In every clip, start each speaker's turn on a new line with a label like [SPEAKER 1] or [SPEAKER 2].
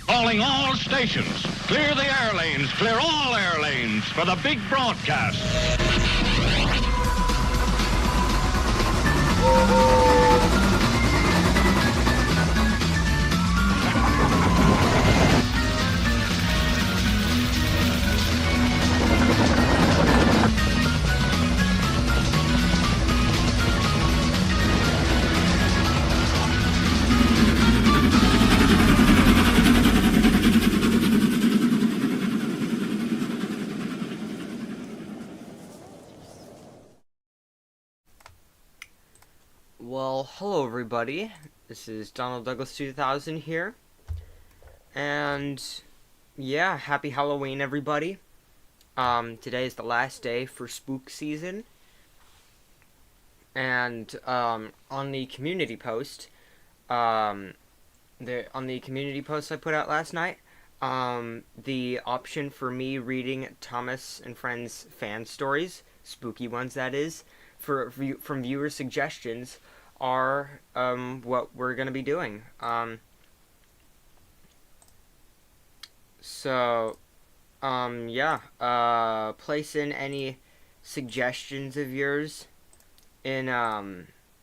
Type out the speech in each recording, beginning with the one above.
[SPEAKER 1] Calling all stations. Clear the air lanes. Clear all air lanes for the big broadcast.
[SPEAKER 2] Well, hello everybody. This is DonaldDouglas 2000 here. And yeah, happy Halloween everybody. Today is the last day for spook season. And on the community post, on the community post I put out last night, the option for me reading Thomas and Friends fan stories, spooky ones that is, from viewer suggestions are what we're gonna be doing. So yeah, place in any suggestions of yours in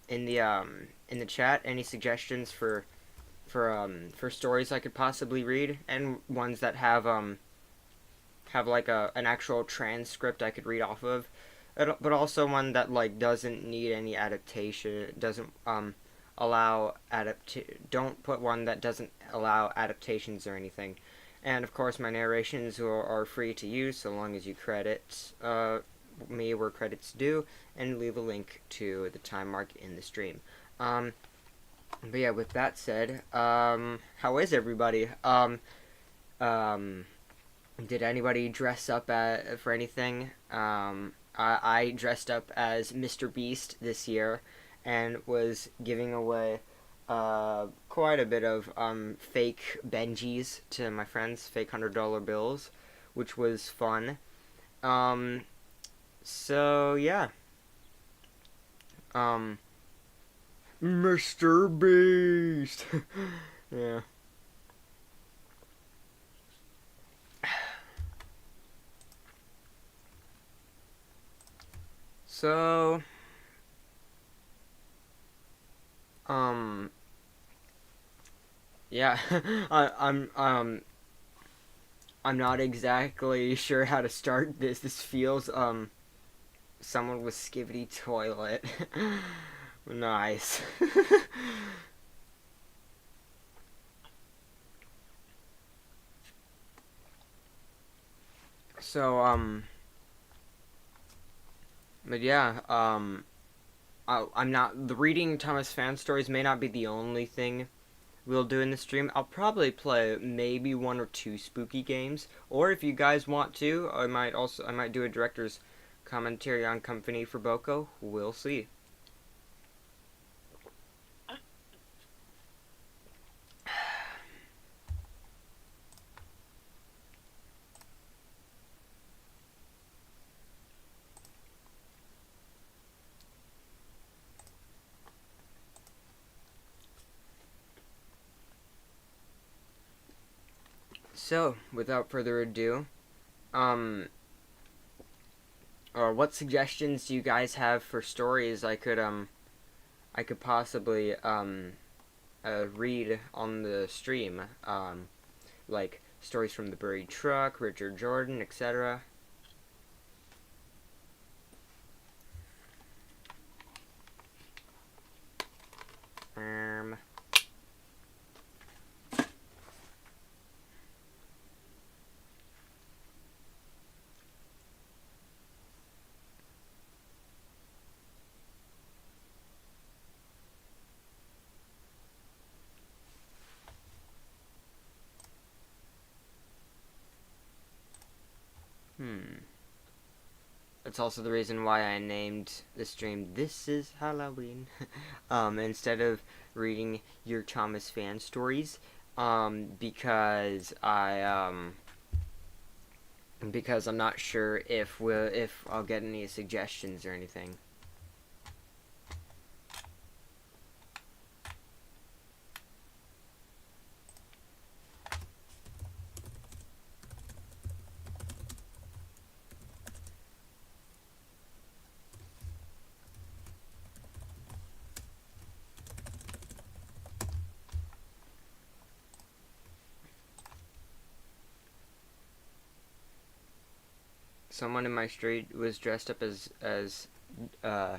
[SPEAKER 2] in the chat. Any suggestions for stories I could possibly read, and ones that have like an actual transcript I could read off of, but also one that like doesn't need any adaptation, doesn't don't put one that doesn't allow adaptations or anything. And of course my narrations are free to use so long as you credit me where credit's due and leave a link to the time mark in the stream. But yeah, with that said, how is everybody? Did anybody dress up for anything? I dressed up as Mr. Beast this year and was giving away quite a bit of fake Benjis to my friends, fake $100 bills, which was fun. So yeah. Mr. Beast. Yeah. So, yeah, I'm not exactly sure how to start this. This feels, someone with skivvy toilet. Nice. So, but yeah, I'm not, the reading Thomas fan stories may not be the only thing we'll do in the stream. I'll probably play maybe one or two spooky games, or if you guys want to, I might do a director's commentary on Company for Boko. We'll see. So, without further ado, or what suggestions do you guys have for stories I could possibly read on the stream? Like stories from the Buried Truck, Richard Jordan, etc. That's also the reason why I named the stream "This is Halloween," instead of reading your Thomas fan stories, because because I'm not sure if I'll get any suggestions or anything. someone in my street was dressed up as uh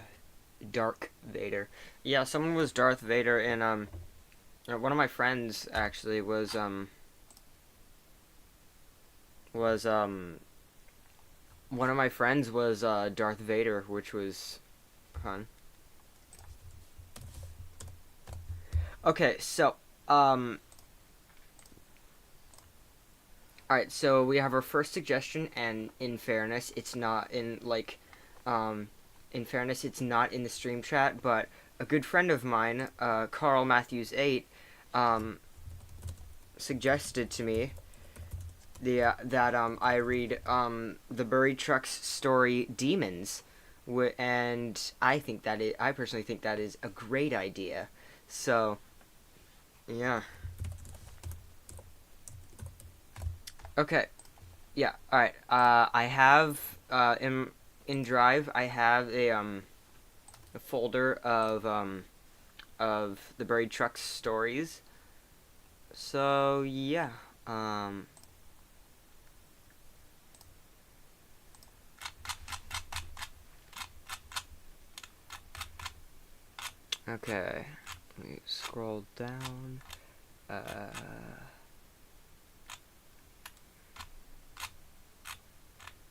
[SPEAKER 2] Dark Vader. Yeah, someone was Darth Vader, and one of my friends actually was one of my friends was Darth Vader, which was fun. Okay, so all right, so we have our first suggestion, and in fairness, it's not um, it's not in the stream chat, but a good friend of mine, Carl Matthews 8, um, suggested to me that I read the Buried Trucks story Demons, and I personally think that is a great idea. So, yeah. Okay. Yeah. All right. I have in Drive. I have a folder of the Buried Trucks stories. So yeah. Okay. Let me scroll down.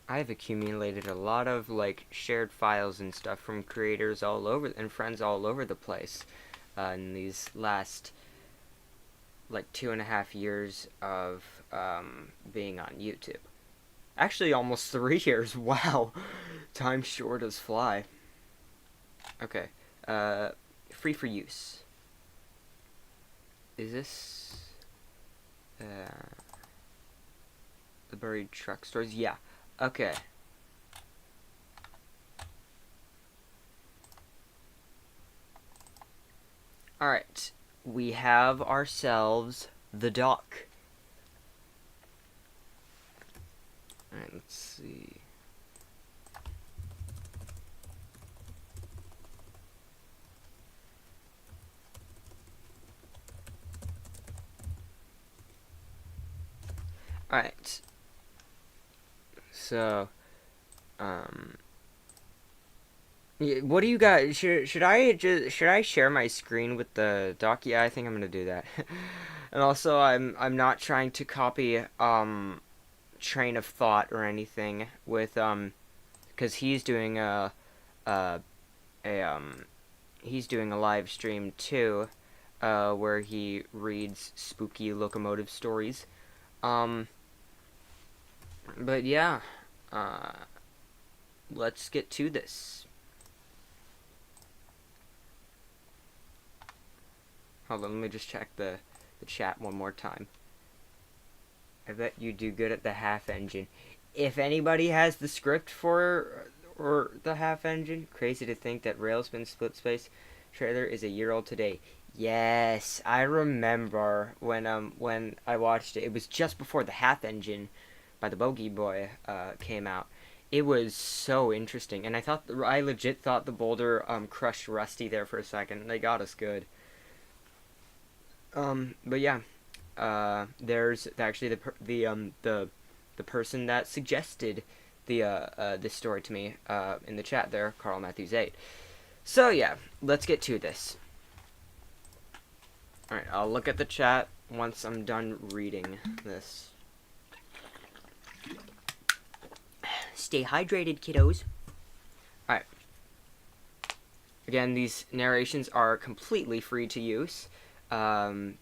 [SPEAKER 2] I've accumulated a lot of shared files and stuff from creators all over and friends all over the place in these last 2.5 years of being on YouTube. Actually, almost 3 years. Wow, time sure does fly. Okay, free for use. Is this the Buried Truck stories? Yeah. Okay. Alright. We have ourselves the dock. Alright, let's see. Alright. So, what do you guys? Should I share my screen with the doc? Yeah, I think I'm gonna do that. And also, I'm not trying to copy train of thought or anything with because he's doing a he's doing a live stream too, where he reads spooky locomotive stories. But yeah, let's get to this. Hold on, let me just check the chat one more time. I bet you do good at the half engine. If anybody has the script for or the half engine, crazy to think that Railspin Split Space trailer is a year old today. Yes, I remember when I watched it. It was just before the half engine by the Bogey Boy came out. It was so interesting, and I legit thought the boulder crushed Rusty there for a second. They got us good. But yeah, there's actually the person that suggested this story to me in the chat there, Carl Matthews 8. So yeah, let's get to this. All right, I'll look at the chat once I'm done reading this. Stay hydrated, kiddos. All right. Again, these narrations are completely free to use.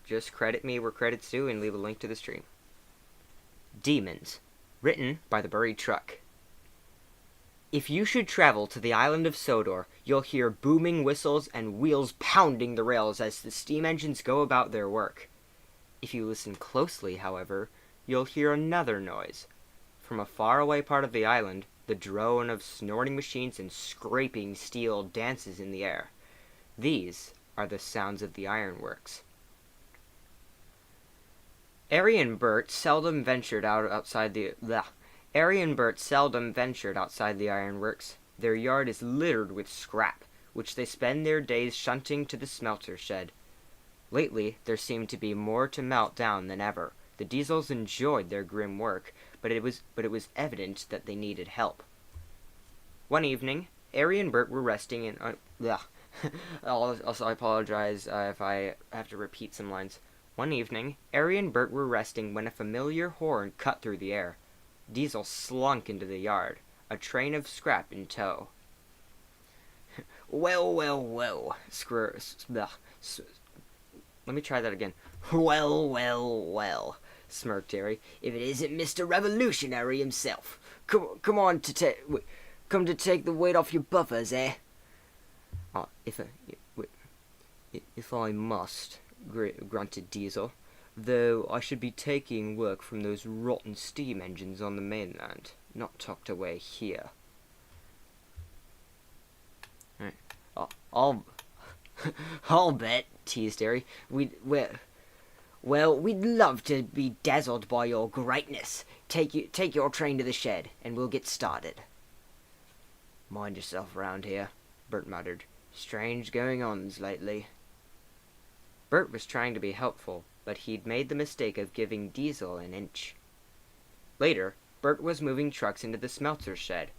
[SPEAKER 2] Just credit me where credit's due and leave a link to the stream. Demons, written by the Buried Truck. If you should travel to the island of Sodor, you'll hear booming whistles and wheels pounding the rails as the steam engines go about their work. If you listen closely, however, you'll hear another noise. From a faraway part of the island, the drone of snorting machines and scraping steel dances in the air. These are the sounds of the ironworks. Ari and Bert seldom ventured outside the ironworks. Their yard is littered with scrap, which they spend their days shunting to the smelter shed. Lately, there seemed to be more to melt down than ever. The Diesels enjoyed their grim work, but it was evident that they needed help. One evening, Ari and Bert were resting in. Also, I apologize if I have to repeat some lines. One evening, Ari and Bert were resting when a familiar horn cut through the air. Diesel slunk into the yard, a train of scrap in tow. Well, well, well, let me try that again. Well, well, well, smirked Ari. If it isn't Mr. Revolutionary himself. Come to take the weight off your buffers, eh? If I must, grunted Diesel, though I should be taking work from those rotten steam engines on the mainland, not tucked away here. Right. I'll bet, teased Ari. We'd love to be dazzled by your greatness. Take your train to the shed, and we'll get started. Mind yourself round here, Bert muttered. Strange going-ons lately. Bert was trying to be helpful, but he'd made the mistake of giving Diesel an inch. Later, Bert was moving trucks into the smelter shed.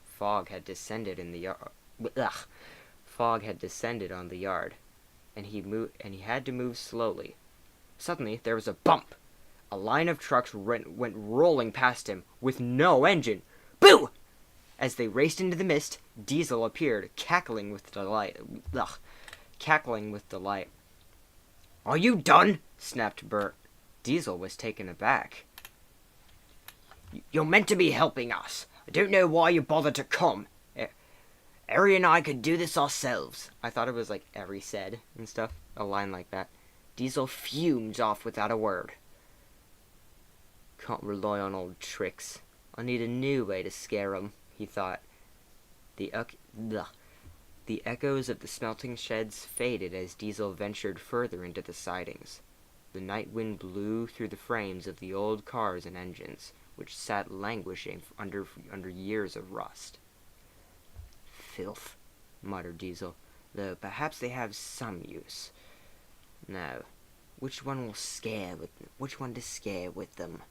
[SPEAKER 2] Fog had descended on the yard, and he had to move slowly. Suddenly, there was a bump. A line of trucks went rolling past him, with no engine. Boo! As they raced into the mist, Diesel appeared, cackling with delight. Are you done? Snapped Bert. Diesel was taken aback. You're meant to be helping us. I don't know why you bothered to come. Ari and I could do this ourselves. I thought it was like Ari said and stuff. A line like that. Diesel fumed off without a word. Can't rely on old tricks. I need a new way to scare 'em, he thought. The echoes of the smelting sheds faded as Diesel ventured further into the sidings. The night wind blew through the frames of the old cars and engines, which sat languishing under years of rust. Filth, muttered Diesel, though perhaps they have some use. Now, which one to scare with them?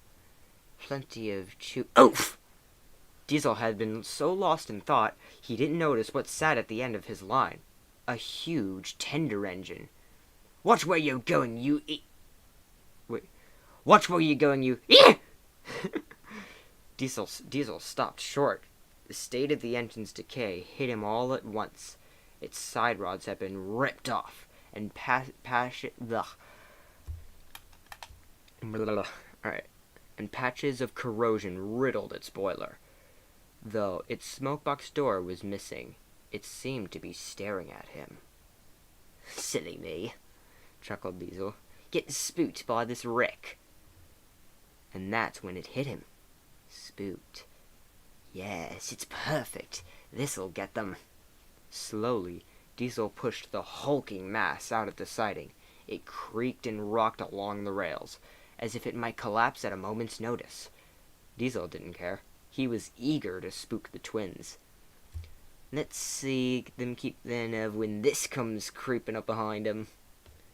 [SPEAKER 2] Plenty of Oof! Diesel had been so lost in thought, he didn't notice what sat at the end of his line. A huge tender engine. Watch where you're going, you Watch where you're going, you Diesel stopped short. The state of the engine's decay hit him all at once. Its side rods had been ripped off, and patches of corrosion riddled its boiler. Though its smokebox door was missing, it seemed to be staring at him. Silly me, chuckled Diesel. Getting spooked by this wreck. And that's when it hit him. Spooked. Yes, it's perfect. This'll get them. Slowly, Diesel pushed the hulking mass out of the siding. It creaked and rocked along the rails, as if it might collapse at a moment's notice. Diesel didn't care. He was eager to spook the twins. Let's see them keep their nerve when this comes creeping up behind them.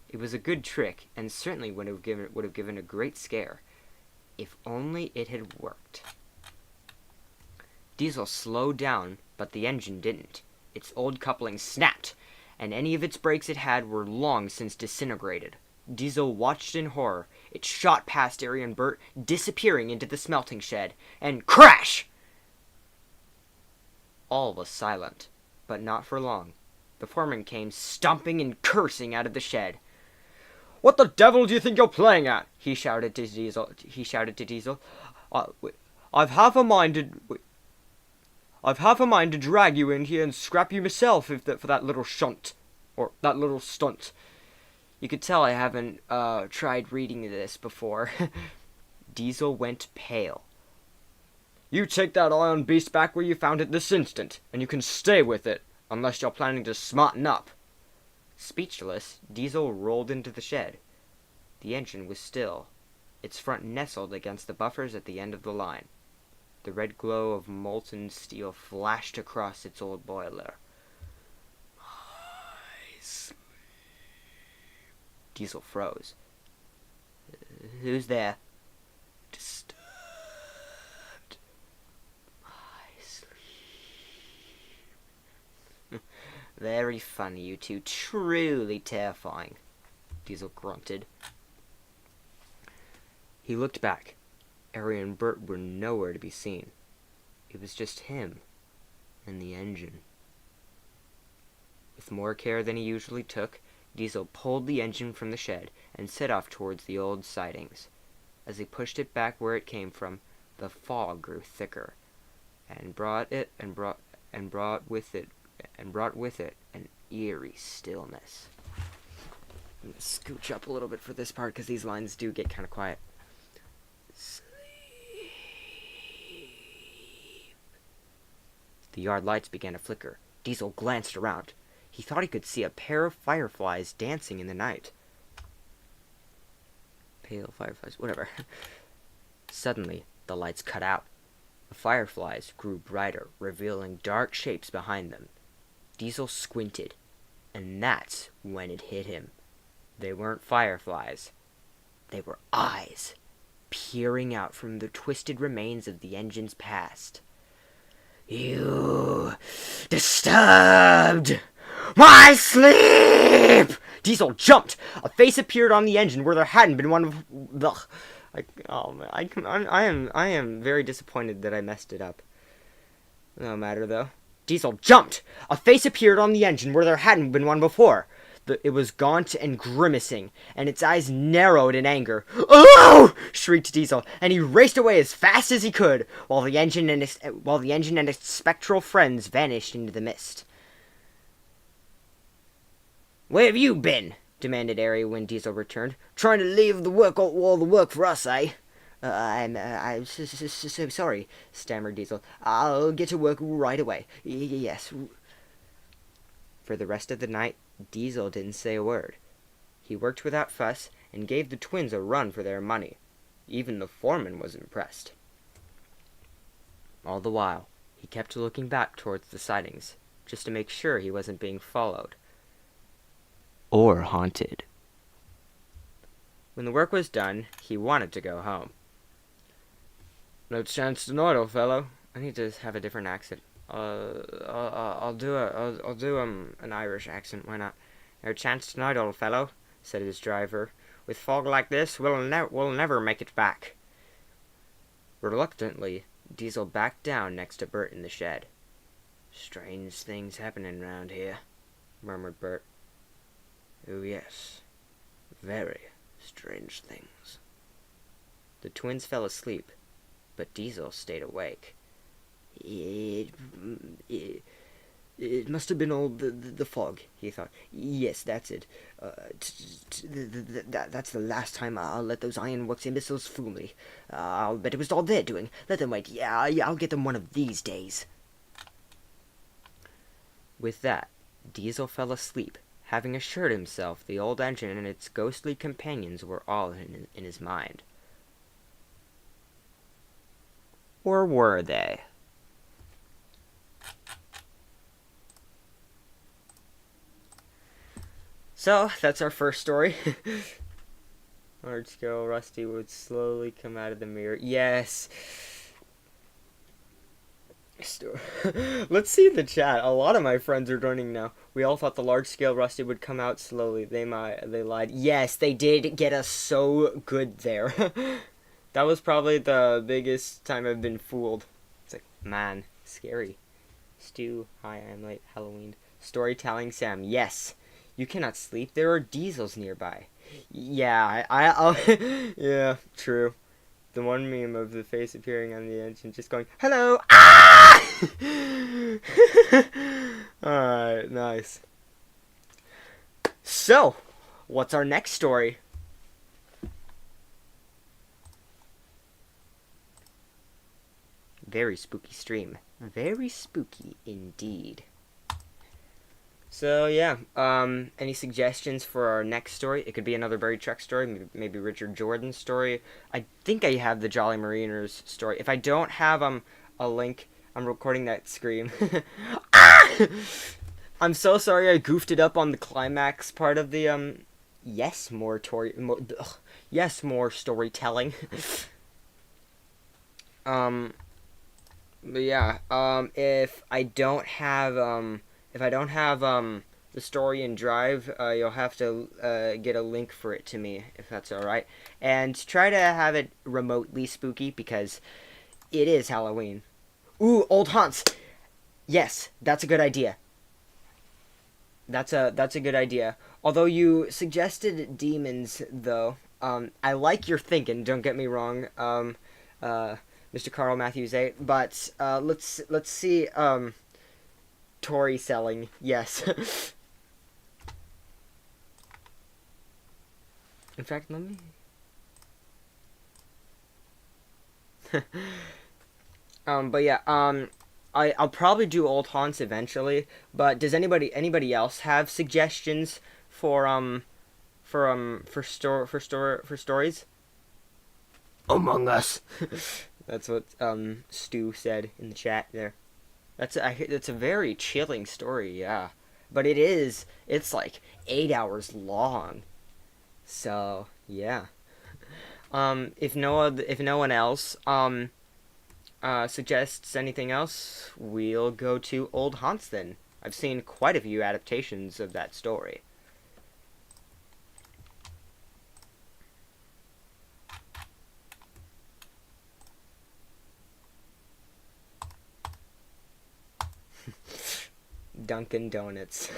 [SPEAKER 2] It was a good trick, and certainly would have given a great scare, if only it had worked. Diesel slowed down, but the engine didn't. Its old coupling snapped, and any of its brakes it had were long since disintegrated. Diesel watched in horror. It shot past Ari and Bert, disappearing into the smelting shed, and crash! All was silent, but not for long. The foreman came stomping and cursing out of the shed. What the devil do you think you're playing at? He shouted to Diesel. I've half a mind to drag you in here and scrap you myself for that little stunt. You could tell I haven't tried reading this before. Diesel went pale. You take that iron beast back where you found it this instant, and you can stay with it, unless you're planning to smarten up. Speechless, Diesel rolled into the shed. The engine was still, its front nestled against the buffers at the end of the line. The red glow of molten steel flashed across its old boiler. I sleep. Diesel froze. Who's there? Disturb Very funny, you two. Truly terrifying, Diesel grunted. He looked back. Harry and Bert were nowhere to be seen. It was just him and the engine. With more care than he usually took, Diesel pulled the engine from the shed and set off towards the old sidings. As he pushed it back where it came from, the fog grew thicker, and brought with it an eerie stillness. I'm gonna scooch up a little bit for this part because these lines do get kind of quiet. Sleep. The yard lights began to flicker. Diesel glanced around. He thought he could see a pair of fireflies dancing in the night. Pale fireflies, whatever. Suddenly, the lights cut out. The fireflies grew brighter, revealing dark shapes behind them. Diesel squinted, and that's when it hit him. They weren't fireflies. They were eyes, peering out from the twisted remains of the engine's past. You disturbed my sleep! Diesel jumped. A face appeared on the engine where there hadn't been one of... Ugh. I am very disappointed that I messed it up. No matter, though. Diesel jumped. A face appeared on the engine where there hadn't been one before. It was gaunt and grimacing, and its eyes narrowed in anger. "Oh!" shrieked Diesel, and he raced away as fast as he could, while the engine and its spectral friends vanished into the mist. "Where have you been?" demanded Harry when Diesel returned. "Trying to leave all the work for us, eh?" I'm so sorry," stammered Diesel. "I'll get to work right away. Yes." For the rest of the night, Diesel didn't say a word. He worked without fuss and gave the twins a run for their money. Even the foreman was impressed. All the while, he kept looking back towards the sidings, just to make sure he wasn't being followed. Or haunted. When the work was done, he wanted to go home. "No chance tonight, old fellow." I need to have a different accent. I'll do an Irish accent. Why not? "No chance tonight, old fellow," said his driver. "With fog like this, we'll never make it back." Reluctantly, Diesel backed down next to Bert in the shed. "Strange things happening round here," murmured Bert. "Oh yes, very strange things." The twins fell asleep, but Diesel stayed awake. It must have been all the fog," he thought. "Yes, that's it. That's the last time I'll let those ironworks imbeciles fool me. I'll bet it was all they're doing. Let them wait. Yeah, I'll get them one of these days." With that, Diesel fell asleep, having assured himself the old engine and its ghostly companions were all in his mind. Or were they? So, that's our first story. Large-scale Rusty would slowly come out of the mirror. Yes! Let's see the chat. A lot of my friends are joining now. We all thought the large-scale Rusty would come out slowly. They lied. Yes, they did get us so good there. That was probably the biggest time I've been fooled. It's like, man, scary. Stu, hi, I'm late. Halloween. Storytelling Sam, yes. You cannot sleep. There are diesels nearby. Yeah, I'll yeah, true. The one meme of the face appearing on the engine just going, "Hello!" Ah! Alright, nice. So, what's our next story? Very spooky stream. Very spooky indeed. So yeah, any suggestions for our next story? It could be another Barry Truck story, maybe Richard Jordan's story. I think I have the Jolly Mariners story. If I don't have a link, I'm recording that scream. Ah! I'm so sorry I goofed it up on the climax part of the yes more storytelling. But yeah, if I don't have if I don't have the story in Drive, you'll have to get a link for it to me if that's all right, and try to have it remotely spooky because it is Halloween. Ooh, old haunts. Yes, that's a good idea. That's a good idea. Although you suggested demons, though, I like your thinking. Don't get me wrong, uh, Mr. Carl Matthews 8. But let's see. Tory selling. Yes. In fact, let me. But yeah. I'll probably do old haunts eventually. But does anybody else have suggestions for for stories? Among Us. That's what Stu said in the chat there. That's a very chilling story, yeah. But it's like 8 hours long. So yeah. If no one else suggests anything else, we'll go to Old Haunts then. I've seen quite a few adaptations of that story. Dunkin' Donuts.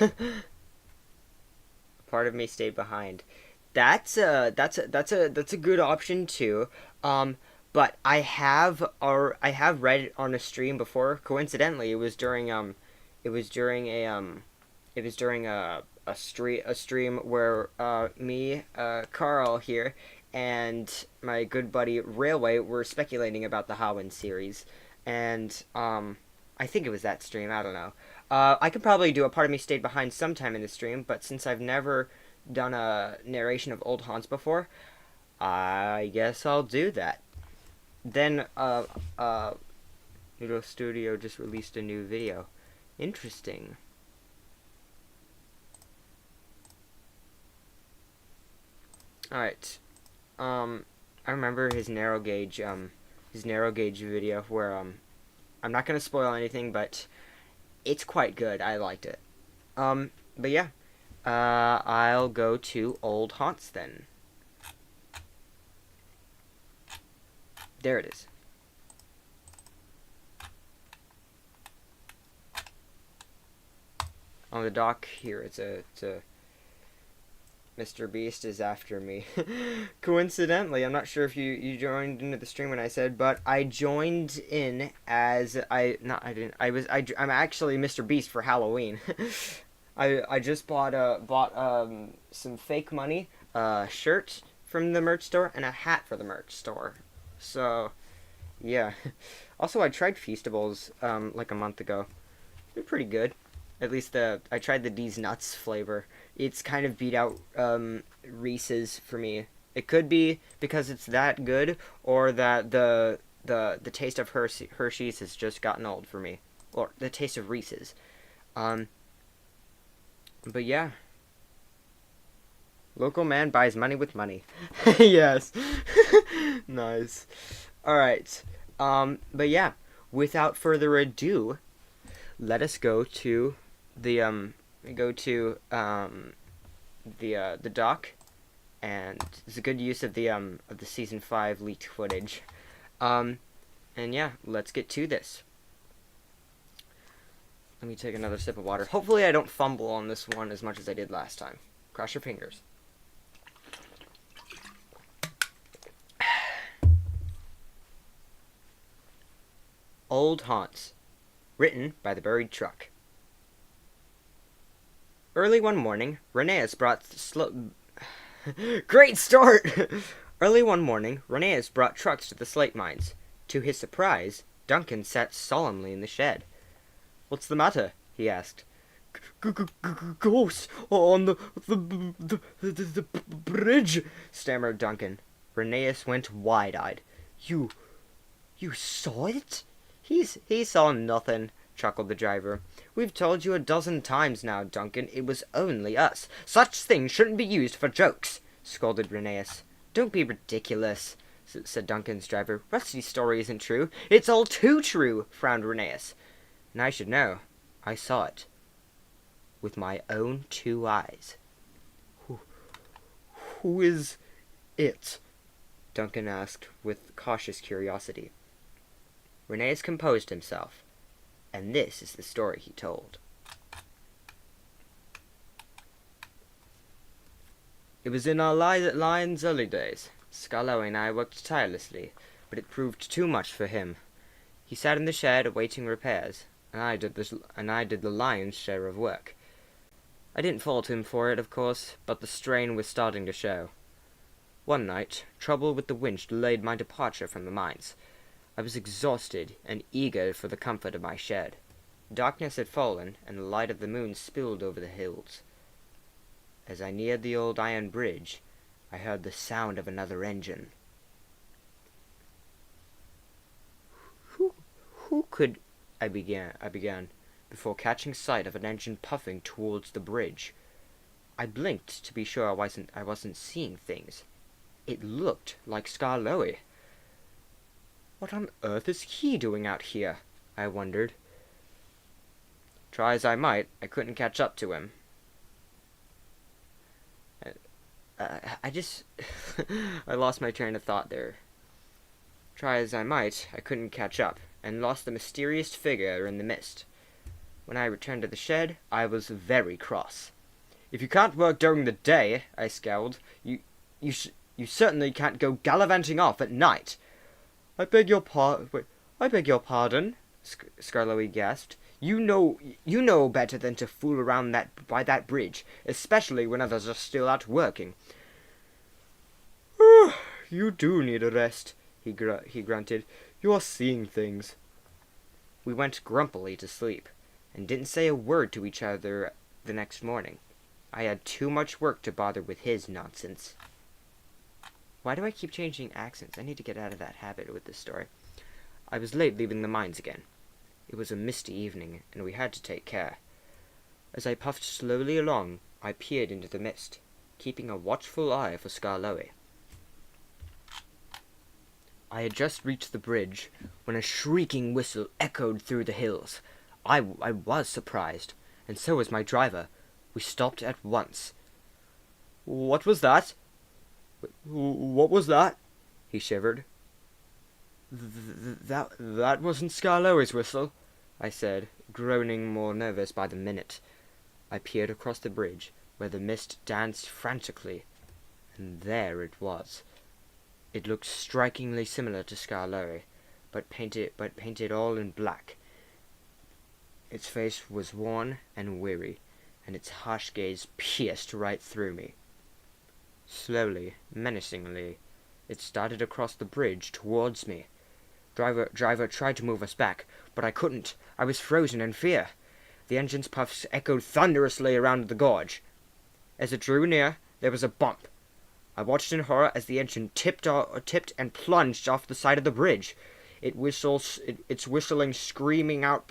[SPEAKER 2] Part of me stayed behind. That's a good option too. But I have read it on a stream before. Coincidentally, it was during a stream where me, Carl here, and my good buddy Railway were speculating about the Howin series, and I think it was that stream. I don't know. I could probably do a part of me stayed behind sometime in the stream, but since I've never done a narration of Old Haunts before, I guess I'll do that. Then, Noodle Studio just released a new video. Interesting. Alright. I remember his narrow gauge video where, I'm not gonna spoil anything, but it's quite good. I liked it. But yeah. I'll go to Old Haunts then. There it is. On the dock here, it's a Mr. Beast is after me. Coincidentally, I'm not sure if you joined into the stream when I said, but I joined in as I'm actually Mr. Beast for Halloween. I just bought some fake money, shirt from the merch store, and a hat for the merch store. So, yeah. Also, I tried Feastables like a month ago. They're pretty good. At least I tried the D's Nuts flavor. It's kind of beat out Reese's for me. It could be because it's that good, or that the taste of Hershey's has just gotten old for me, or the taste of Reese's. But yeah. Local man buys money with money. Yes. Nice. Alright. But yeah. Without further ado, let us go to the dock, and it's a good use of the season 5 leaked footage. And yeah, let's get to this. Let me take another sip of water. Hopefully I don't fumble on this one as much as I did last time. Cross your fingers. Old Haunts. Written by the Buried Truck. Early one morning, Rheneas brought Great start! Early one morning, Rheneas brought trucks to the slate mines. To his surprise, Duncan sat solemnly in the shed. "What's the matter?" he asked. "Ghosts on the bridge," stammered Duncan. Rheneas went wide-eyed. You saw it?" He saw nothing," chuckled the driver. "We've told you a dozen times now, Duncan, it was only us. Such things shouldn't be used for jokes," scolded Rheneas. "Don't be ridiculous," said Duncan's driver. "Rusty's story isn't true." "It's all too true," frowned Rheneas. "And I should know. I saw it." with my own 2 eyes. Who is it? Duncan asked with cautious curiosity. Rheneas composed himself, and this is the story he told. It was in our lion's early days. Scarlowe and I worked tirelessly, but it proved too much for him. He sat in the shed awaiting repairs, and I did the lion's share of work. I didn't fault him for it, of course, but the strain was starting to show. One night, trouble with the winch delayed my departure from the mines. I was exhausted and eager for the comfort of my shed. Darkness had fallen, and the light of the moon spilled over the hills. As I neared the old iron bridge, I heard the sound of another engine. Who could... I began, before catching sight of an engine puffing towards the bridge. I blinked to be sure I wasn't seeing things. It looked like Scarlowe. What on earth is he doing out here? I wondered. Try as I might, I couldn't catch up to him. I lost my train of thought there. Try as I might, I couldn't catch up, and lost the mysterious figure in the mist. When I returned to the shed, I was very cross. If you can't work during the day, I scowled, you certainly can't go gallivanting off at night. I beg your pardon, Scarlowe gasped. You know better than to fool around by that bridge, especially when others are still out working. You do need a rest, he grunted. You are seeing things. We went grumpily to sleep, and didn't say a word to each other the next morning. I had too much work to bother with his nonsense. Why do I keep changing accents? I need to get out of that habit with this story. I was late leaving the mines again. It was a misty evening, and we had to take care. As I puffed slowly along, I peered into the mist, keeping a watchful eye for Scarlowe. I had just reached the bridge when a shrieking whistle echoed through the hills. I was surprised, and so was my driver. We stopped at once. What was that? What was that? He shivered. That wasn't Scarlowe's whistle, I said, growing more nervous by the minute. I peered across the bridge, where the mist danced frantically, and there it was. It looked strikingly similar to Scarlowe, but painted all in black. Its face was worn and weary, and its harsh gaze pierced right through me. Slowly, menacingly, it started across the bridge towards me. Driver tried to move us back, but I couldn't. I was frozen in fear. The engine's puffs echoed thunderously around the gorge. As it drew near, there was a bump. I watched in horror as the engine tipped and plunged off the side of the bridge. Its whistling, screaming out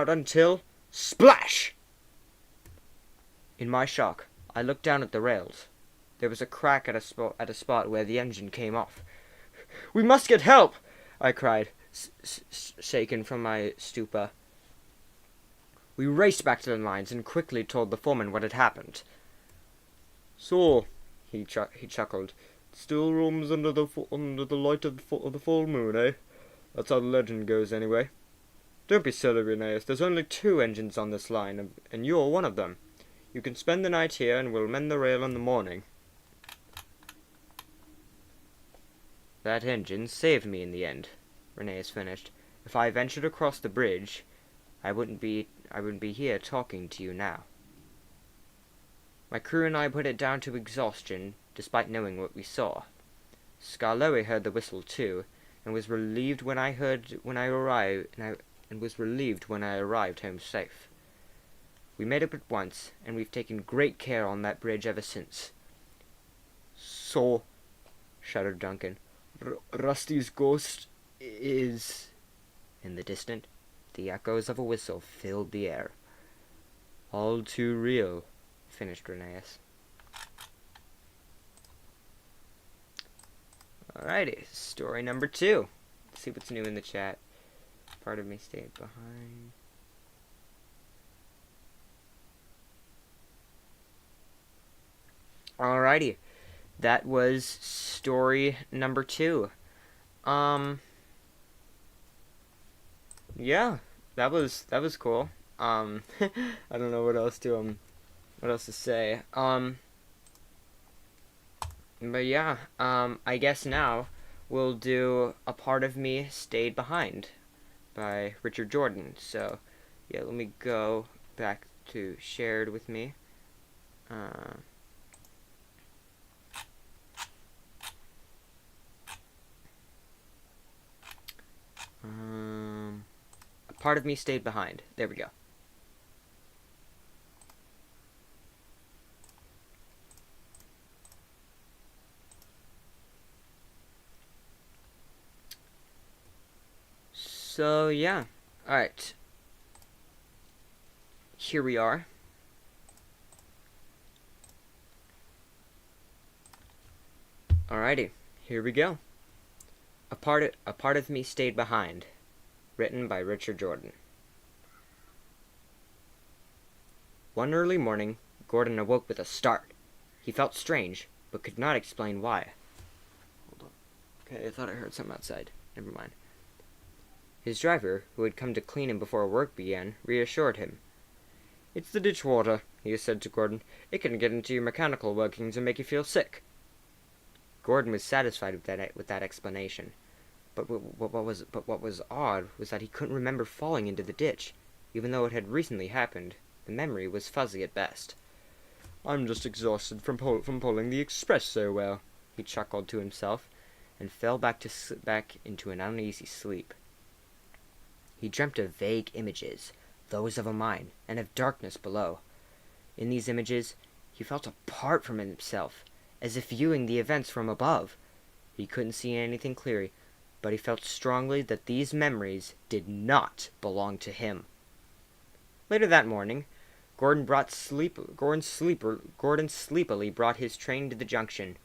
[SPEAKER 2] until splash! In my shock, I looked down at the rails. There was a crack at a spot where the engine came off. "We must get help!" I cried, shaken from my stupor. We raced back to the lines and quickly told the foreman what had happened. "So," he chuckled, "still rooms under the light of the full moon, eh? That's how the legend goes, anyway. Don't be silly, Rheneas. There's only 2 engines on this line, and you're one of them. You can spend the night here, and we'll mend the rail in the morning." That engine saved me in the end, Rheneas finished. If I ventured across the bridge, I wouldn't be here talking to you now. My crew and I put it down to exhaustion, despite knowing what we saw. Scarlowe heard the whistle too, and was relieved when I arrived home safe. We made up at once, and we've taken great care on that bridge ever since. "So," shuddered Duncan, "Rusty's ghost is..." In the distance, the echoes of a whistle filled the air. "All too real," finished Rheneas. Alrighty, story number 2. Let's see what's new in the chat. Part of me stayed behind. Alrighty. That was story number 2. Um, yeah, that was cool. I don't know what else to say. But yeah, I guess now we'll do A Part of Me Stayed Behind by Richard Jordan. So, yeah, let me go back to shared with me. Uh, A Part of Me Stayed Behind. There we go. So, yeah. Alright. Here we are. Alrighty. Here we go. A part of Me Stayed Behind. Written by Richard Jordan. One early morning, Gordon awoke with a start. He felt strange, but could not explain why. Hold on. Okay, I thought I heard something outside. Never mind. His driver, who had come to clean him before work began, reassured him. "It's the ditch water," he said to Gordon. "It can get into your mechanical workings and make you feel sick." Gordon was satisfied with that explanation. But what was odd was that he couldn't remember falling into the ditch, even though it had recently happened. The memory was fuzzy at best. "I'm just exhausted from pulling the express so well," he chuckled to himself, and fell back into an uneasy sleep. He dreamt of vague images, those of a mine, and of darkness below. In these images, he felt apart from himself, as if viewing the events from above. He couldn't see anything clearly, but he felt strongly that these memories did not belong to him. Later that morning, Gordon sleepily brought his train to the junction.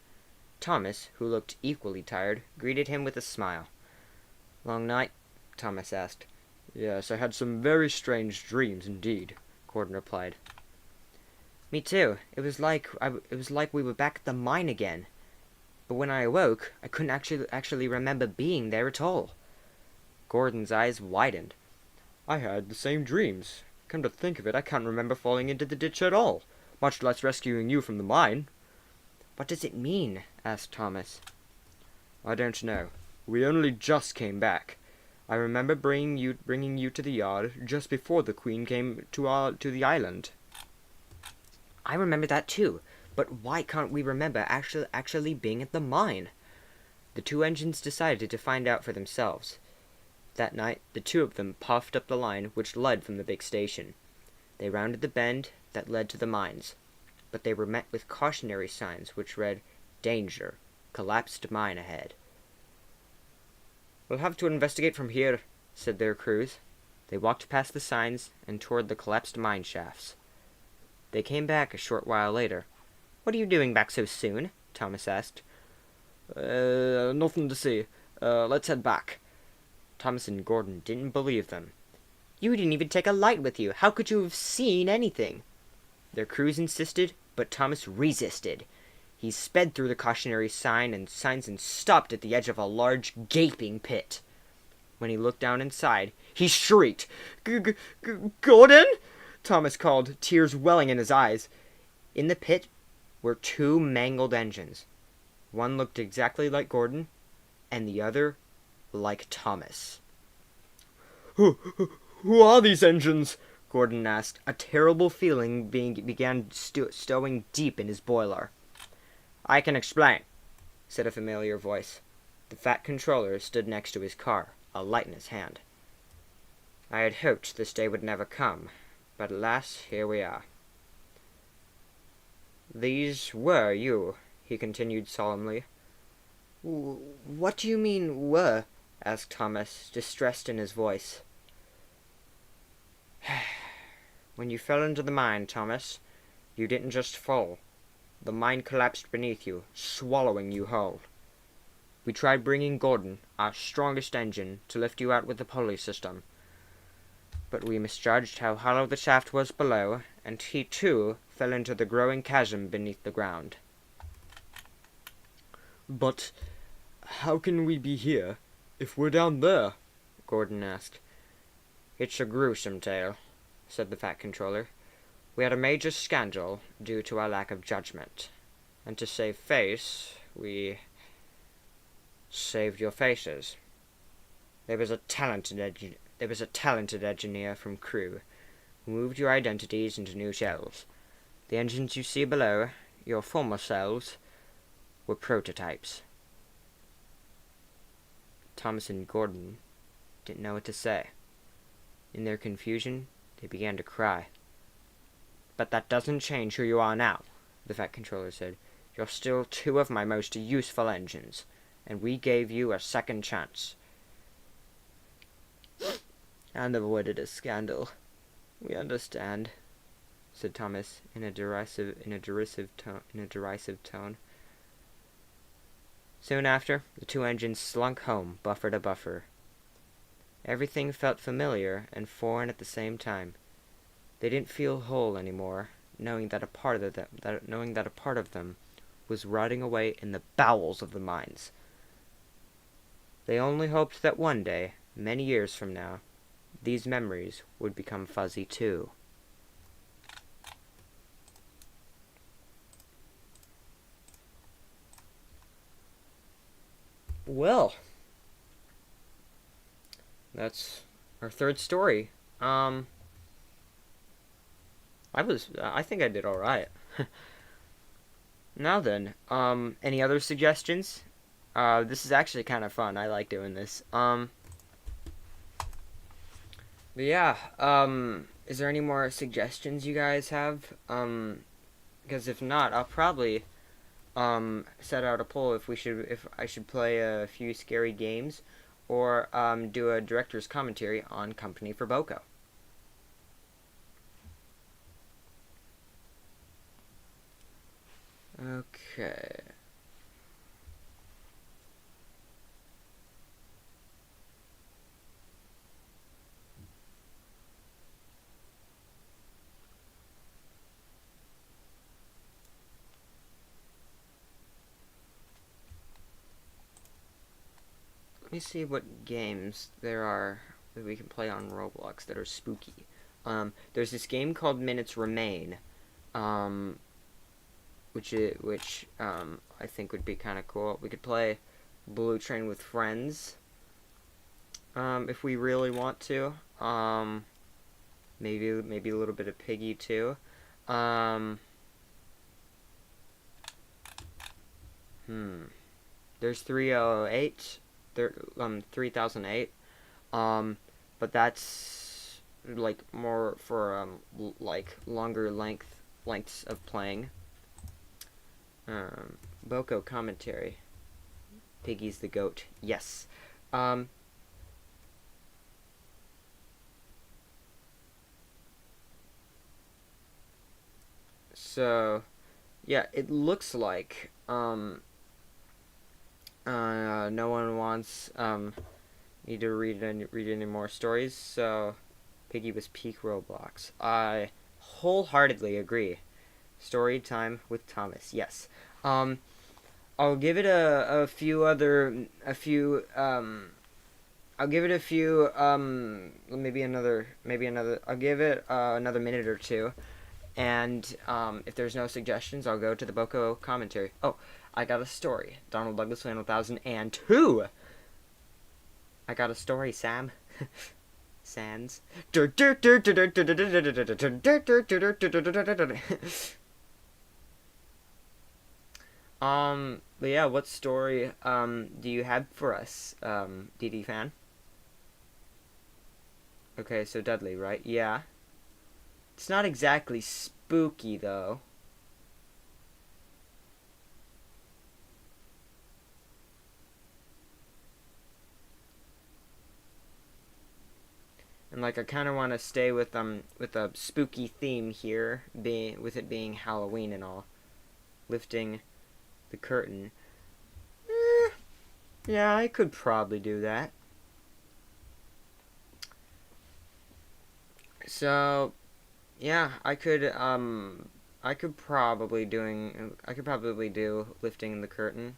[SPEAKER 2] Thomas, who looked equally tired, greeted him with a smile. "Long night?" Thomas asked. "Yes, I had some very strange dreams indeed," Gordon replied. "Me too. It was like we were back at the mine again. But when I awoke, I couldn't actually remember being there at all." Gordon's eyes widened. "I had the same dreams. Come to think of it, I can't remember falling into the ditch at all, much less rescuing you from the mine." "What does it mean?" asked Thomas. "I don't know. We only just came back. I remember bringing you to the yard just before the Queen came to the island." "I remember that too, but why can't we remember actually being at the mine?" The two engines decided to find out for themselves. That night, the two of them puffed up the line which led from the big station. They rounded the bend that led to the mines, but they were met with cautionary signs which read, "Danger. Collapsed mine ahead." "We'll have to investigate from here," said their crews. They walked past the signs and toward the collapsed mine shafts. They came back a short while later. "What are you doing back so soon?" Thomas asked. Nothing to see. Let's head back." Thomas and Gordon didn't believe them. "You didn't even take a light with you. How could you have seen anything?" Their crews insisted, but Thomas resisted. He sped through the cautionary signs and stopped at the edge of a large, gaping pit. When he looked down inside, he shrieked. "Gordon!" Thomas called, tears welling in his eyes. In the pit were two mangled engines. One looked exactly like Gordon, and the other like Thomas. Who are these engines?" Gordon asked. A terrible feeling began stowing deep in his boiler. "I can explain," said a familiar voice. The fat controller stood next to his car, a light in his hand. "I had hoped this day would never come, but alas, here we are." "These were you," he continued solemnly. "What do you mean, were?" asked Thomas, distressed in his voice. "When you fell into the mine, Thomas, you didn't just fall. The mine collapsed beneath you, swallowing you whole. We tried bringing Gordon, our strongest engine, to lift you out with the pulley system. But we misjudged how hollow the shaft was below, and he, too, fell into the growing chasm beneath the ground. But how can we be here if we're down there? Gordon asked. It's a gruesome tale, said the Fat Controller. We had a major scandal due to our lack of judgment. And to save face, we saved your faces. There was a talented engineer from Crew who moved your identities into new shells. The engines you see below, your former selves, were prototypes. Thomas and Gordon didn't know what to say. In their confusion, they began to cry. But that doesn't change who you are now, the Fat Controller said. You're still two of my most useful engines, and we gave you a second chance. And avoided a scandal. We understand, said Thomas in a derisive tone. Soon after, the two engines slunk home, buffer to buffer. Everything felt familiar and foreign at the same time. They didn't feel whole anymore, knowing that a part of them was rotting away in the bowels of the mines. They only hoped that one day, many years from now, these memories would become fuzzy too. Well, that's our third story. I think I did all right. Now then, any other suggestions? This is actually kind of fun. I like doing this. But yeah, is there any more suggestions you guys have? Because if not, I'll probably, set out a poll if I should play a few scary games, or, do a director's commentary on Company for Boko. Okay. Let me see what games there are that we can play on Roblox that are spooky. There's this game called Minutes Remain, which I think would be kind of cool. We could play Blue Train with friends, if we really want to. Maybe a little bit of Piggy too. There's 308. 3008, but that's like more for like longer lengths of playing. Boko commentary. Piggy's the goat. Yes. So yeah, it looks like no one wants me to read any more stories, so Piggy was peak Roblox. I wholeheartedly agree. Story time with Thomas. Yes. I'll give it I'll give it another minute or two, and if there's no suggestions, I'll go to the Boko commentary. Oh, I got a story. DonaldDouglas Fan 1002. I got a story, Sam. Sans. But yeah, what story do you have for us, DD fan? Okay, so Dudley, right? Yeah. It's not exactly spooky though. And like I kind of want to stay with a spooky theme here, with it being Halloween and all. Lifting the curtain. Yeah, I could probably do that. So, yeah, I could probably do lifting the curtain.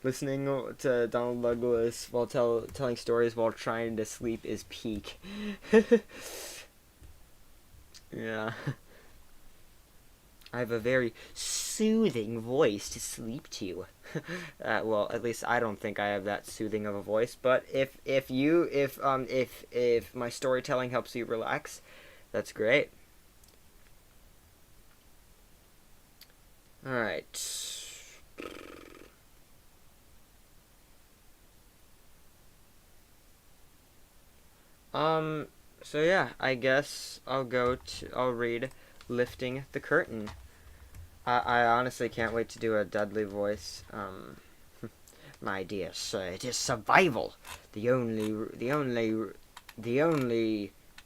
[SPEAKER 2] Listening to Donald Douglas while telling stories while trying to sleep is peak. Yeah. I have a very soothing voice to sleep to. Well, at least I don't think I have that soothing of a voice. But if my storytelling helps you relax, that's great. All right. So yeah, I guess I'll read Lifting the Curtain. I honestly can't wait to do a Dudley voice. My dear sir, it is survival. The only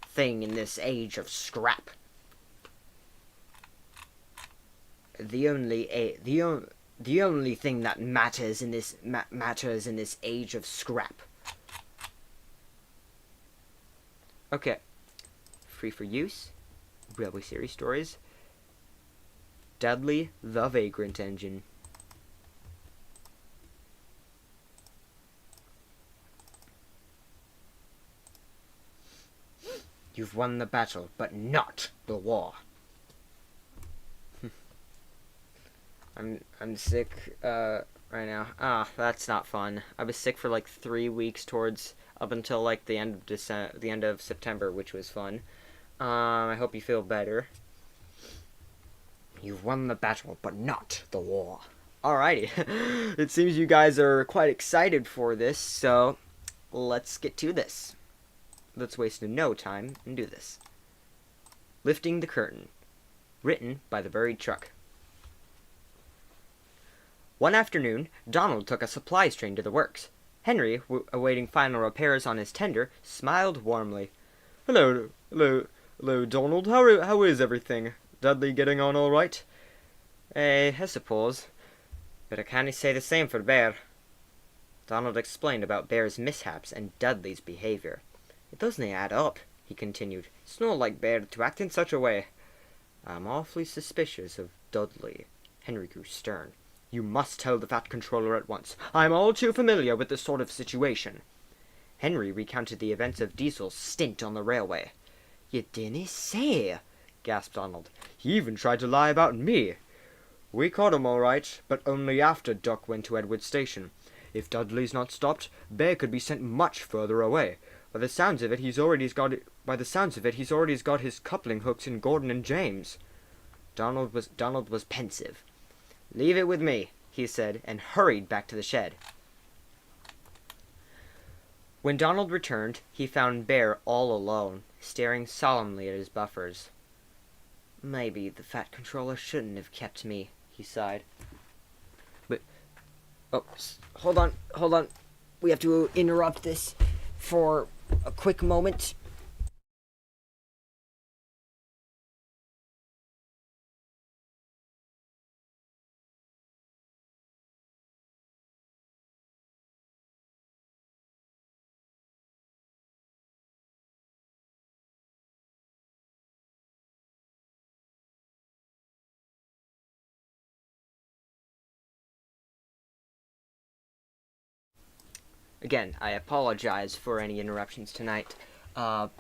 [SPEAKER 2] thing in this age of scrap. The only thing that matters in this age of scrap. Okay. Free for use. Railway series stories. Dudley the Vagrant Engine. You've won the battle, but not the war. I'm sick right now. That's not fun. I was sick for like 3 weeks up until like the end of September, which was fun. I hope you feel better. You've won the battle, but not the war. Alrighty. It seems you guys are quite excited for this, so let's get to this. Let's waste no time and do this. Lifting the Curtain. Written by the Buried Truck. One afternoon, Donald took a supplies train to the works. Henry, awaiting final repairs on his tender, smiled warmly. Hello, Donald. How is everything? Dudley getting on all right? I suppose. But I can't say the same for Bear. Donald explained about Bear's mishaps and Dudley's behavior. It doesn't add up, he continued. It's not like Bear to act in such a way. I'm awfully suspicious of Dudley. Henry grew stern. You must tell the Fat Controller at once. I'm all too familiar with this sort of situation. Henry recounted the events of Diesel's stint on the railway. You didn't say, gasped Donald. He even tried to lie about me. We caught him all right, but only after Duck went to Edward Station. If Dudley's not stopped, Bear could be sent much further away. By the sounds of it, he's already got his coupling hooks in Gordon and James. Donald was pensive. Leave it with me, he said, and hurried back to the shed. When Donald returned, he found Bear all alone, staring solemnly at his buffers. Maybe the Fat Controller shouldn't have kept me, he sighed. But, hold on. We have to interrupt this for a quick moment. Again, I apologize for any interruptions tonight. I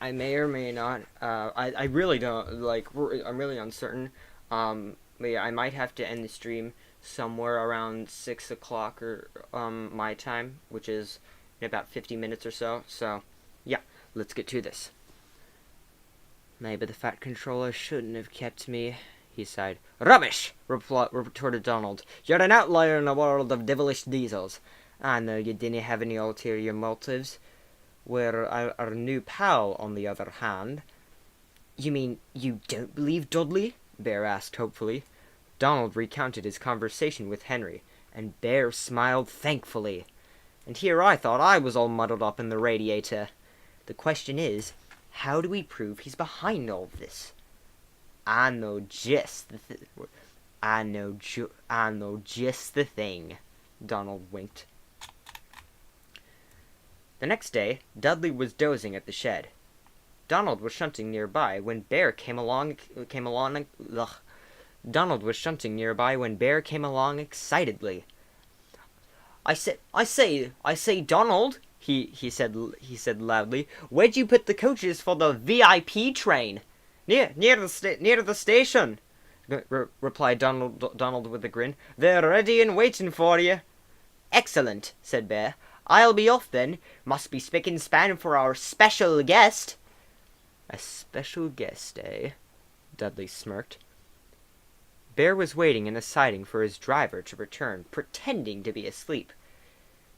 [SPEAKER 2] may or may not. I really don't I'm really uncertain. But yeah, I might have to end the stream somewhere around 6 o'clock or my time, which is in about 50 minutes or so. So, yeah, let's get to this. Maybe the Fat Controller shouldn't have kept me, he sighed. Rubbish! Retorted Donald. You're an outlier in a world of devilish diesels. I know you didn't have any ulterior motives. Where our new pal, on the other hand... You mean you don't believe Dudley? Bear asked hopefully. Donald recounted his conversation with Henry, and Bear smiled thankfully. And here I thought I was all muddled up in the radiator. The question is, how do we prove he's behind all of this? I know just the thing. Donald winked. The next day, Dudley was dozing at the shed. Donald was shunting nearby when Bear came along Donald was shunting nearby when Bear came along excitedly. I say, Donald, he said loudly. Where'd you put the coaches for the VIP train? Near the station, replied Donald with a grin. They're ready and waiting for you. Excellent, said Bear. I'll be off then. Must be spick and span for our special guest. A special guest, eh? Dudley smirked. Bear was waiting in a siding for his driver to return, pretending to be asleep.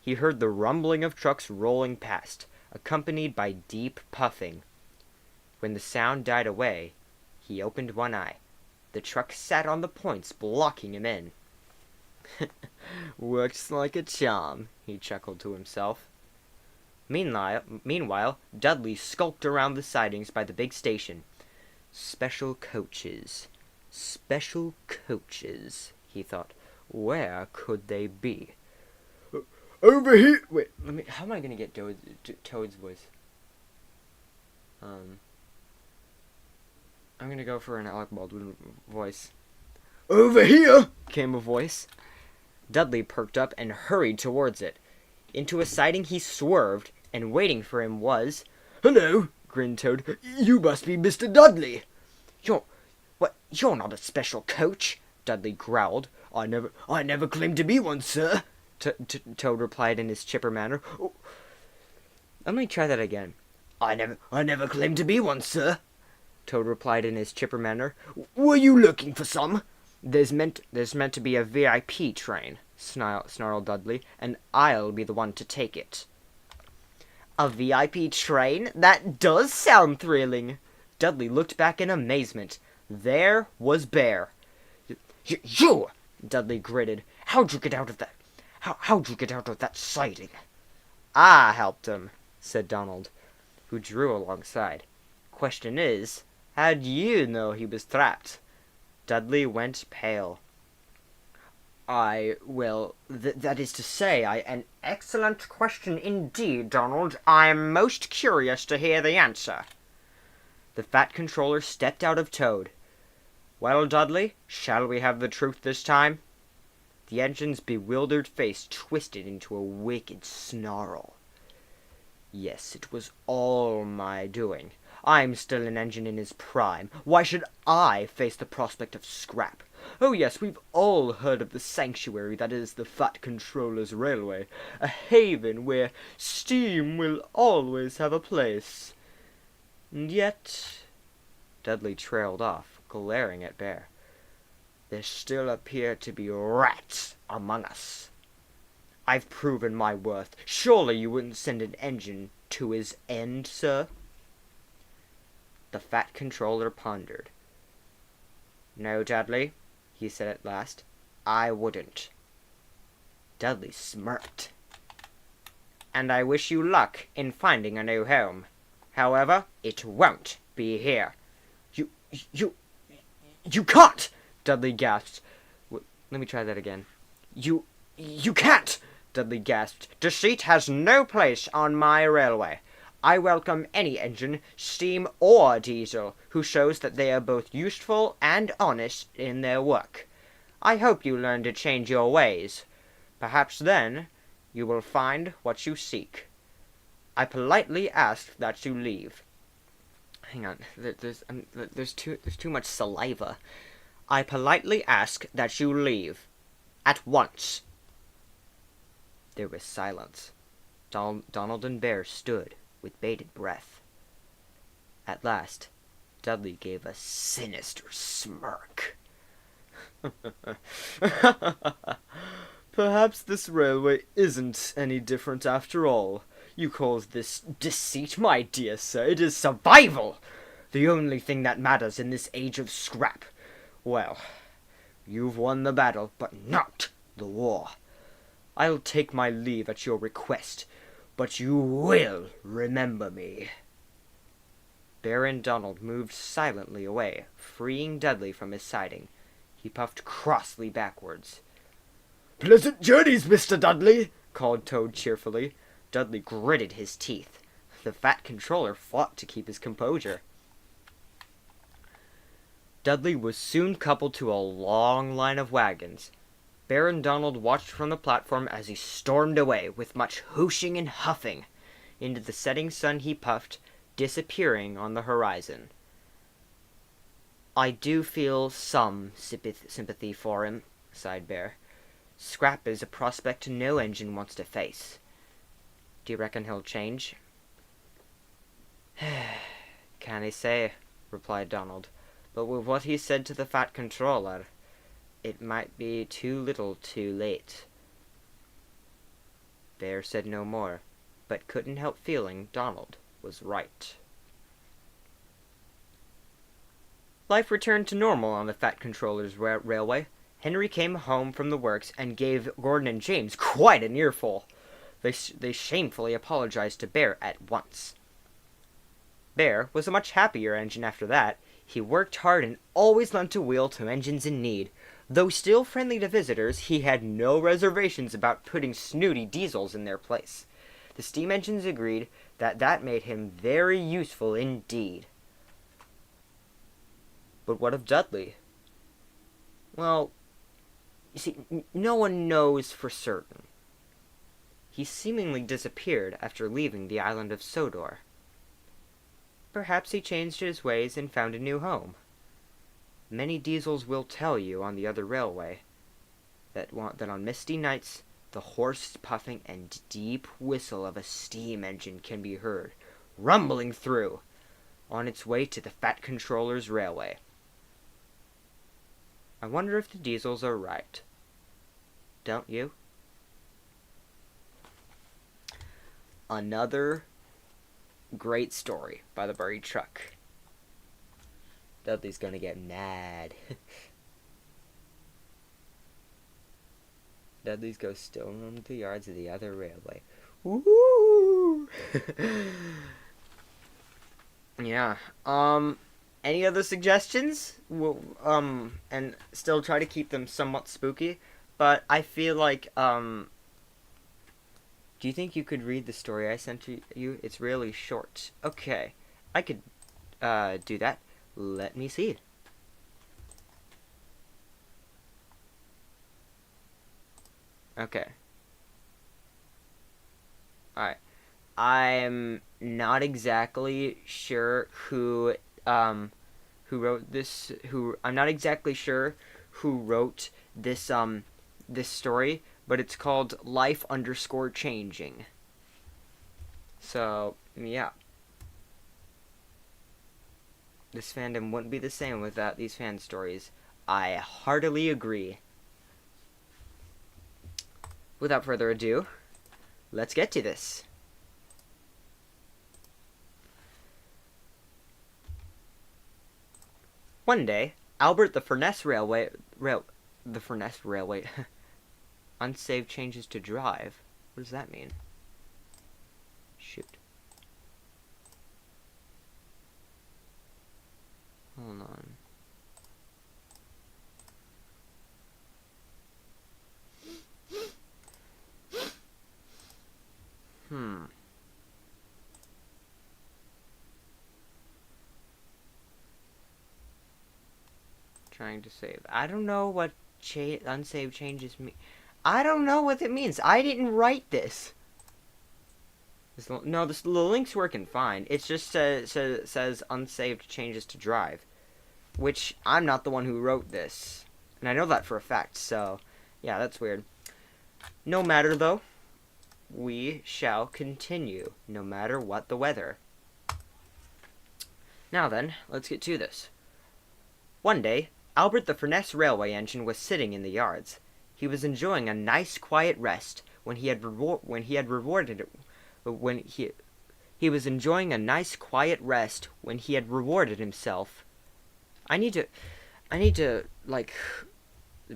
[SPEAKER 2] He heard the rumbling of trucks rolling past, accompanied by deep puffing. When the sound died away, he opened one eye. The truck sat on the points, blocking him in. Works like a charm, he chuckled to himself. Meanwhile, Dudley skulked around the sidings by the big station. Special coaches, he thought. Where could they be? Over here! Wait, how am I gonna get Toad's voice? I'm gonna go for an Alec Baldwin voice. Over here! Came a voice. Dudley perked up and hurried towards it. Into a siding he swerved, and waiting for him was... Hello, grinned Toad. You must be Mr. Dudley. You're not a special coach, Dudley growled. I never claimed to be one, sir, Toad replied in his chipper manner. Oh. Let me try that again. I never claimed to be one, sir, Toad replied in his chipper manner. Were you looking for some? There's meant to be a VIP train, snarled Dudley, and I'll be the one to take it. A VIP train? That does sound thrilling. Dudley looked back in amazement. There was Bear. You! Dudley gritted. How'd you get out of that? How'd you get out of that siding? I helped him, said Donald, who drew alongside. Question is, how'd you know he was trapped? Dudley went pale. That is to say, an excellent question indeed, Donald. I'm most curious to hear the answer. The fat controller stepped out of Toad. Well, Dudley, shall we have the truth this time? The engine's bewildered face twisted into a wicked snarl. Yes, it was all my doing. I'm still an engine in his prime. Why should I face the prospect of scrap? Oh yes, we've all heard of the sanctuary that is the Fat Controller's Railway, a haven where steam will always have a place. And yet... Dudley trailed off, glaring at Bear. There still appear to be rats among us. I've proven my worth. Surely you wouldn't send an engine to his end, sir? The Fat Controller pondered. No, Dudley, he said at last. I wouldn't. Dudley smirked. And I wish you luck in finding a new home. However, it won't be here. You can't! Dudley gasped. Let me try that again. You can't! Dudley gasped. Deceit has no place on my railway. I welcome any engine, steam or diesel, who shows that they are both useful and honest in their work. I hope you learn to change your ways. Perhaps then you will find what you seek. I politely ask that you leave. Hang on, there's too much saliva. I politely ask that you leave. At once. There was silence. Donald and Bear stood with bated breath. At last, Dudley gave a sinister smirk. Perhaps this railway isn't any different after all. You call this deceit, my dear sir. It is survival. The only thing that matters in this age of scrap. Well, you've won the battle, but not the war. I'll take my leave at your request, but you will remember me. Bear and Donald moved silently away, freeing Dudley from his siding. He puffed crossly backwards. Pleasant journeys, Mr. Dudley, called Toad cheerfully. Dudley gritted his teeth. The Fat Controller fought to keep his composure. Dudley was soon coupled to a long line of wagons. Bear and Donald watched from the platform as he stormed away, with much hooshing and huffing. Into the setting sun he puffed, disappearing on the horizon. "I do feel some sympathy for him," sighed Bear. "Scrap is a prospect no engine wants to face. Do you reckon he'll change?" "Can't I say," replied Donald. "But with what he said to the Fat Controller, it might be too little too late." Bear said no more, but couldn't help feeling Donald was right. Life returned to normal on the Fat Controller's railway. Henry came home from the works and gave Gordon and James quite an earful. They shamefully apologized to Bear at once. Bear was a much happier engine after that. He worked hard and always lent a wheel to engines in need. Though still friendly to visitors, he had no reservations about putting snooty diesels in their place. The steam engines agreed that made him very useful indeed. But what of Dudley? Well, you see, no one knows for certain. He seemingly disappeared after leaving the island of Sodor. Perhaps he changed his ways and found a new home. Many diesels will tell you on the other railway that on misty nights the hoarse puffing and deep whistle of a steam engine can be heard, rumbling through, on its way to the Fat Controller's railway. I wonder if the diesels are right. Don't you? Another great story by the Buried Truck. Dudley's gonna get mad. Dudley's goes stolen into the yards of the other railway. Woo! Yeah. Any other suggestions? And still try to keep them somewhat spooky. But I feel like, do you think you could read the story I sent to you? It's really short. Okay. I could, do that. Let me see. Okay. Alright. I'm not exactly sure who wrote this, I'm not exactly sure who wrote this, this story, but it's called Life_Changing. So, yeah. This fandom wouldn't be the same without these fan stories. I heartily agree. Without further ado, let's get to this. One day, Albert the Furness Railway unsaved changes to drive. What does that mean? Shoot. Hold on. Trying to save. I don't know what unsaved changes mean. I don't know what it means. I didn't write this. The link's working fine. It just says unsaved changes to drive, which I'm not the one who wrote this, and I know that for a fact. So, yeah, that's weird. No matter though, we shall continue, no matter what the weather. Now then, let's get to this. One day, Albert the Furness railway engine was sitting in the yards. He was enjoying a nice quiet rest when he was enjoying a nice quiet rest when he had rewarded himself. I need to like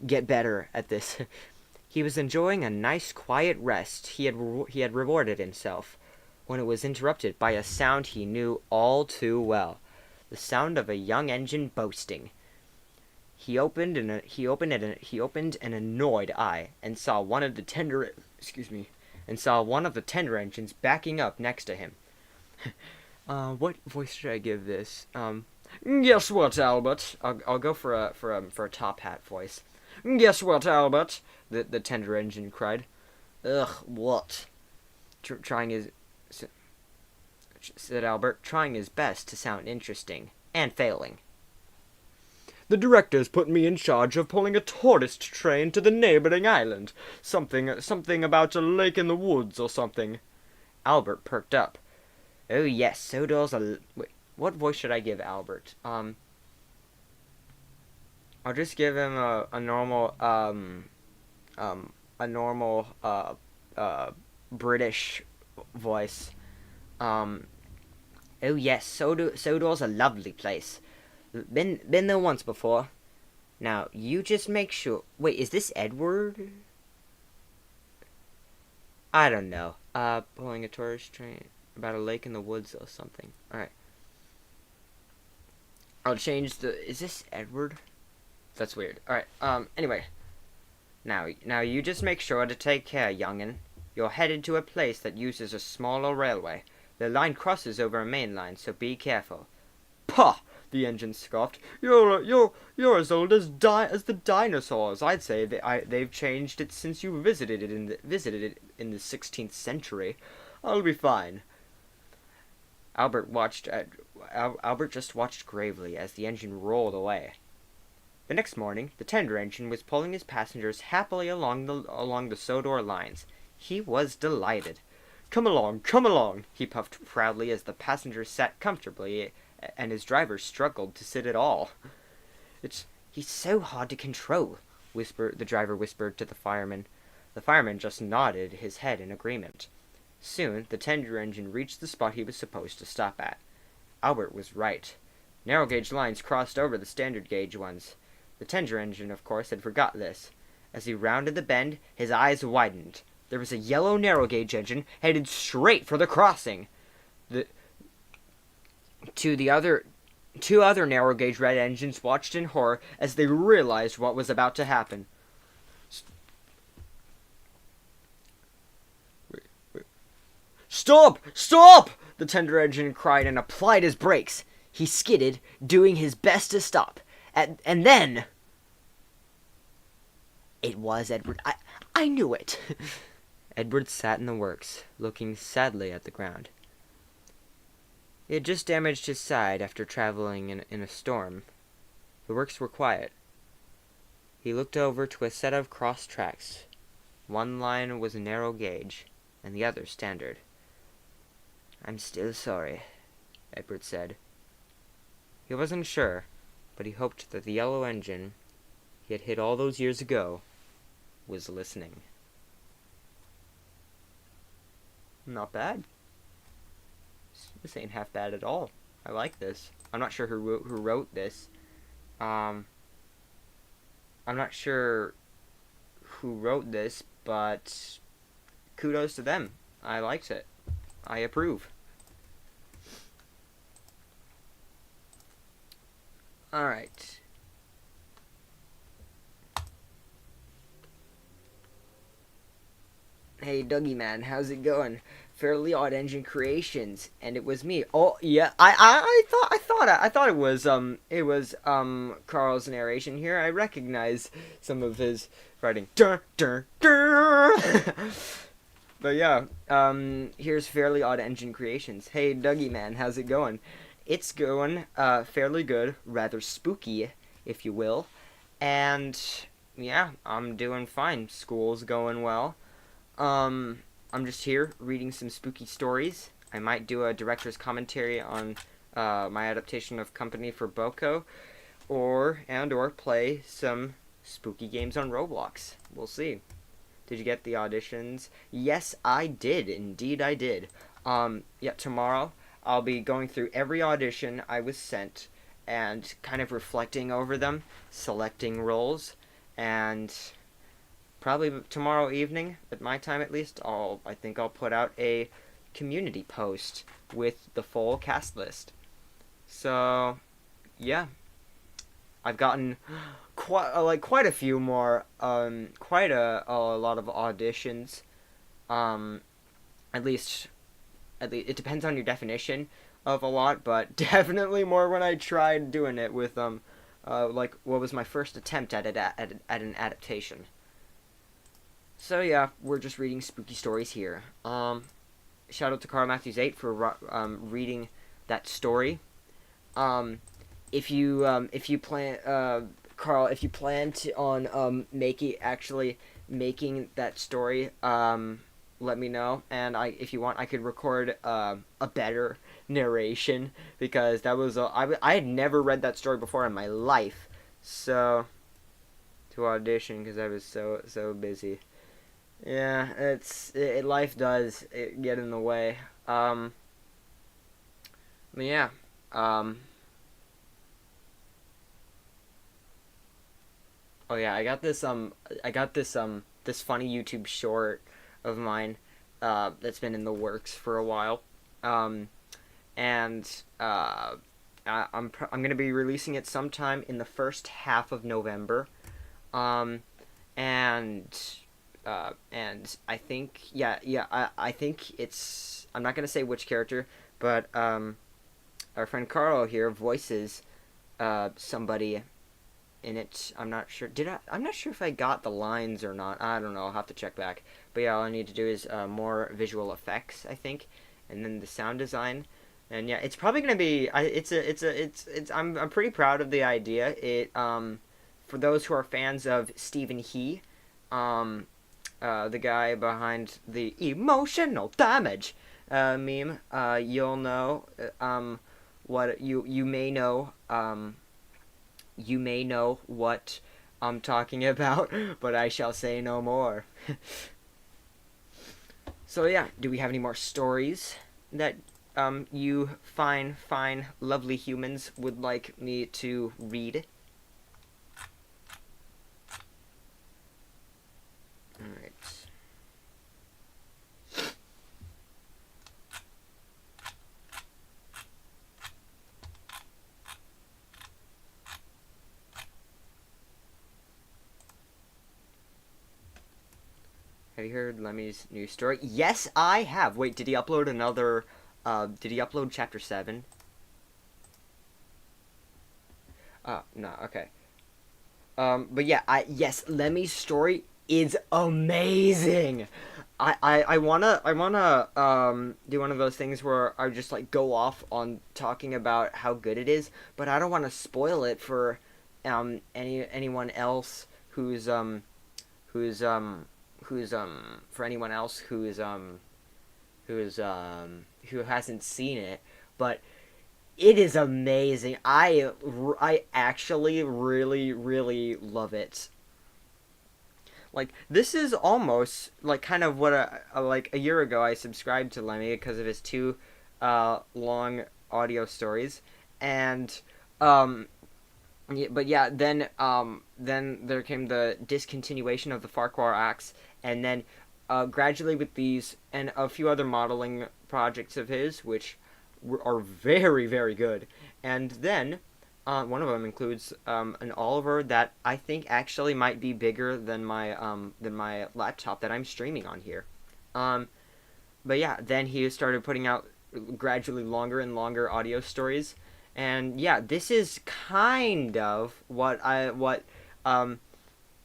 [SPEAKER 2] get better at this. He was enjoying a nice quiet rest he had rewarded himself when it was interrupted by a sound he knew all too well. The sound of a young engine boasting. He opened an annoyed eye and saw one of the tender engines backing up next to him. What voice should I give this? Guess what, Albert? I'll go for a top hat voice. Guess what, Albert? The tender engine cried. Ugh, what? Trying his said Albert, trying his best to sound interesting and failing. The director's put me in charge of pulling a tourist train to the neighboring island. Something about a lake in the woods or something. Albert perked up. Oh yes, so does a... Wait, what voice should I give Albert? I'll just give him a normal, British voice. Oh yes, Sodor's a lovely place. Been there once before. Now, you just make sure... Wait, is this Edward? I don't know. Pulling a tourist train about a lake in the woods or something. Alright. I'll change the... Is this Edward? That's weird. Alright, anyway. Now you just make sure to take care, young'un. You're headed to a place that uses a smaller railway. The line crosses over a main line, so be careful. Pah! The engine scoffed. You're as old as the dinosaurs. I'd say they've changed it since you visited it in the 16th century. I'll be fine. Albert just watched gravely as the engine rolled away. The next morning, the tender engine was pulling his passengers happily along the Sodor lines. He was delighted. Come along, he puffed proudly as the passengers sat comfortably and his driver struggled to sit at all. He's so hard to control, the driver whispered to the fireman. The fireman just nodded his head in agreement. Soon, the tender engine reached the spot he was supposed to stop at. Albert was right. Narrow gauge lines crossed over the standard gauge ones. The tender engine, of course, had forgot this. As he rounded the bend, his eyes widened. There was a yellow narrow gauge engine headed straight for the crossing. Two other narrow gauge red engines watched in horror as they realized what was about to happen. Stop! Stop! The tender engine cried and applied his brakes. He skidded, doing his best to stop. And then... It was Edward. I knew it. Edward sat in the works, looking sadly at the ground. He had just damaged his side after traveling in a storm. The works were quiet. He looked over to a set of cross tracks. One line was narrow gauge, and the other standard. I'm still sorry, Edward said. He wasn't sure, but he hoped that the yellow engine he had hit all those years ago was listening. Not bad. This ain't half bad at all. I like this. I'm not sure who wrote this. I'm not sure who wrote this, but kudos to them. I liked it. I approve. Alright. Hey, Dougie man, how's it going? Fairly Odd Engine Creations, and it was me. Oh yeah, I thought it was Carl's narration here. I recognize some of his writing. But yeah, here's Fairly Odd Engine Creations. Hey, Dougie man, how's it going? It's going fairly good, rather spooky, if you will. And yeah, I'm doing fine. School's going well. I'm just here reading some spooky stories. I might do a director's commentary on my adaptation of Company for Boko, or play some spooky games on Roblox. We'll see. Did you get the auditions? Yes, I did. Indeed, I did. Yeah, tomorrow I'll be going through every audition I was sent and kind of reflecting over them, selecting roles, and probably tomorrow evening, at my time at least, I think I'll put out a community post with the full cast list. So, yeah, I've gotten quite a few more, quite a lot of auditions. At least it depends on your definition. of a lot, but definitely more when I tried doing it with like what was my first attempt at it at an adaptation. So yeah, we're just reading spooky stories here. Shout out to Carl Matthews 8 for reading that story. Um, if you plan Carl, if you plan to on making that story, let me know, and if you want, I could record a better narration, because that was I had never read that story before in my life, so to audition because I was so busy. Yeah, life does get in the way. But yeah, um, oh yeah, I got this funny YouTube short of mine, that's been in the works for a while, um, and I'm gonna be releasing it sometime in the first half of November, um, and I think I think it's, I'm not gonna say which character, but our friend Carl here voices somebody in it. I'm not sure. I'm not sure if I got the lines or not. I don't know. I'll have to check back. But yeah, all I need to do is more visual effects, I think, and then the sound design. And yeah, it's probably gonna be. I'm pretty proud of the idea. For those who are fans of Stephen He, um, the guy behind the emotional damage meme, you'll know. What you may know. You may know what I'm talking about, but I shall say no more. So yeah, do we have any more stories that you fine lovely humans would like me to read? All right. Have you heard Lemmy's new story? Yes, I have. Wait, did he upload another? Did he upload chapter 7? Oh no, okay. But yeah, yes, Lemmy's story is amazing. I wanna do one of those things where I just like go off on talking about how good it is, but I don't want to spoil it for anyone else who's for anyone else who hasn't seen it. But it is amazing. I actually really love it. Like, this is almost like kind of what like a year ago I subscribed to Lemmy because of his two long audio stories, and um yeah, but yeah, then there came the discontinuation of the Farquhar Acts, and then gradually with these and a few other modeling projects of his, which are very good, and then one of them includes an Oliver that I think actually might be bigger than my laptop that I'm streaming on here. Um, but yeah, then he started putting out gradually longer and longer audio stories, and yeah, this is kind of um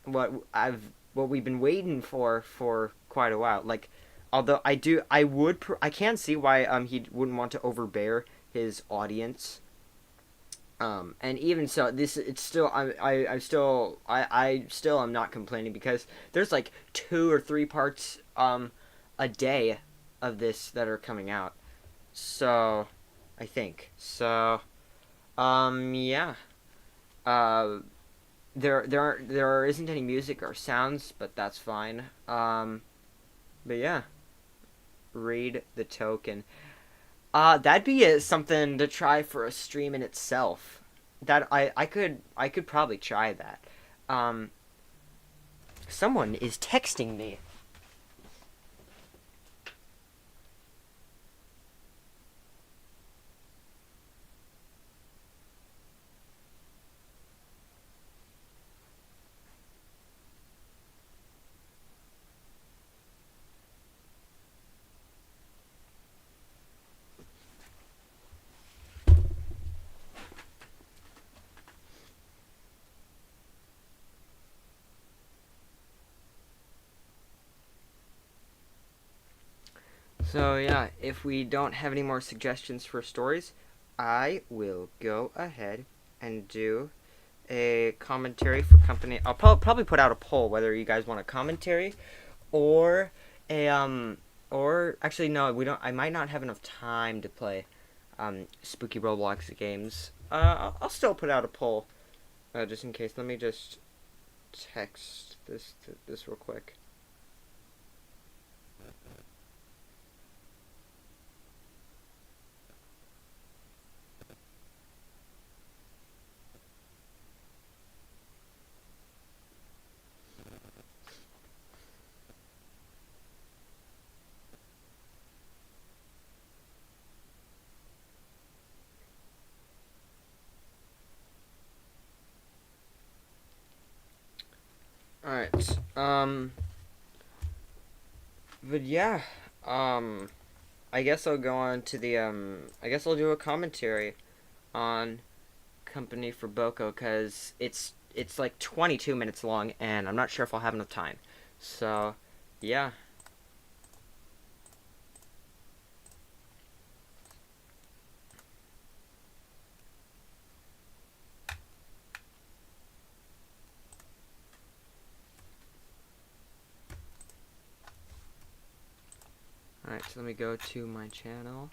[SPEAKER 2] what we've been waiting for quite a while. Like, although I can see why he wouldn't want to overbear his audience. And even so, this it's still I still am not complaining, because there's like 2 or 3 parts a day of this that are coming out. So I think so. Yeah. Uh, there isn't any music or sounds, but that's fine. But yeah, raid the token. That'd be something to try for a stream in itself. That I could probably try that. Um, someone is texting me. So yeah, if we don't have any more suggestions for stories, I will go ahead and do a commentary for company. I'll probably put out a poll whether you guys want a commentary or a or actually no, we don't. I might not have enough time to play spooky Roblox games. I'll still put out a poll just in case. Let me just text this real quick. Alright, but yeah, I guess I'll go on to the, I guess I'll do a commentary on Company for Boko, because it's like 22 minutes long, and I'm not sure if I'll have enough time, so, yeah. Alright, so let me go to my channel.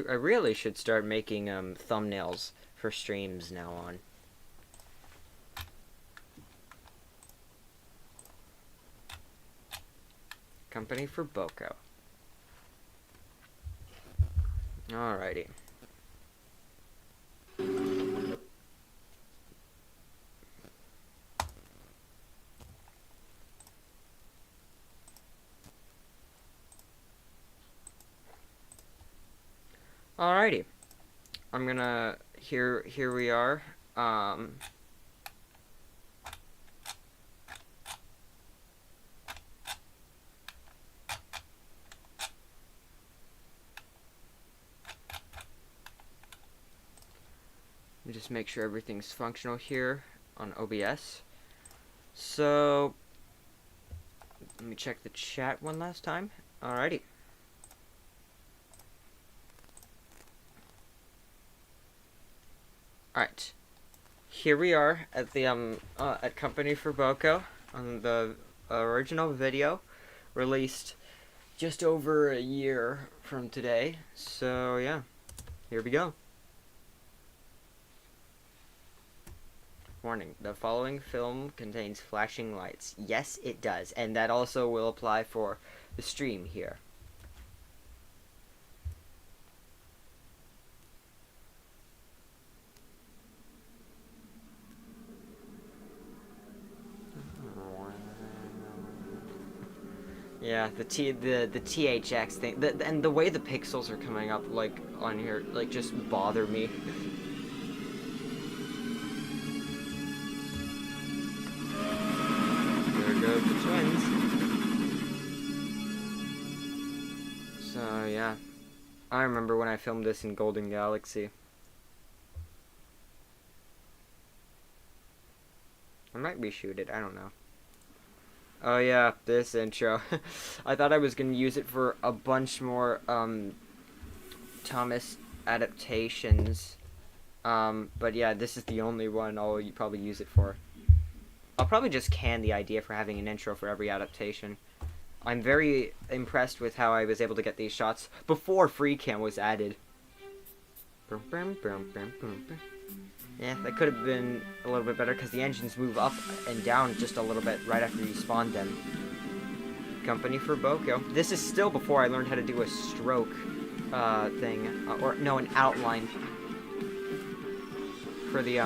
[SPEAKER 2] I really should start making thumbnails for streams now on. Company for Boko. Alrighty. Alrighty. I'm gonna here we are. Let me just make sure everything's functional here on OBS. So let me check the chat one last time. Alrighty. Alright, here we are at the at Company for Boko on the original video, released just over a year from today. So yeah, here we go. Warning: the following film contains flashing lights. Yes, it does, and that also will apply for the stream here. Yeah, the THX thing, and the way the pixels are coming up, like, on here, like, just bother me. There go the twins. So, yeah. I remember when I filmed this in Golden Galaxy. I might reshoot it, I don't know. Oh yeah, this intro. I thought I was gonna use it for a bunch more Thomas adaptations. But yeah, this is the only one I'll probably use it for. I'll probably just can the idea for having an intro for every adaptation. I'm very impressed with how I was able to get these shots before FreeCam was added. Yeah, that could have been a little bit better because the engines move up and down just a little bit right after you spawn them. Company for Boko. This is still before I learned how to do a stroke thing, or no, an outline for the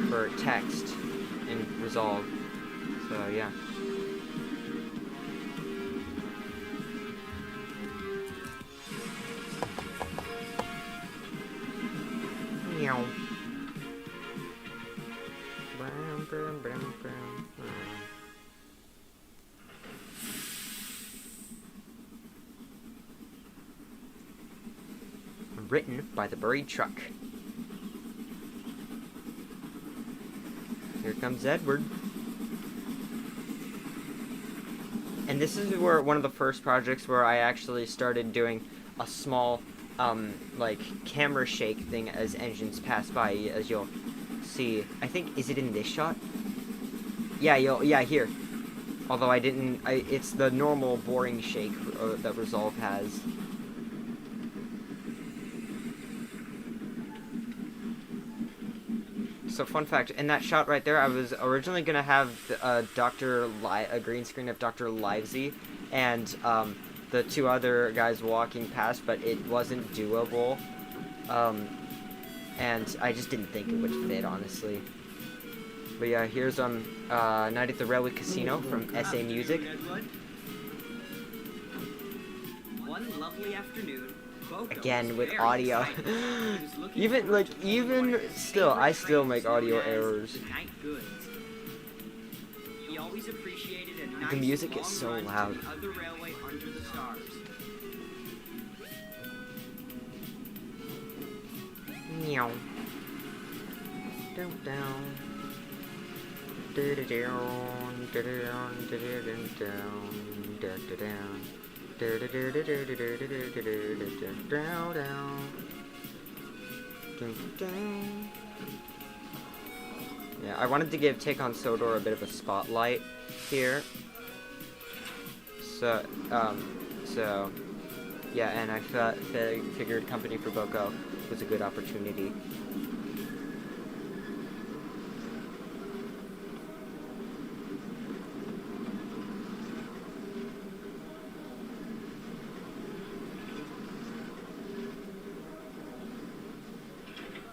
[SPEAKER 2] for text in Resolve. So yeah. Meow. Written by the Buried Truck. Here comes Edward. And this is where one of the first projects where I actually started doing a small, like, camera shake thing as engines pass by, as you'll see. I think, is it in this shot? Yeah, yeah, here. Although I didn't, it's the normal boring shake that Resolve has. So fun fact, in that shot right there, I was originally gonna have a green screen of Dr. Livesey and the two other guys walking past, but it wasn't doable, and I just didn't think it would fit, honestly. But yeah, here's Night at the Railway Casino from SA Music.
[SPEAKER 3] One lovely afternoon.
[SPEAKER 2] Again with audio. even still, I still make audio errors. The music is so loud. Meow. Down down. Yeah, I wanted to give Take on Sodor a bit of a spotlight here. So yeah, and I figured Company for Boko was a good opportunity.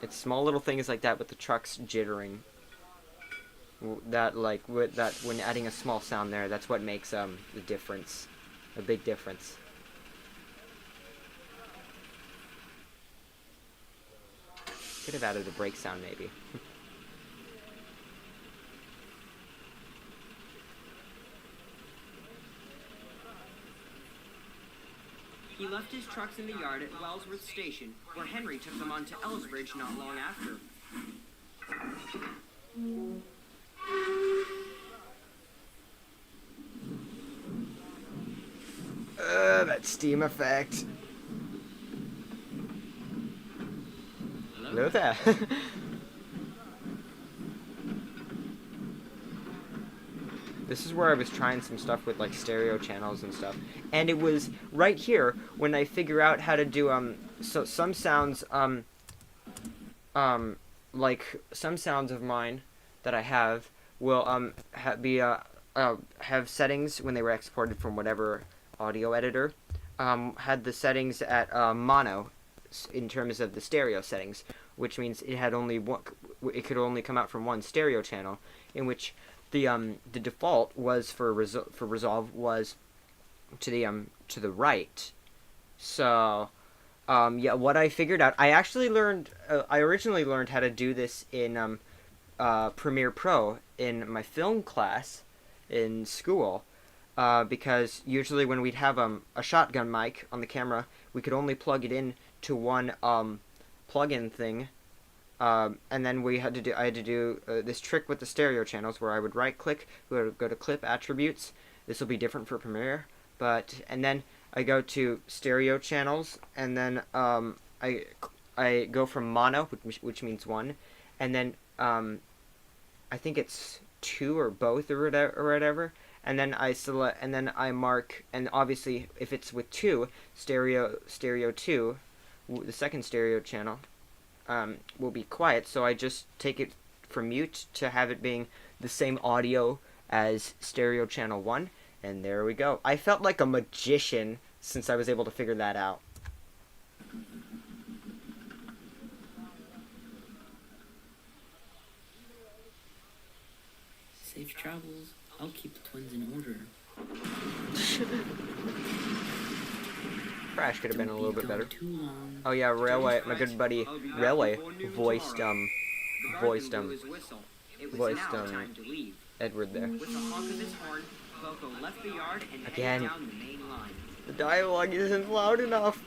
[SPEAKER 2] It's small little things like that with the trucks jittering. That when adding a small sound there, that's what makes the difference, a big difference. Could have added a brake sound maybe.
[SPEAKER 3] He left his trucks in the yard at Wellsworth Station, where Henry took them on to Elsbridge not long after.
[SPEAKER 2] That steam effect. Hello there. This is where I was trying some stuff with like stereo channels and stuff, and it was right here when I figure out how to do so some sounds like some sounds of mine that I have will have settings when they were exported from whatever audio editor, had the settings at mono in terms of the stereo settings, which means it had only one, it could only come out from one stereo channel, in which the default was for Resolve was to the right. So yeah, what I figured out, I actually learned I originally learned how to do this in Premiere Pro in my film class in school, because usually when we'd have a shotgun mic on the camera, we could only plug it in to one plug-in thing. And then I had to do this trick with the stereo channels where I would right click, go to clip attributes. This will be different for Premiere, and then I go to stereo channels, and then I go from mono, which means one, and then I think it's two or both or whatever, and then I select, and then I mark, and obviously if it's with two, stereo 2, the second stereo channel will be quiet, so I just take it from mute to have it being the same audio as stereo channel 1, and there we go. I felt like a magician since I was able to figure that out.
[SPEAKER 3] Safe travels. I'll keep the twins in order.
[SPEAKER 2] Crash could have been a little bit better. Oh yeah, Railway, my good buddy Railway voiced Edward there. Again, the dialogue isn't loud enough.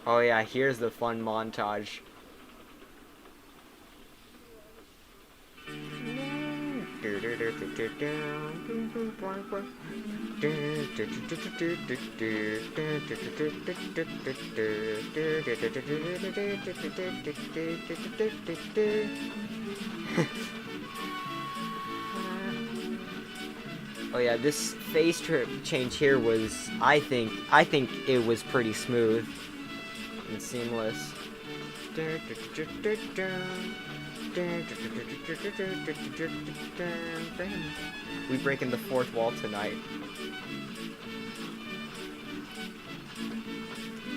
[SPEAKER 2] Oh yeah, here's the fun montage. Oh yeah, this phase trip change here was, I think it was pretty smooth and seamless. We breaking the fourth wall tonight.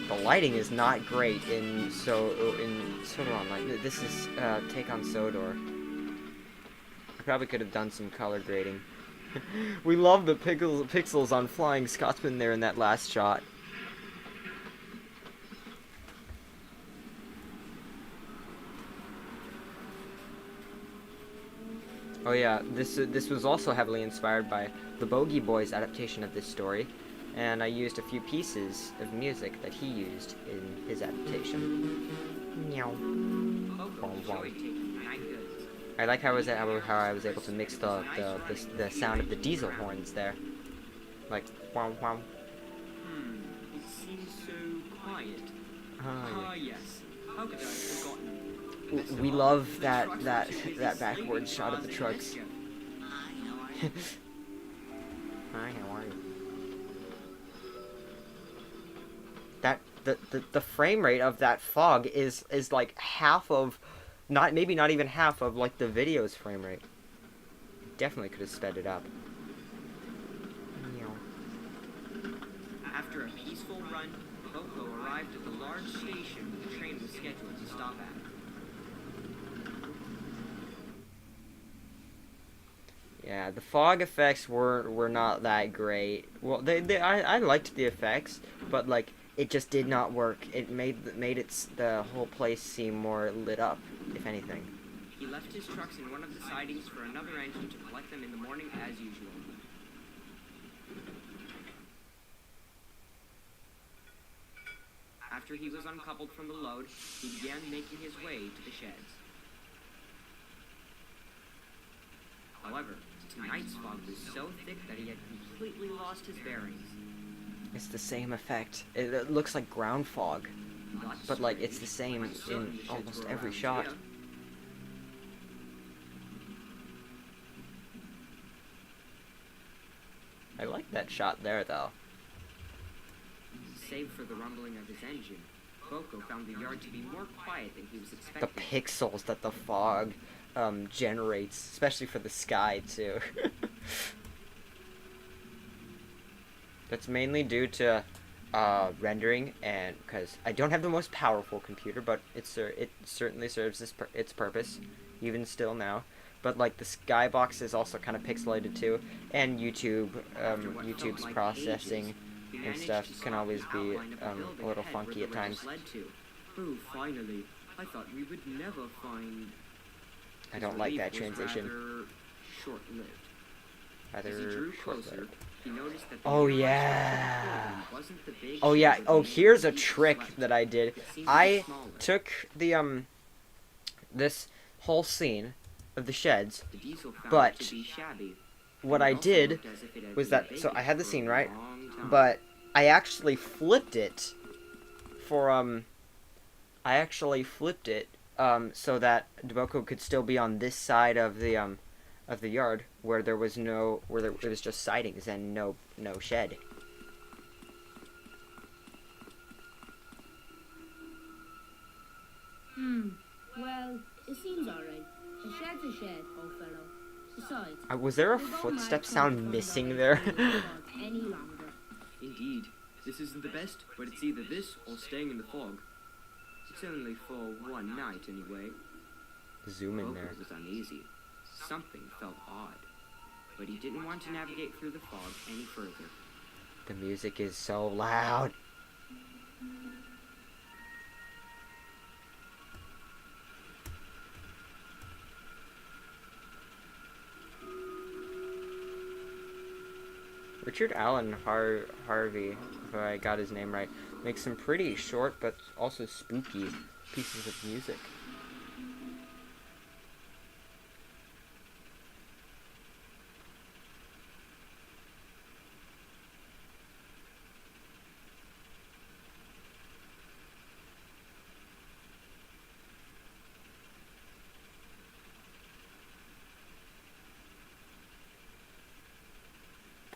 [SPEAKER 2] The lighting is not great in Sodor Online. This is Take on Sodor. I probably could have done some color grading. We love the pixels on Flying Scotsman there in that last shot. Oh yeah, this was also heavily inspired by the Bogey Boys adaptation of this story, and I used a few pieces of music that he used in his adaptation. Meow. I like how I was able to mix the sound of the diesel horns there, like wow wow.
[SPEAKER 3] It seems so quiet. Yes. How could I have forgotten?
[SPEAKER 2] We love that backward shot of the trucks. Hi, how are you? That the frame rate of that fog is like half of, maybe not even half of like the video's frame rate. Definitely could have sped it up.
[SPEAKER 3] After a peaceful run, Boko arrived at the large station the train was scheduled to stop at.
[SPEAKER 2] Yeah, the fog effects were not that great. Well, I liked the effects, but like it just did not work. It made the whole place seem more lit up, if anything.
[SPEAKER 3] He left his trucks in one of the sidings for another engine to collect them in the morning as usual. After he was uncoupled from the load, he began making his way to the sheds. However, tonight's fog was so thick that he had completely lost his bearings.
[SPEAKER 2] It's the same effect. It looks like ground fog, but like it's the same in almost every shot. I like that shot there, though.
[SPEAKER 3] Save for the rumbling of his engine, Boko found the yard to be more quiet than he was expecting.
[SPEAKER 2] The pixels that the fog generates, especially for the sky, too. That's mainly due to rendering, and because I don't have the most powerful computer, but it certainly serves its purpose, even still now. But like the skybox is also kind of pixelated too, and YouTube's processing and stuff can always be a little funky at times.
[SPEAKER 3] Oh, finally! I thought we would never find.
[SPEAKER 2] I don't like that transition.
[SPEAKER 3] Rather short-lived.
[SPEAKER 2] Rather
[SPEAKER 3] As he drew closer,
[SPEAKER 2] short-lived.
[SPEAKER 3] he noticed that the
[SPEAKER 2] Oh
[SPEAKER 3] nearby
[SPEAKER 2] yeah.
[SPEAKER 3] building wasn't the big
[SPEAKER 2] Oh yeah.
[SPEAKER 3] shed
[SPEAKER 2] Oh,
[SPEAKER 3] with the
[SPEAKER 2] here's a
[SPEAKER 3] deep
[SPEAKER 2] trick
[SPEAKER 3] cleft.
[SPEAKER 2] that I did.
[SPEAKER 3] It seemed to be
[SPEAKER 2] I
[SPEAKER 3] smaller.
[SPEAKER 2] took the this whole scene of the sheds.
[SPEAKER 3] The diesel found
[SPEAKER 2] but
[SPEAKER 3] it to be shabby.
[SPEAKER 2] What
[SPEAKER 3] And
[SPEAKER 2] I
[SPEAKER 3] it also
[SPEAKER 2] did
[SPEAKER 3] looked as if it had
[SPEAKER 2] was
[SPEAKER 3] been
[SPEAKER 2] that, so I
[SPEAKER 3] vacant
[SPEAKER 2] had the
[SPEAKER 3] for
[SPEAKER 2] scene,
[SPEAKER 3] a
[SPEAKER 2] right?
[SPEAKER 3] long time.
[SPEAKER 2] But I actually flipped it for so that Deboko could still be on this side of the yard where there was it was just sidings and no shed.
[SPEAKER 4] Well, it seems alright. A shed's a shed, old fellow. Besides,
[SPEAKER 2] Was there a
[SPEAKER 4] we don't
[SPEAKER 2] footstep
[SPEAKER 4] like
[SPEAKER 2] sound
[SPEAKER 4] coming
[SPEAKER 2] missing
[SPEAKER 4] from
[SPEAKER 2] there?
[SPEAKER 4] the fog any longer.
[SPEAKER 3] Indeed, this isn't the best, but it's either this or staying in the fog. It's only for one night, anyway.
[SPEAKER 2] Zoom in
[SPEAKER 3] Boko
[SPEAKER 2] there.
[SPEAKER 3] was uneasy. Something felt odd, but he didn't want to navigate through the fog any further.
[SPEAKER 2] The music is so loud. Richard Allen Harvey, if I got his name right, makes some pretty short but also spooky pieces of music.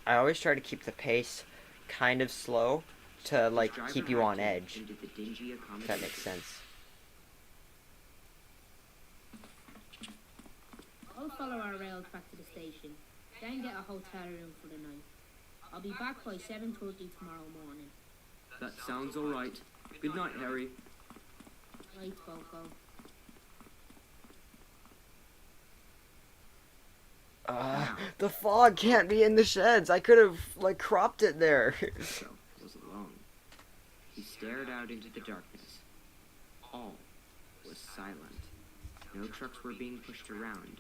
[SPEAKER 2] I always try to keep the pace kind of slow to like keep you on edge.
[SPEAKER 3] Into the dingy
[SPEAKER 2] If that makes sense.
[SPEAKER 4] I'll follow our rails back to the station, then get a hotel room for the night. I'll be back by 7:30 tomorrow morning.
[SPEAKER 3] That sounds all right. Good night, Harry.
[SPEAKER 4] Right, Boko.
[SPEAKER 2] The fog can't be in the sheds. I could have like cropped it there.
[SPEAKER 3] So, was alone. He stared out into the darkness. All was silent. No trucks were being pushed around.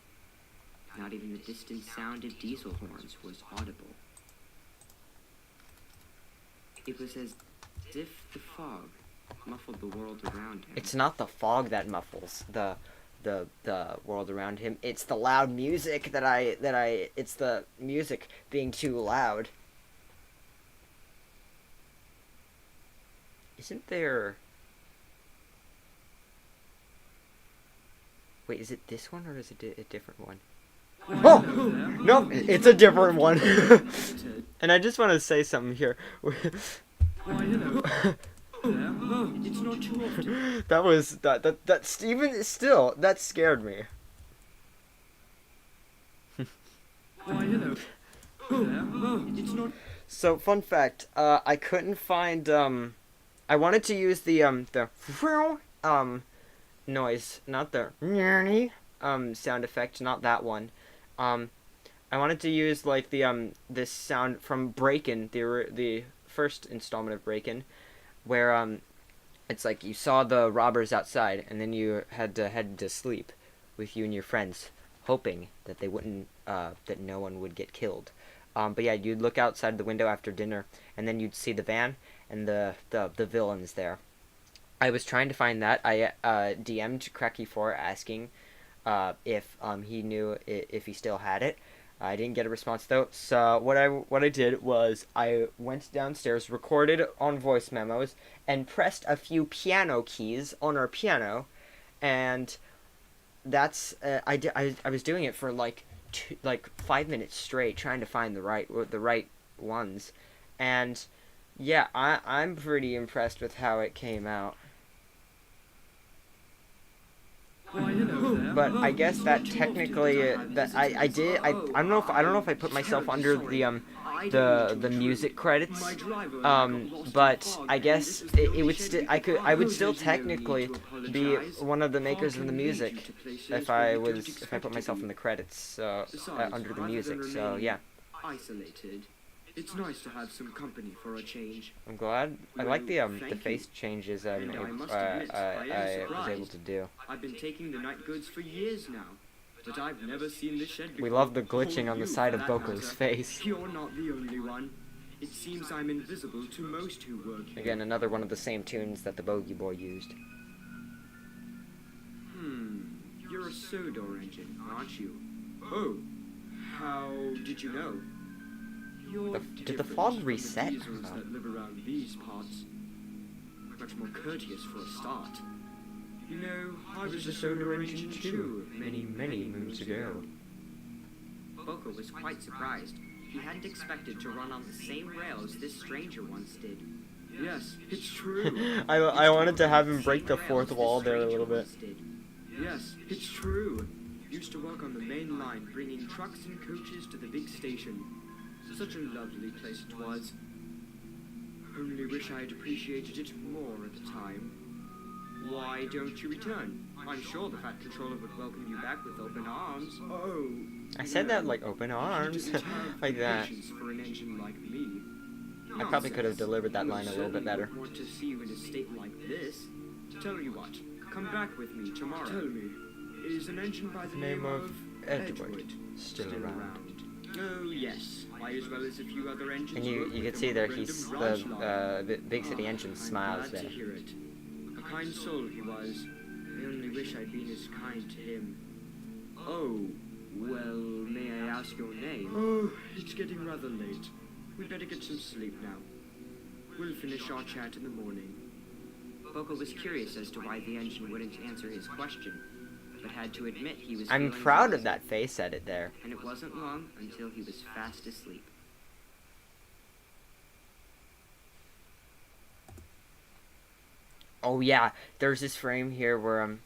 [SPEAKER 3] Not even the distant sound of diesel horns was audible. It was as if the fog muffled the world around him.
[SPEAKER 2] It's not the fog that muffles the world around him. It's the loud music it's the music being too loud. Isn't there... Wait, is it this one or is it a different one? Oh! No, it's a different one. And I just want to say something here.
[SPEAKER 3] It's not too often.
[SPEAKER 2] That was that Steven still that scared me.
[SPEAKER 3] It's not.
[SPEAKER 2] So fun fact, I couldn't find I wanted to use the noise, not the sound effect, not that one. I wanted to use like the this sound from Breakin', the first installment of Breakin', where it's like you saw the robbers outside and then you had to head to sleep with you and your friends, hoping that they wouldn't that no one would get killed. But yeah, you'd look outside the window after dinner and then you'd see the van and the villains there. I was trying to find that. I DM'd Cracky4 asking if he knew if he still had it. I didn't get a response though. So what I did was I went downstairs, recorded on voice memos, and pressed a few piano keys on our piano, and that's I was doing it for like 5 minutes straight, trying to find the right ones, and yeah, I'm pretty impressed with how it came out. But I guess that technically that I don't know if I put myself under the music credits, but I guess it would I would still technically be one of the makers of the music if I put myself in the credits under the music. So yeah.
[SPEAKER 3] Isolated. It's nice to have some company for a change.
[SPEAKER 2] I'm glad. I like the face changes I was able to do.
[SPEAKER 3] I've been taking the night goods for years now, but I've never seen this shed before.
[SPEAKER 2] We love the glitching
[SPEAKER 3] Or
[SPEAKER 2] on the
[SPEAKER 3] you,
[SPEAKER 2] side
[SPEAKER 3] for
[SPEAKER 2] of
[SPEAKER 3] that
[SPEAKER 2] Boko's
[SPEAKER 3] matter.
[SPEAKER 2] face.
[SPEAKER 3] You're not the only one. It seems I'm invisible to most who work here.
[SPEAKER 2] Again, another one of the same tunes that the Bogey Boy used.
[SPEAKER 3] You're a Sodor engine, aren't you? Oh, how did you know? You're
[SPEAKER 2] Did the
[SPEAKER 3] different
[SPEAKER 2] fog
[SPEAKER 3] from the
[SPEAKER 2] reset?
[SPEAKER 3] diesels that live around these parts. Much more courteous for a start. You know, I was a Sodor engine too, many moons ago. Boko was quite surprised. He hadn't expected to run on the same rails this stranger once did. Yes, it's true.
[SPEAKER 2] I wanted to have him break the fourth wall there a little bit.
[SPEAKER 3] Yes, it's true. Used to work on the main line, bringing trucks and coaches to the big station. Such a lovely place it was. Only wish I had appreciated it more at the time. Why don't you return? I'm sure the Fat Controller would welcome you back with open arms. Oh.
[SPEAKER 2] I said that like open arms, like that.
[SPEAKER 3] For an engine like me.
[SPEAKER 2] I probably could have delivered that line a little bit better.
[SPEAKER 3] Want to see you in a state like this? Tell you what, come back with me tomorrow. Tell me, is an engine by the name of
[SPEAKER 2] Edgewood still around?
[SPEAKER 3] Oh yes, why as well as a few other engines.
[SPEAKER 2] And you can see there he's the Big City Engine smiles
[SPEAKER 3] glad
[SPEAKER 2] there.
[SPEAKER 3] to hear it. A kind soul he was. I only wish I'd been as kind to him. Oh, well, may I ask your name? Oh, it's getting rather late. We'd better get some sleep now. We'll finish our chat in the morning. Boko was curious as to why the engine wouldn't answer his question, but had to admit he was
[SPEAKER 2] I'm
[SPEAKER 3] feeling
[SPEAKER 2] proud of
[SPEAKER 3] drowsy,
[SPEAKER 2] that face edit there.
[SPEAKER 3] and it wasn't long until he was fast asleep.
[SPEAKER 2] Oh yeah, there's this frame here where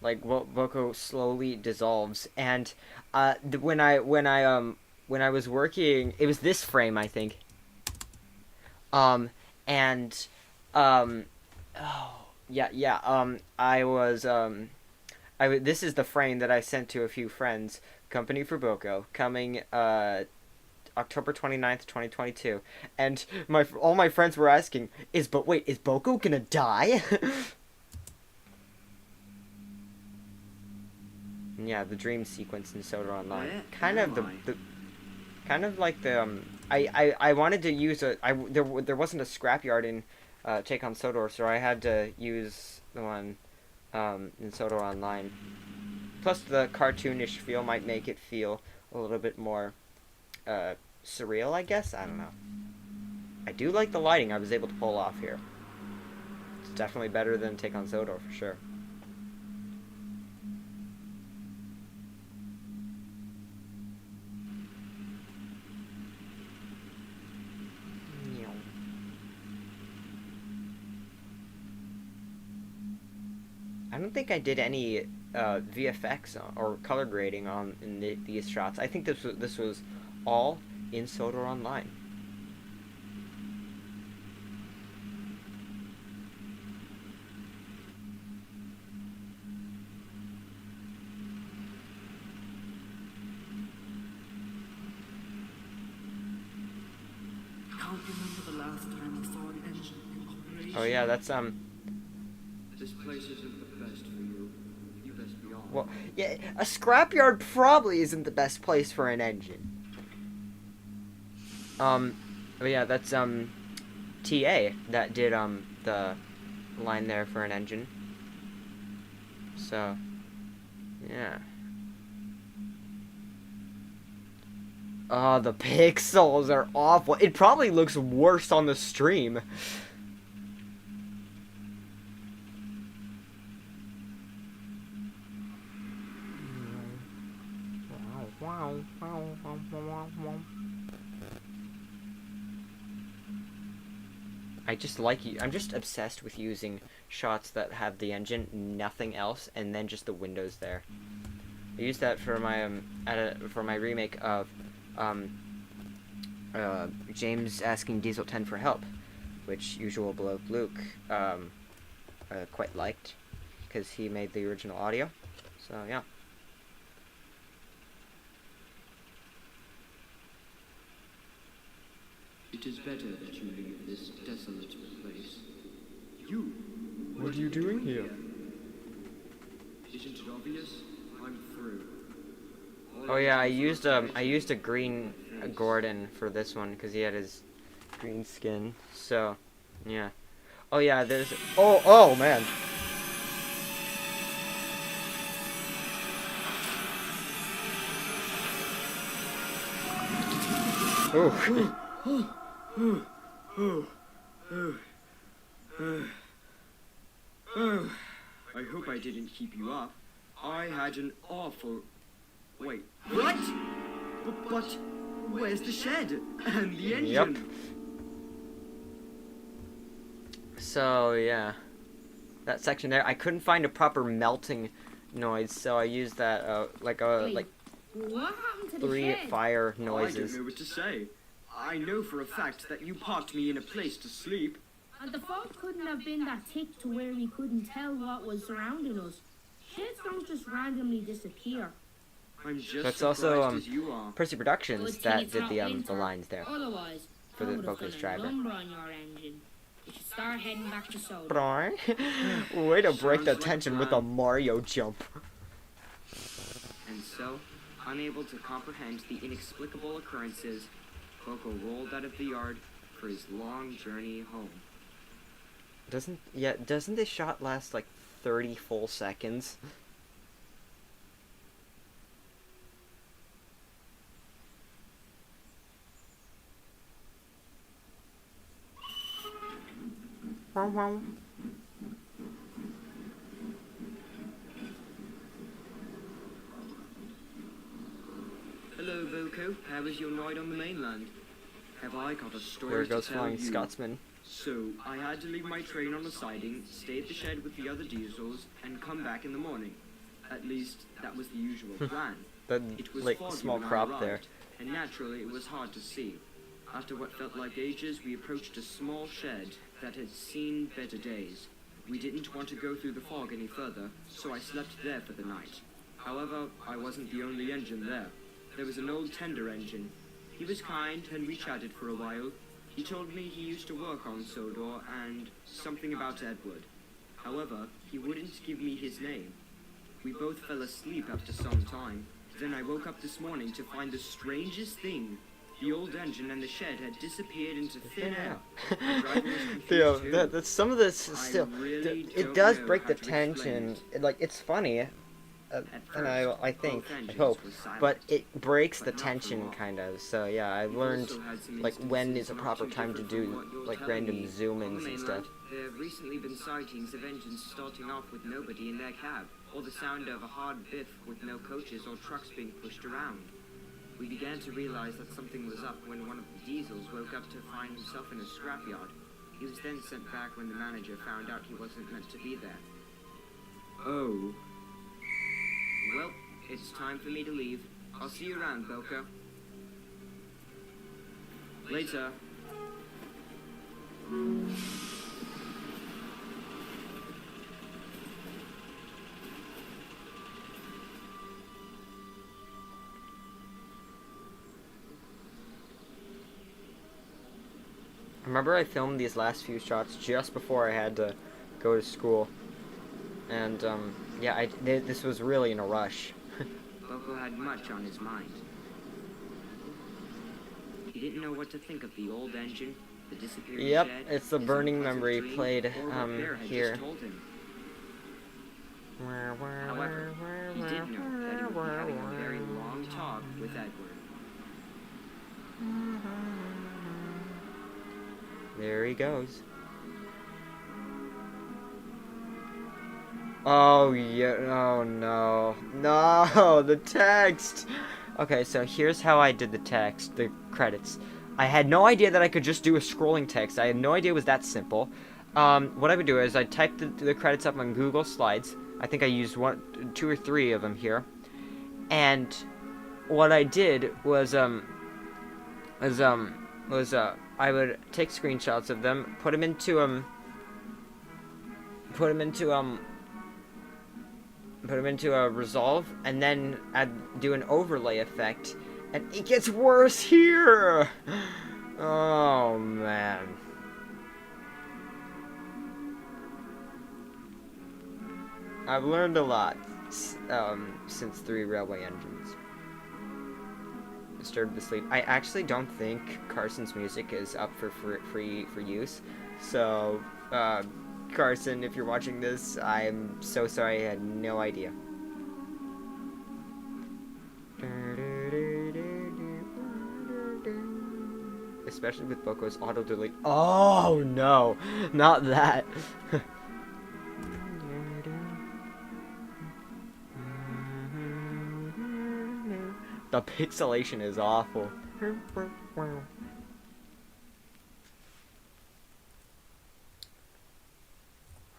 [SPEAKER 2] like Boko slowly dissolves, and when I was working, it was this frame I think. Um, and oh yeah I was this is the frame that I sent to a few friends. Company for Boko coming October 29th, 2022. And all my friends were asking, is Boko gonna die? Yeah, the dream sequence in Soda Online.
[SPEAKER 3] Where
[SPEAKER 2] Kind of
[SPEAKER 3] am
[SPEAKER 2] the kind of like the I wanted to use there wasn't a scrapyard in Take on Sodor, so I had to use the one in Soda Online. Plus the cartoonish feel might make it feel a little bit more surreal, I guess. I don't know. I do like the lighting I was able to pull off here. It's definitely better than Take on Sodor for sure. I don't think I did any VFX or color grading on these shots. I think this was all in Soda Online.
[SPEAKER 3] I can't remember the last time I saw an engine in operation.
[SPEAKER 2] Oh yeah, that's
[SPEAKER 3] This place isn't the best for you. You best be on.
[SPEAKER 2] well, yeah, a scrapyard probably isn't the best place for an engine. Oh yeah, that's TA that did the line there for an engine. So, yeah. Oh, the pixels are awful. It probably looks worse on the stream. I'm just obsessed with using shots that have the engine, nothing else, and then just the windows there. I used that for my for my remake of James asking Diesel 10 for help, which Usual Bloke Luke quite liked because he made the original audio. So yeah.
[SPEAKER 3] It is better that you leave this desolate place. You.
[SPEAKER 2] What are you doing here?
[SPEAKER 3] Isn't it obvious? I'm through.
[SPEAKER 2] Oh yeah, I used a green Gordon for this one because he had his green skin. So, yeah. Oh yeah, there's oh man.
[SPEAKER 3] I hope I didn't keep you up. I had an awful... Wait, what? But where's the shed? And the engine?
[SPEAKER 2] Yep. So, yeah. That section there, I couldn't find a proper melting noise, so I used that, like
[SPEAKER 4] What happened to the
[SPEAKER 2] 3
[SPEAKER 4] shed?
[SPEAKER 2] fire
[SPEAKER 3] I
[SPEAKER 2] noises.
[SPEAKER 3] don't know what to say. I know for a fact that you parked me in a place to sleep.
[SPEAKER 4] And the fog couldn't have been that thick to where we couldn't tell what was surrounding us. Sheds don't just randomly disappear.
[SPEAKER 3] I'm just
[SPEAKER 2] That's
[SPEAKER 3] surprised
[SPEAKER 2] also,
[SPEAKER 3] as you are.
[SPEAKER 2] Percy Productions
[SPEAKER 4] Good thing
[SPEAKER 2] that
[SPEAKER 4] it's
[SPEAKER 2] did
[SPEAKER 4] not
[SPEAKER 2] the
[SPEAKER 4] winter.
[SPEAKER 2] lines there.
[SPEAKER 4] Otherwise,
[SPEAKER 2] For
[SPEAKER 4] I
[SPEAKER 2] the
[SPEAKER 4] would have
[SPEAKER 2] Focus
[SPEAKER 4] done a
[SPEAKER 2] driver.
[SPEAKER 4] number on your engine. You should start heading back to Soda.
[SPEAKER 2] Way to break the
[SPEAKER 3] Sounds like
[SPEAKER 2] tension with a
[SPEAKER 3] fun.
[SPEAKER 2] Mario jump.
[SPEAKER 3] And so, unable to comprehend the inexplicable occurrences, Coco rolled out of the yard for his long journey home.
[SPEAKER 2] Doesn't this shot last like 30 full seconds? Wow, wow.
[SPEAKER 3] Hello, Boko. How was your night on the mainland? have I got a story
[SPEAKER 2] There
[SPEAKER 3] to
[SPEAKER 2] goes
[SPEAKER 3] tell
[SPEAKER 2] Flying
[SPEAKER 3] you.
[SPEAKER 2] Scotsman.
[SPEAKER 3] So, I had to leave my train on the siding, stay at the shed with the other diesels, and come back in the morning. At least, that was the usual plan.
[SPEAKER 2] That
[SPEAKER 3] It was
[SPEAKER 2] like
[SPEAKER 3] foggy
[SPEAKER 2] small
[SPEAKER 3] when I
[SPEAKER 2] crop
[SPEAKER 3] arrived,
[SPEAKER 2] there.
[SPEAKER 3] and naturally it was hard to see. After what felt like ages, we approached a small shed that had seen better days. We didn't want to go through the fog any further, so I slept there for the night. However, I wasn't the only engine there. There was an old tender engine. He was kind, and we chatted for a while. He told me he used to work on Sodor and something about Edward. However, he wouldn't give me his name. We both fell asleep after some time. Then I woke up this morning to find the strangest thing. The old engine and the shed had disappeared into thin air. The driver was confused
[SPEAKER 2] Theo,
[SPEAKER 3] too.
[SPEAKER 2] that's some of this
[SPEAKER 3] I
[SPEAKER 2] still.
[SPEAKER 3] really
[SPEAKER 2] It
[SPEAKER 3] don't
[SPEAKER 2] does
[SPEAKER 3] know
[SPEAKER 2] break
[SPEAKER 3] how
[SPEAKER 2] the
[SPEAKER 3] to explain
[SPEAKER 2] tension.
[SPEAKER 3] it.
[SPEAKER 2] Like it's funny,
[SPEAKER 3] At
[SPEAKER 2] and I
[SPEAKER 3] first,
[SPEAKER 2] think,
[SPEAKER 3] both
[SPEAKER 2] I
[SPEAKER 3] engines
[SPEAKER 2] hope,
[SPEAKER 3] were silent,
[SPEAKER 2] but it breaks the
[SPEAKER 3] but not for
[SPEAKER 2] tension
[SPEAKER 3] long.
[SPEAKER 2] kind of. So yeah, I
[SPEAKER 3] We've
[SPEAKER 2] learned
[SPEAKER 3] also had some
[SPEAKER 2] like when
[SPEAKER 3] instances
[SPEAKER 2] is a
[SPEAKER 3] not
[SPEAKER 2] proper
[SPEAKER 3] too
[SPEAKER 2] time to
[SPEAKER 3] different from
[SPEAKER 2] do
[SPEAKER 3] what you're
[SPEAKER 2] like
[SPEAKER 3] telling
[SPEAKER 2] random
[SPEAKER 3] me.
[SPEAKER 2] zoom
[SPEAKER 3] On the
[SPEAKER 2] ins and stuff.
[SPEAKER 3] mainland, there have recently been sightings of engines starting off with nobody in their cab, or the sound of a hard biff with no coaches or trucks being pushed around. We began to realize that something was up when one of the diesels woke up to find himself in a scrapyard. He was then sent back when the manager found out he wasn't meant to be there. Oh. Well, it's time for me to leave. I'll see you around, Boca. Later.
[SPEAKER 2] Remember, I filmed these last few shots just before I had to go to school, and yeah, this was really in a rush.
[SPEAKER 3] Boco had much on his mind. He didn't know what to think of the old engine, the disappearing
[SPEAKER 2] Yep,
[SPEAKER 3] shed,
[SPEAKER 2] it's the
[SPEAKER 3] his
[SPEAKER 2] burning
[SPEAKER 3] unpleasant
[SPEAKER 2] memory
[SPEAKER 3] dream,
[SPEAKER 2] played
[SPEAKER 3] or what Bear had
[SPEAKER 2] here.
[SPEAKER 3] just told him. However, he did know that he would be having a very long talk with Edward.
[SPEAKER 2] There he goes. Oh yeah, oh no. No, the text! Okay, so here's how I did the text, the credits. I had no idea that I could just do a scrolling text. I had no idea it was that simple. What I would do is I typed the credits up on Google Slides. I think I used two or three of them here. And what I did was I would take screenshots of them, put them into a Resolve, and then I'd do an overlay effect, and it gets worse here. Oh man. I've learned a lot since 3 railway engines. Disturbed to sleep. I actually don't think Carson's music is up for free use. So, Carson, if you're watching this, I'm so sorry. I had no idea. Especially with Boco's auto delete. Oh no, not that. The pixelation is awful.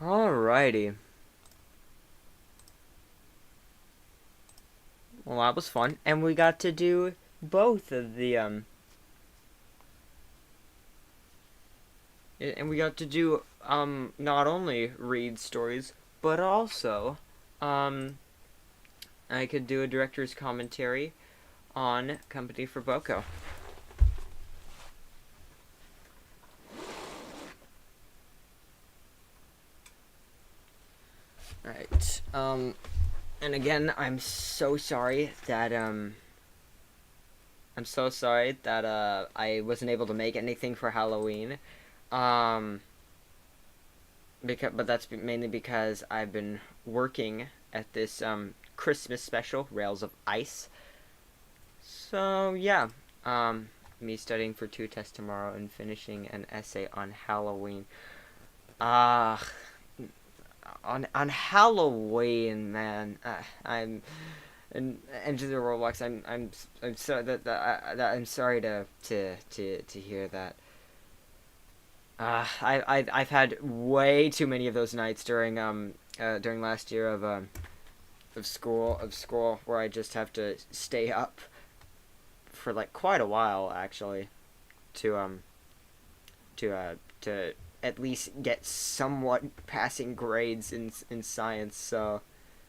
[SPEAKER 2] Alrighty. Well, that was fun, and we got to do both of the and we got to do not only read stories, but also I could do a director's commentary on Company for Boco. Alright, and again, I'm so sorry that I wasn't able to make anything for Halloween. But that's mainly because I've been working at this Christmas special, Rails of Ice. So yeah, me studying for 2 tests tomorrow and finishing an essay on Halloween. On Halloween, man, and enter the Roblox. I'm sorry I'm sorry to hear that. I've had way too many of those nights during last year of school where I just have to stay up for like quite a while actually to to at least get somewhat passing grades in science. So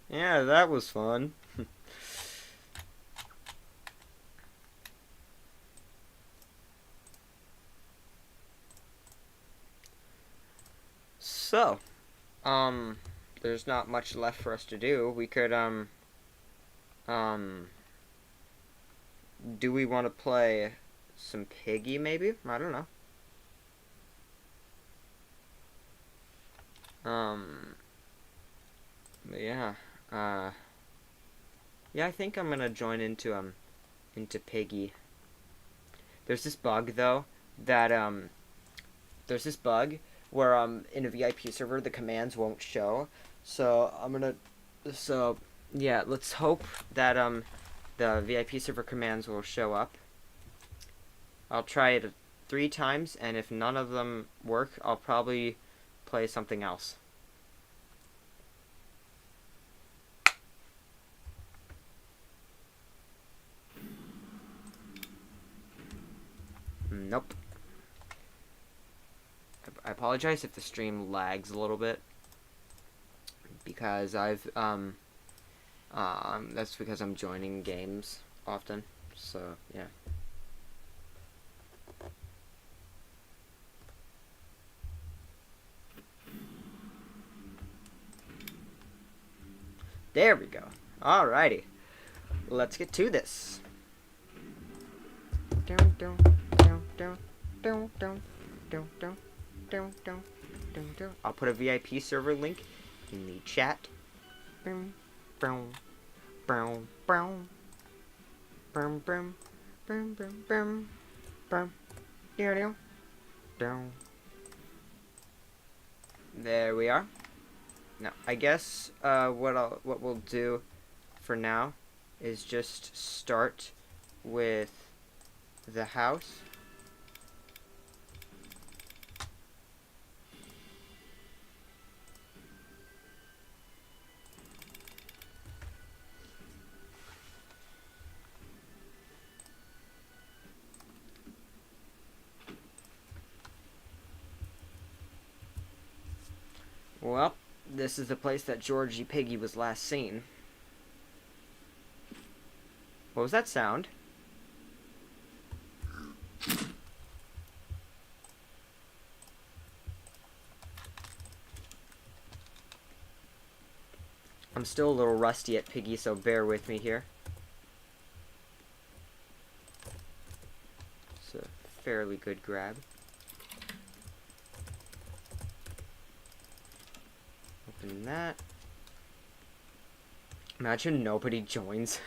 [SPEAKER 2] yeah, that was fun. So, there's not much left for us to do. We could um do we want to play some Piggy maybe? I don't know. But yeah. Yeah, I think I'm gonna join into Piggy. There's this bug though that there's this bug where in a VIP server the commands won't show. So so yeah, let's hope that the VIP server commands will show up. I'll try it 3 times, and if none of them work, I'll probably play something else. Nope. I apologize if the stream lags a little bit, because that's because I'm joining games often. So yeah. There we go. Alrighty. Let's get to this. I'll put a VIP server link in the chat. There we are. Now, I guess what we'll do for now is just start with the house. Well, this is the place that Georgie Piggy was last seen. What was that sound? I'm still a little rusty at Piggy, so bear with me here. It's a fairly good grab. Open that. Imagine nobody joins.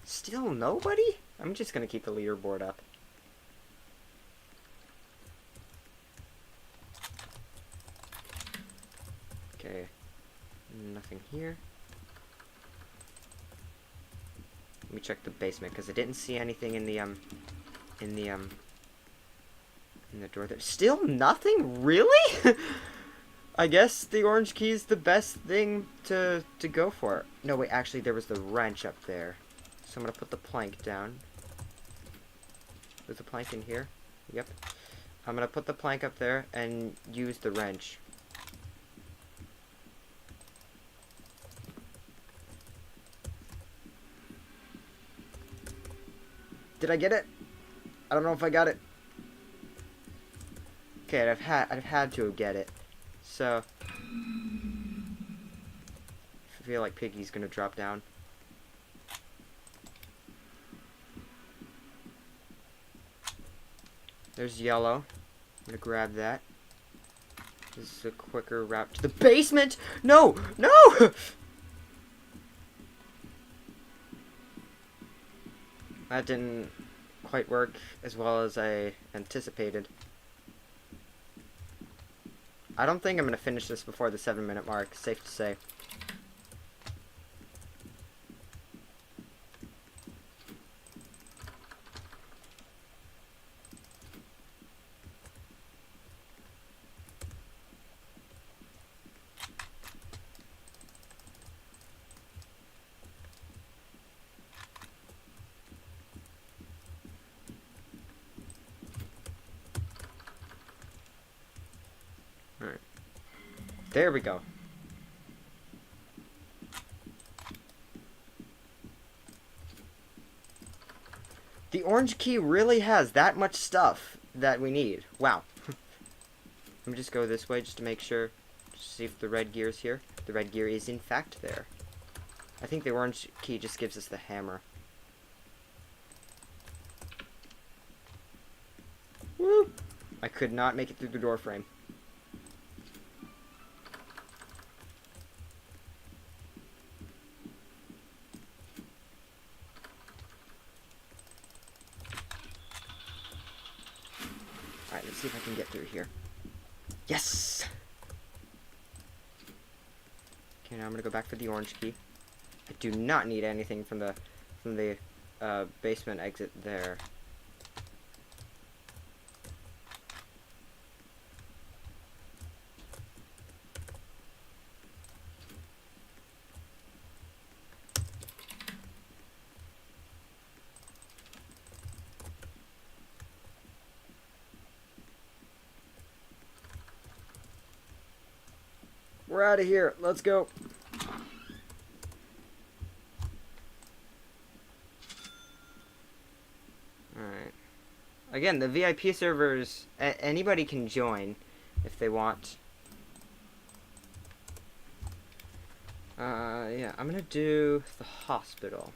[SPEAKER 2] Still nobody? I'm just gonna keep the leaderboard up. Okay. Nothing here. Let me check the basement, because I didn't see anything in the door there. Still nothing? Really? I guess the orange key is the best thing to go for. No, wait, actually there was the wrench up there. So I'm gonna put the plank down. There's the plank in here. Yep. I'm gonna put the plank up there and use the wrench. Did I get it? I don't know if I got it. Okay, I've had to get it. So I feel like Piggy's gonna drop down. There's yellow. I'm gonna grab that. This is a quicker route to the basement. No, no. That didn't quite work as well as I anticipated. I don't think I'm gonna finish this before the 7-minute mark, safe to say. Alright. There we go. The orange key really has that much stuff that we need. Wow. Let me just go this way just to make sure. Just see if the red gear is here. The red gear is in fact there. I think the orange key just gives us the hammer. Woo! I could not make it through the door frame. Alright, let's see if I can get through here. Yes! Okay, now I'm gonna go back for the orange key. I do not need anything from the basement exit there. We're out of here. Let's go. Alright. Again, the VIP servers, anybody can join if they want. Yeah, I'm gonna do the hospital.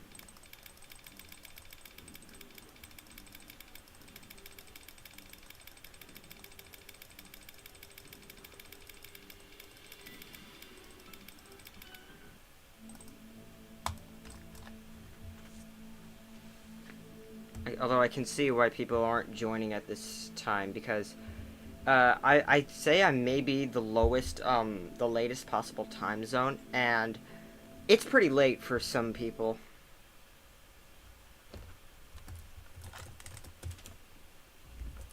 [SPEAKER 2] Although I can see why people aren't joining at this time, because I'd say I may be the latest possible time zone, and it's pretty late for some people.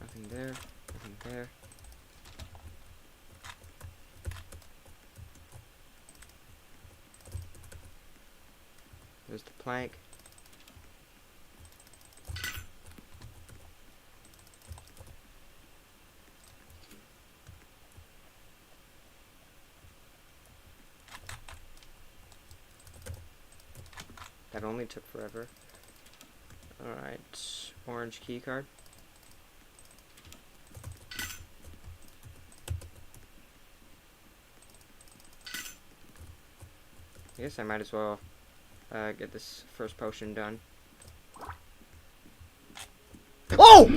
[SPEAKER 2] Nothing there, nothing there. There's the plank. That only took forever. Alright, orange key card. I guess I might as well get this first potion done. Oh!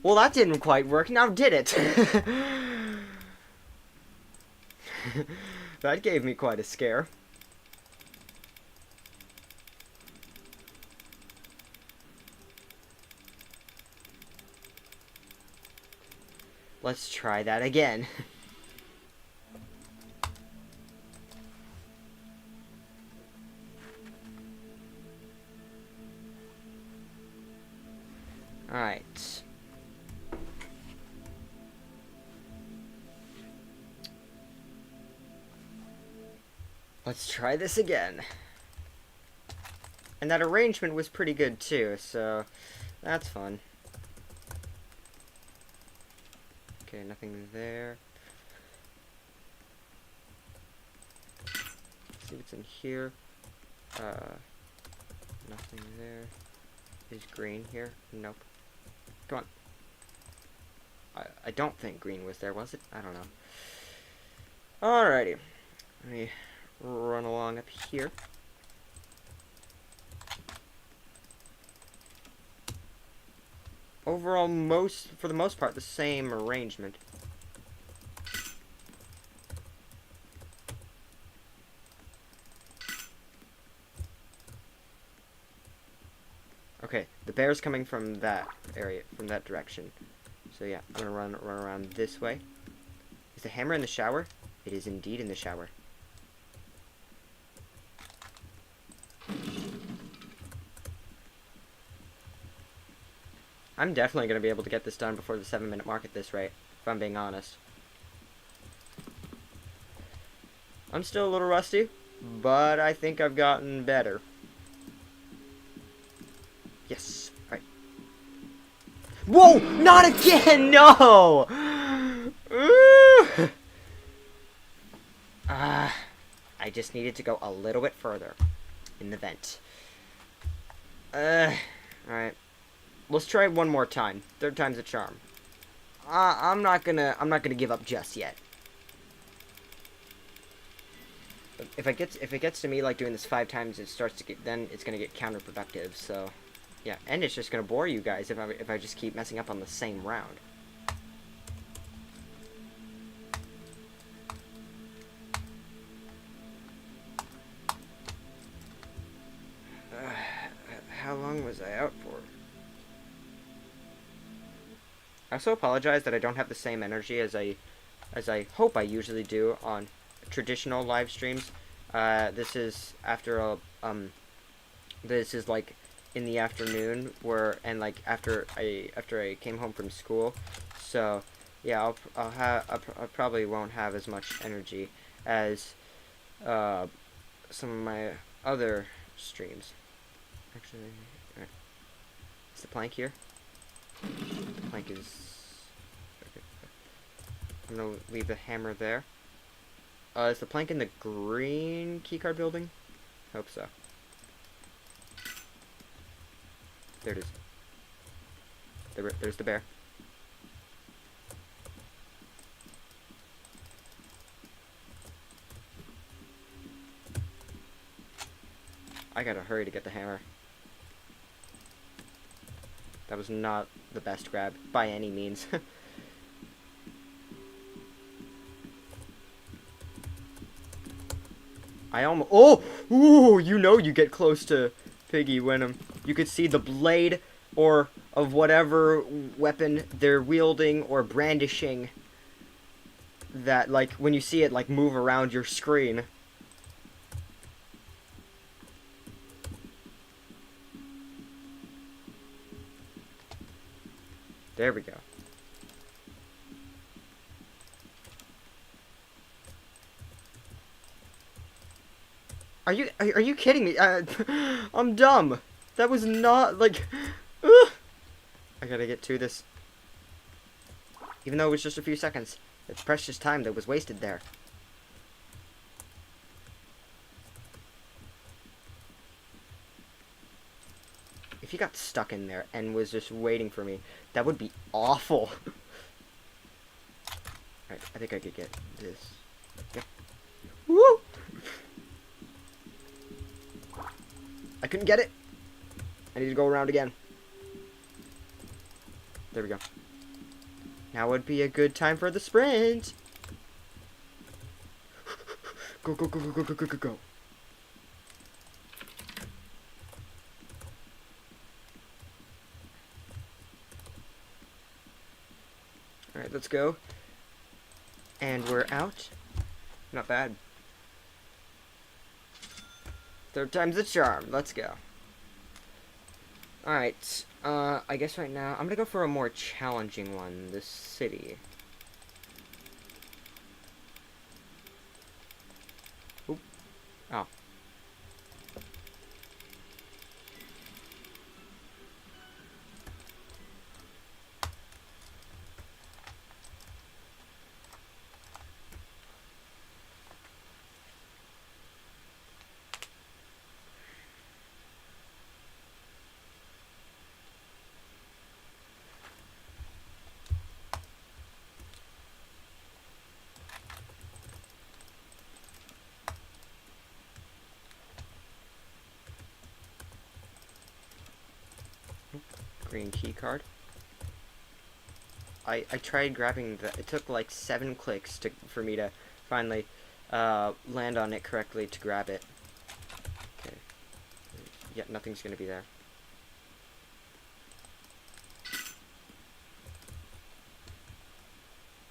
[SPEAKER 2] Well, that didn't quite work. Now did it? That gave me quite a scare. Let's try that again. Alright. Let's try this again. And that arrangement was pretty good too, so that's fun. Okay, nothing there. Let's see what's in here. Nothing there. Is green here? Nope. Come on. I don't think green was there, was it? I don't know. Alrighty. Let me run along up here. Overall, for the most part, the same arrangement. Okay, the bear's coming from that area, from that direction. So yeah, I'm gonna run around this way. Is the hammer in the shower? It is indeed in the shower. I'm definitely gonna be able to get this done before the 7-minute mark at this rate, if I'm being honest. I'm still a little rusty, but I think I've gotten better. Yes. Alright. Whoa! Not again! No! I just needed to go a little bit further in the vent. Alright. Let's try one more time. Third time's a charm. I'm not gonna give up just yet. If it gets to me like doing this 5 times, then it's gonna get counterproductive. So, yeah, and it's just gonna bore you guys if I just keep messing up on the same round. How long was I out for? I also apologize that I don't have the same energy as I hope I usually do on traditional live streams. This is after this is like in the afternoon like after I came home from school. So yeah, I probably won't have as much energy as some of my other streams. Actually, is the plank here? The plank is... Okay. I'm gonna leave the hammer there. Is the plank in the green keycard building? Hope so. There it is. There's the bear. I gotta hurry to get the hammer. That was not the best grab, by any means. I almost... Oh! Ooh! You know you get close to Piggy when you could see the blade or of whatever weapon they're wielding or brandishing. That, like, when you see it, like, move around your screen. There we go. Are you kidding me? I'm dumb. That was not like. I gotta get to this. Even though it was just a few seconds, it's precious time that was wasted there. If he got stuck in there and was just waiting for me, that would be awful. Alright, I think I could get this. Yep. Woo! I couldn't get it. I need to go around again. There we go. Now would be a good time for the sprint. Go, go, go, go, go, go, go, go, go. Alright, let's go. And we're out. Not bad. Third time's the charm. Let's go. Alright. I guess right now, I'm gonna go for a more challenging one. This city. Oop. Oh. Green key card. I tried grabbing the... It took like 7 clicks for me to finally land on it correctly to grab it. Okay. Yeah, nothing's gonna be there.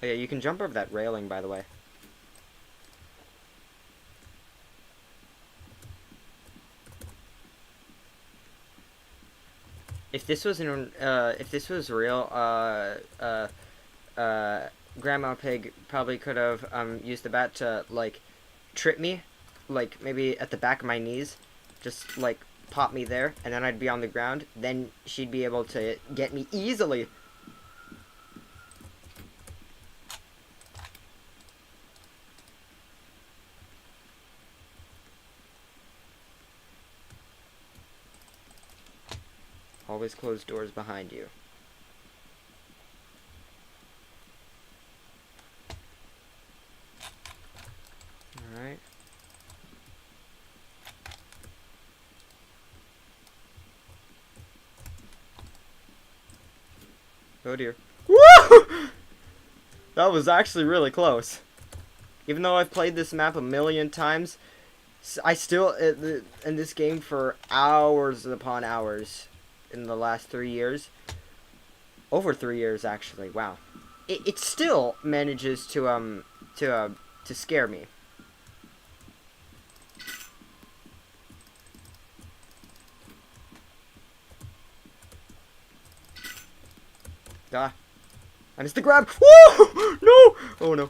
[SPEAKER 2] Oh yeah, you can jump over that railing, by the way. If this was if this was real, Grandma Pig probably could have used the bat to like trip me, like maybe at the back of my knees, just like pop me there, and then I'd be on the ground. Then she'd be able to get me easily. Always close doors behind you. Alright. Oh dear. Woo! That was actually really close. Even though I've played this map a million times, I still, in this game for hours upon hours in the last 3 years, over 3 years actually, wow. It still manages to scare me. Ah. I missed the grab. Woo! No! Oh no.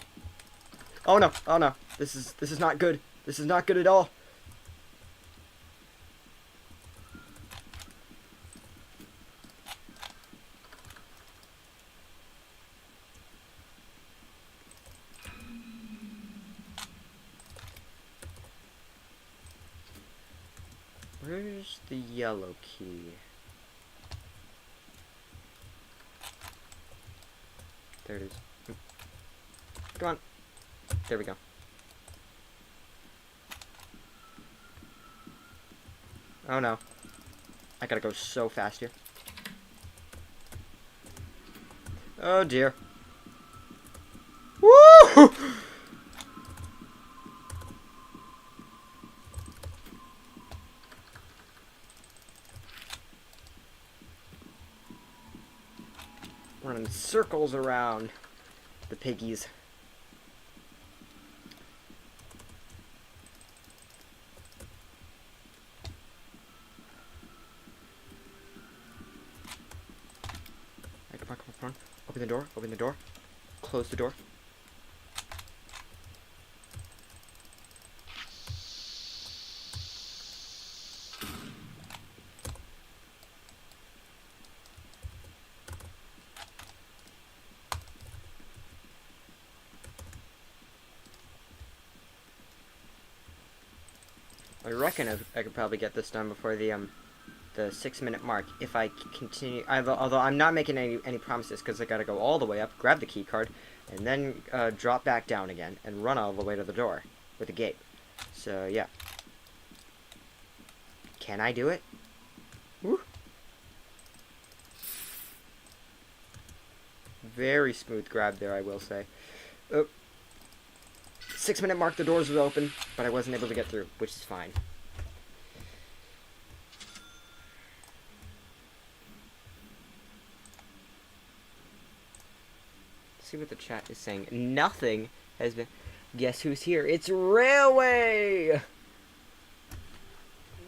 [SPEAKER 2] Oh no. Oh no. This is not good. This is not good at all. Where's the yellow key? There it is. Come on. There we go. Oh no. I gotta go so fast here. Oh dear. Woo! Running circles around the piggies. Right, come on, come on. Open the door, open the door. Close the door. I reckon I could probably get this done before the 6-minute mark if I continue. Although I'm not making any promises because I gotta go all the way up, grab the key card, and then drop back down again and run all the way to the door with the gate. So yeah, can I do it? Woo. Very smooth grab there, I will say. 6-minute mark, the doors were open, but I wasn't able to get through, which is fine. Let's see what the chat is saying. Nothing has been... Guess who's here? It's Railway!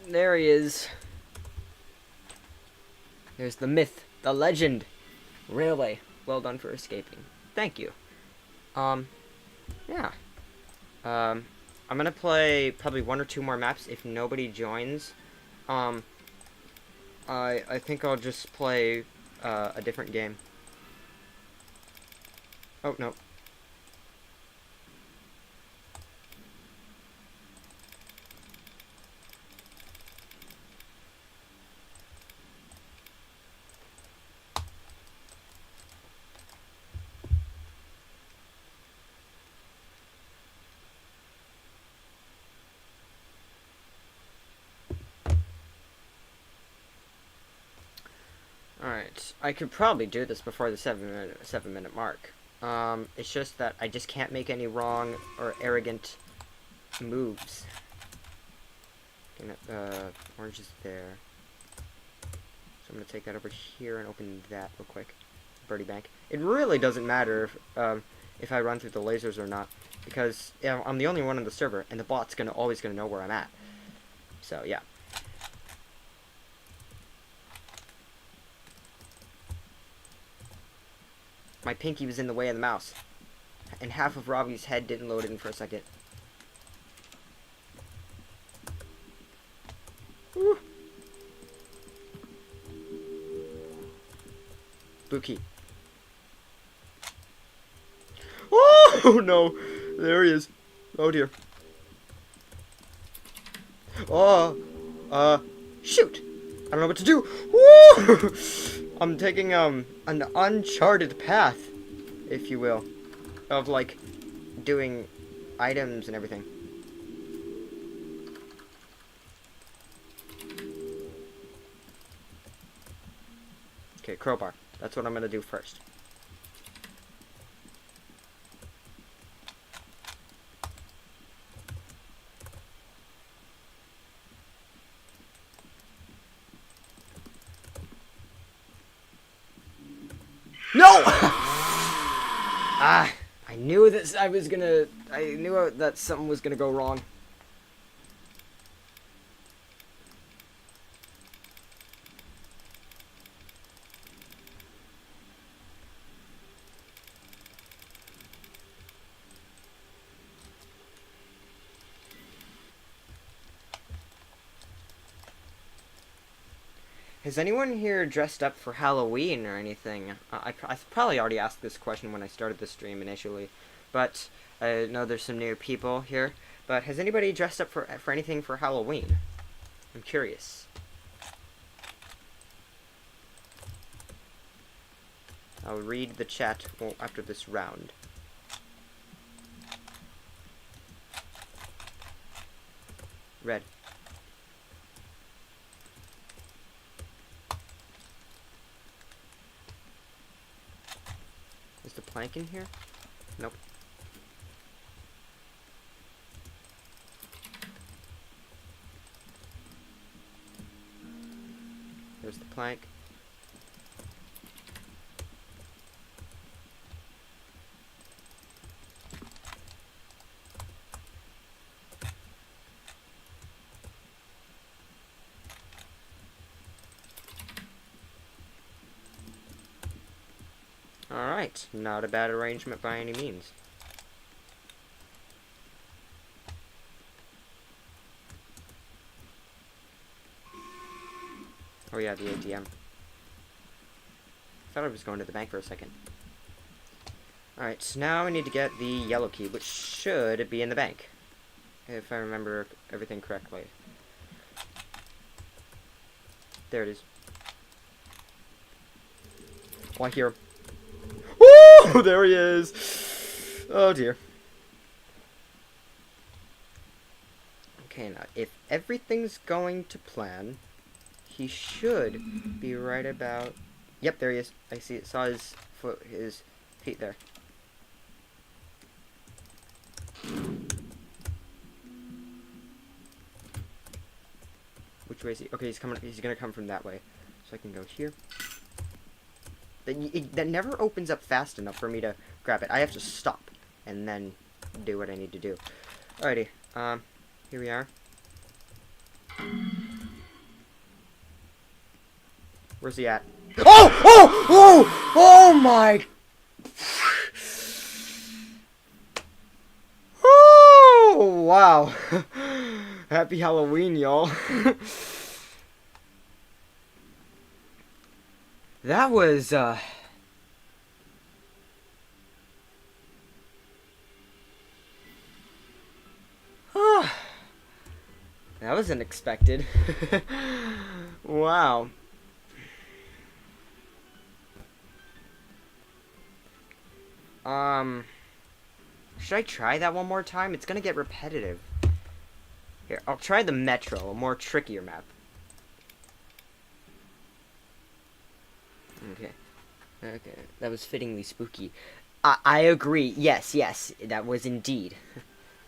[SPEAKER 2] There he is. There's the myth, the legend. Railway. Well done for escaping. Thank you. Yeah. I'm gonna play probably 1 or 2 more maps if nobody joins. I think I'll just play a different game. Oh no. Alright, I could probably do this before the 7-minute mark. It's just that I just can't make any wrong or arrogant moves. Orange is there. So I'm gonna take that over here and open that real quick. Birdie Bank. It really doesn't matter if I run through the lasers or not. Because I'm the only one on the server, and the bot's always gonna know where I'm at. So, yeah. My pinky was in the way of the mouse. And half of Robbie's head didn't load in for a second. Woo. Spooky. Oh no! There he is. Oh dear. Oh, shoot! I don't know what to do. Woo! I'm taking an uncharted path, if you will, of like doing items and everything. Okay, crowbar. That's what I'm gonna do first. No! Ah, I knew that that something was gonna go wrong. Has anyone here dressed up for Halloween or anything? I probably already asked this question when I started the stream initially, but I know there's some new people here. But has anybody dressed up for anything for Halloween? I'm curious. I'll read the chat after this round. Red. Is the plank in here? Nope. There's the plank. Alright, not a bad arrangement by any means. Oh yeah, the ATM. Thought I was going to the bank for a second. Alright, so now we need to get the yellow key, which should be in the bank. If I remember everything correctly. There it is. Oh, I hear him. Woo! There he is! Oh dear. Okay, now, if everything's going to plan, he should be right about... Yep, there he is. I saw his feet there. Which way is he? Okay, he's gonna come from that way. So I can go here. That never opens up fast enough for me to grab it. I have to stop and then do what I need to do. Alrighty, here we are. Where's he at? Oh! Oh! Oh! Oh my! Oh! Wow. Happy Halloween, y'all. That was, that was unexpected. Wow. Should I try that one more time? It's gonna get repetitive. Here, I'll try the Metro, a more trickier map. Okay. Okay. That was fittingly spooky. I agree. Yes, that was indeed.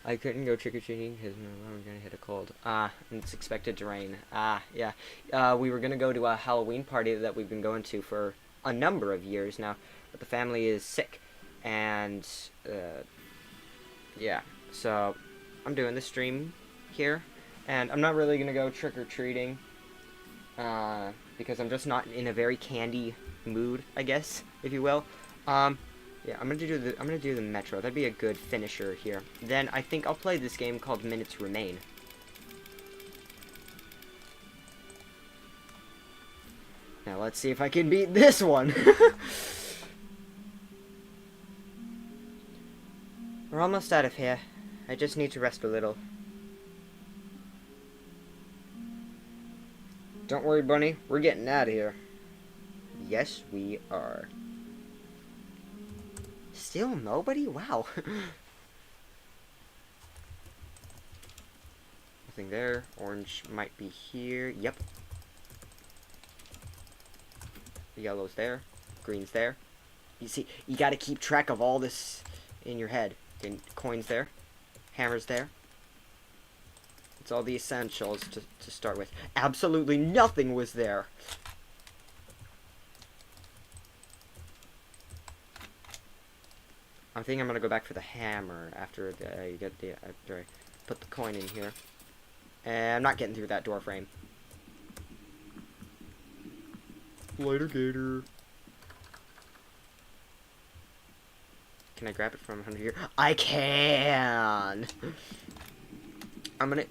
[SPEAKER 2] I couldn't go trick-or-treating because we're gonna hit a cold. And it's expected to rain. Yeah. We were gonna go to a Halloween party that we've been going to for a number of years now, but the family is sick. And, yeah. So, I'm doing this stream here. And I'm not really gonna go trick-or-treating. Because I'm just not in a very candy mood, I guess, if you will. Yeah, I'm gonna do the Metro. That'd be a good finisher here. Then I think I'll play this game called Minutes Remain. Now let's see if I can beat this one. We're almost out of here. I just need to rest a little. Don't worry, Bunny. We're getting out of here. Yes, we are. Still nobody? Wow. Nothing there. Orange might be here. Yep. Yellow's there. Green's there. You see, you gotta keep track of all this in your head. Okay, coins there. Hammer's there. It's all the essentials to start with. Absolutely nothing was there. I think I'm gonna go back for the hammer after after I put the coin in here. And I'm not getting through that door frame. Later, Gator. Can I grab it from under here? I can!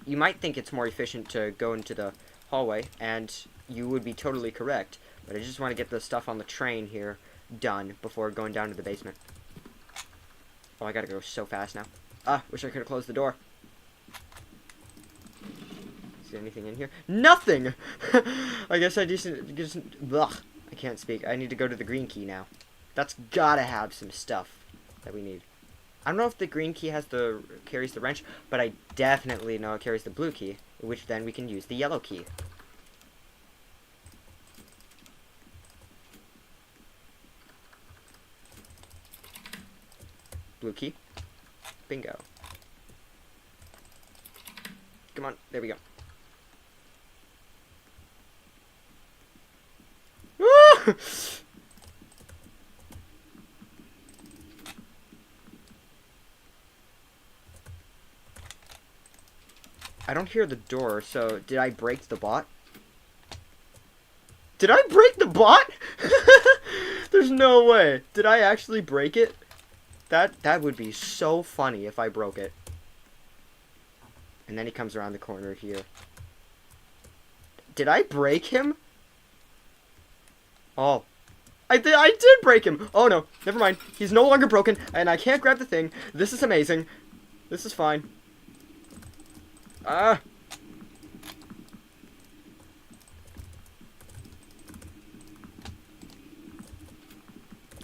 [SPEAKER 2] You might think it's more efficient to go into the hallway, and you would be totally correct, but I just want to get the stuff on the train here done before going down to the basement. Oh, I gotta go so fast now. Ah, wish I could have closed the door. Is there anything in here? Nothing! I guess I just ugh, I can't speak. I need to go to the green key now. That's gotta have some stuff that we need. I don't know if the green key carries the wrench, but I definitely know it carries the blue key, which then we can use the yellow key. Blue key. Bingo. Come on, there we go. Woo! I don't hear the door, so did I break the bot? Did I break the bot? There's no way. Did I actually break it? That would be so funny if I broke it. And then he comes around the corner here. Did I break him? Oh. I did break him! Oh no, never mind. He's no longer broken, and I can't grab the thing. This is amazing. This is fine. Ah!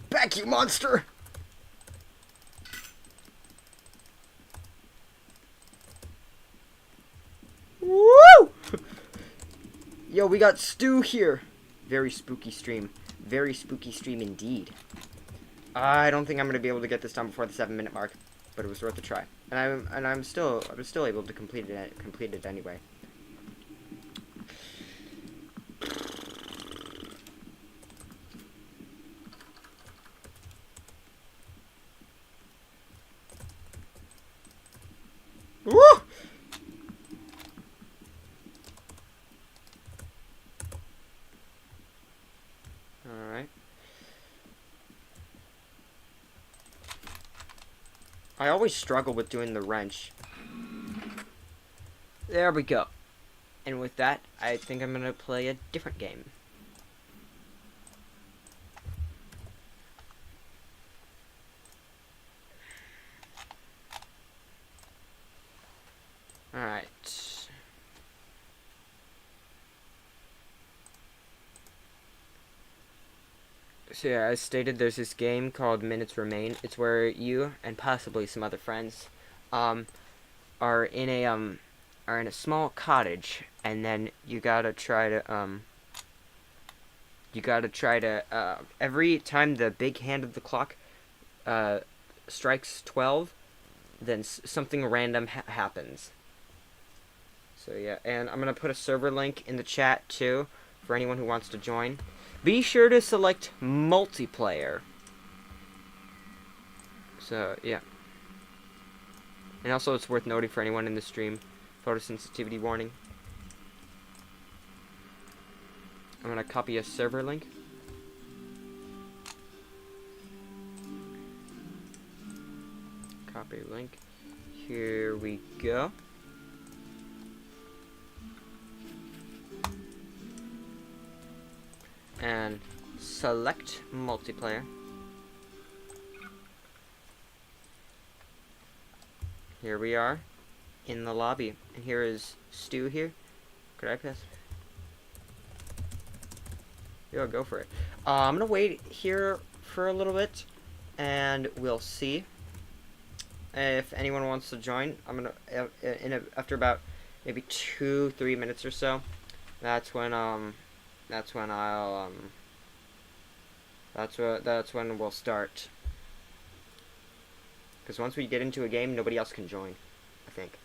[SPEAKER 2] Back, you monster! Woo! Yo, we got Stu here. Very spooky stream. Very spooky stream indeed. I don't think I'm gonna be able to get this done before the 7-minute mark, but it was worth a try. And I was still able to complete it anyway. Woo! Alright. I always struggle with doing the wrench. There we go. And with that, I think I'm gonna play a different game. Alright. So yeah, as stated, there's this game called Minutes Remain. It's where you and possibly some other friends are in a small cottage, and then you gotta try to every time the big hand of the clock strikes 12, then something random happens. So yeah, and I'm gonna put a server link in the chat too for anyone who wants to join. Be sure to select multiplayer. So, yeah. And also, it's worth noting for anyone in the stream, photosensitivity warning. I'm gonna copy a server link. Copy link. Here we go. And select multiplayer. Here we are in the lobby. And here is Stu here. Could I pass? Yo, go for it. I'm gonna wait here for a little bit, and we'll see if anyone wants to join. I'm gonna after about maybe 2-3 minutes or so. That's when I'll that's when we'll start. Because once we get into a game, nobody else can join, I think.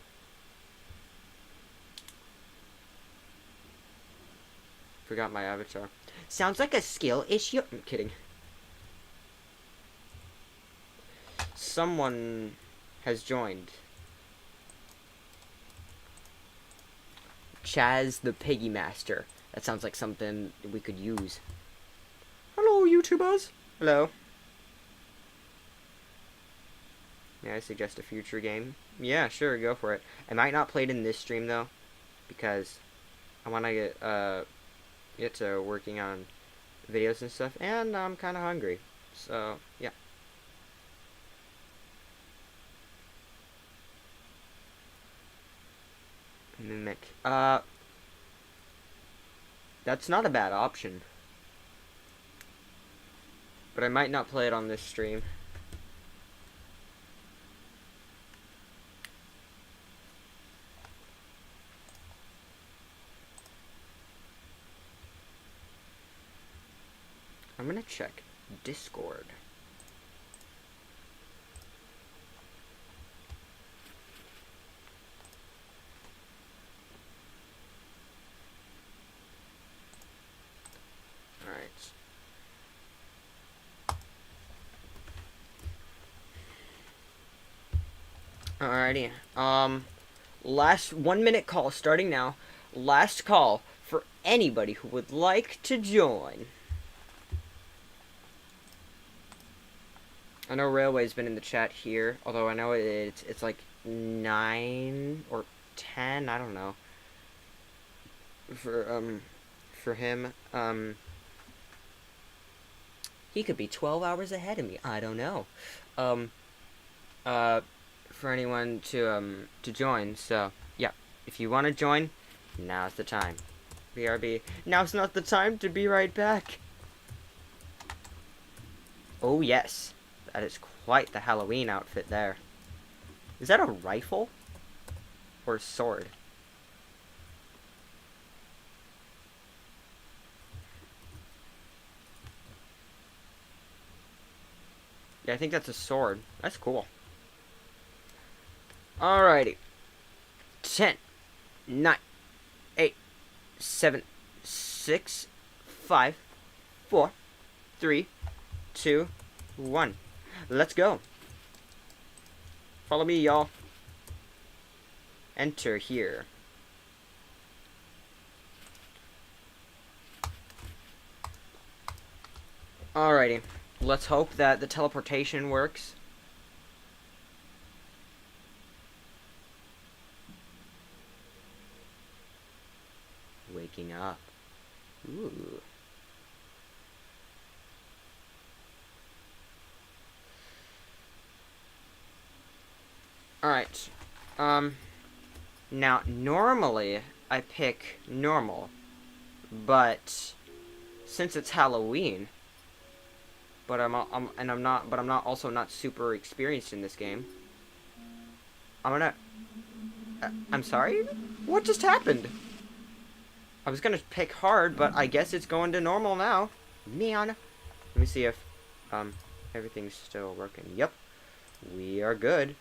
[SPEAKER 2] Forgot my avatar. Sounds like a skill issue. I'm kidding. Someone has joined. Chaz the Piggy Master. That sounds like something we could use. Hello, YouTubers. Hello. May I suggest a future game? Yeah, sure, go for it. I might not play it in this stream, though, because I want to get to working on videos and stuff, and I'm kind of hungry. So, yeah. Mimic. That's not a bad option. But I might not play it on this stream. I'm gonna check Discord. Alrighty. Last 1 minute call starting now. Last call for anybody who would like to join. I know Railway's been in the chat here, although I know it's like 9 or 10, I don't know. For him, he could be 12 hours ahead of me. I don't know. For anyone to join. So, yeah, if you want to join, now's the time. BRB. Now's not the time to be right back. Oh, yes. That is quite the Halloween outfit there. Is that a rifle? Or a sword? Yeah, I think that's a sword. That's cool. Alrighty. 10, 9, 8, 7, 6, 5, 4, 3, 2, 1. Let's go. Follow me, y'all. Enter here. Alrighty. Let's hope that the teleportation works. Waking up. Ooh. Alright. Now, normally, I pick normal. But, since it's Halloween, but I'm not also not super experienced in this game, I'm gonna... I'm sorry? What just happened? I was gonna pick hard, but I guess it's going to normal now. Man. Let me see if, everything's still working. Yep. We are good.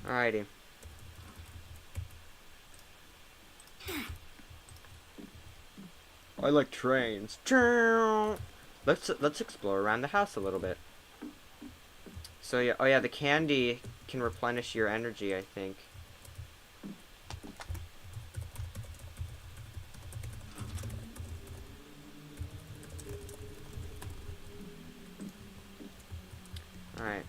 [SPEAKER 2] Alrighty. I like trains. Let's explore around the house a little bit. So yeah, oh yeah, the candy can replenish your energy, I think. Alright.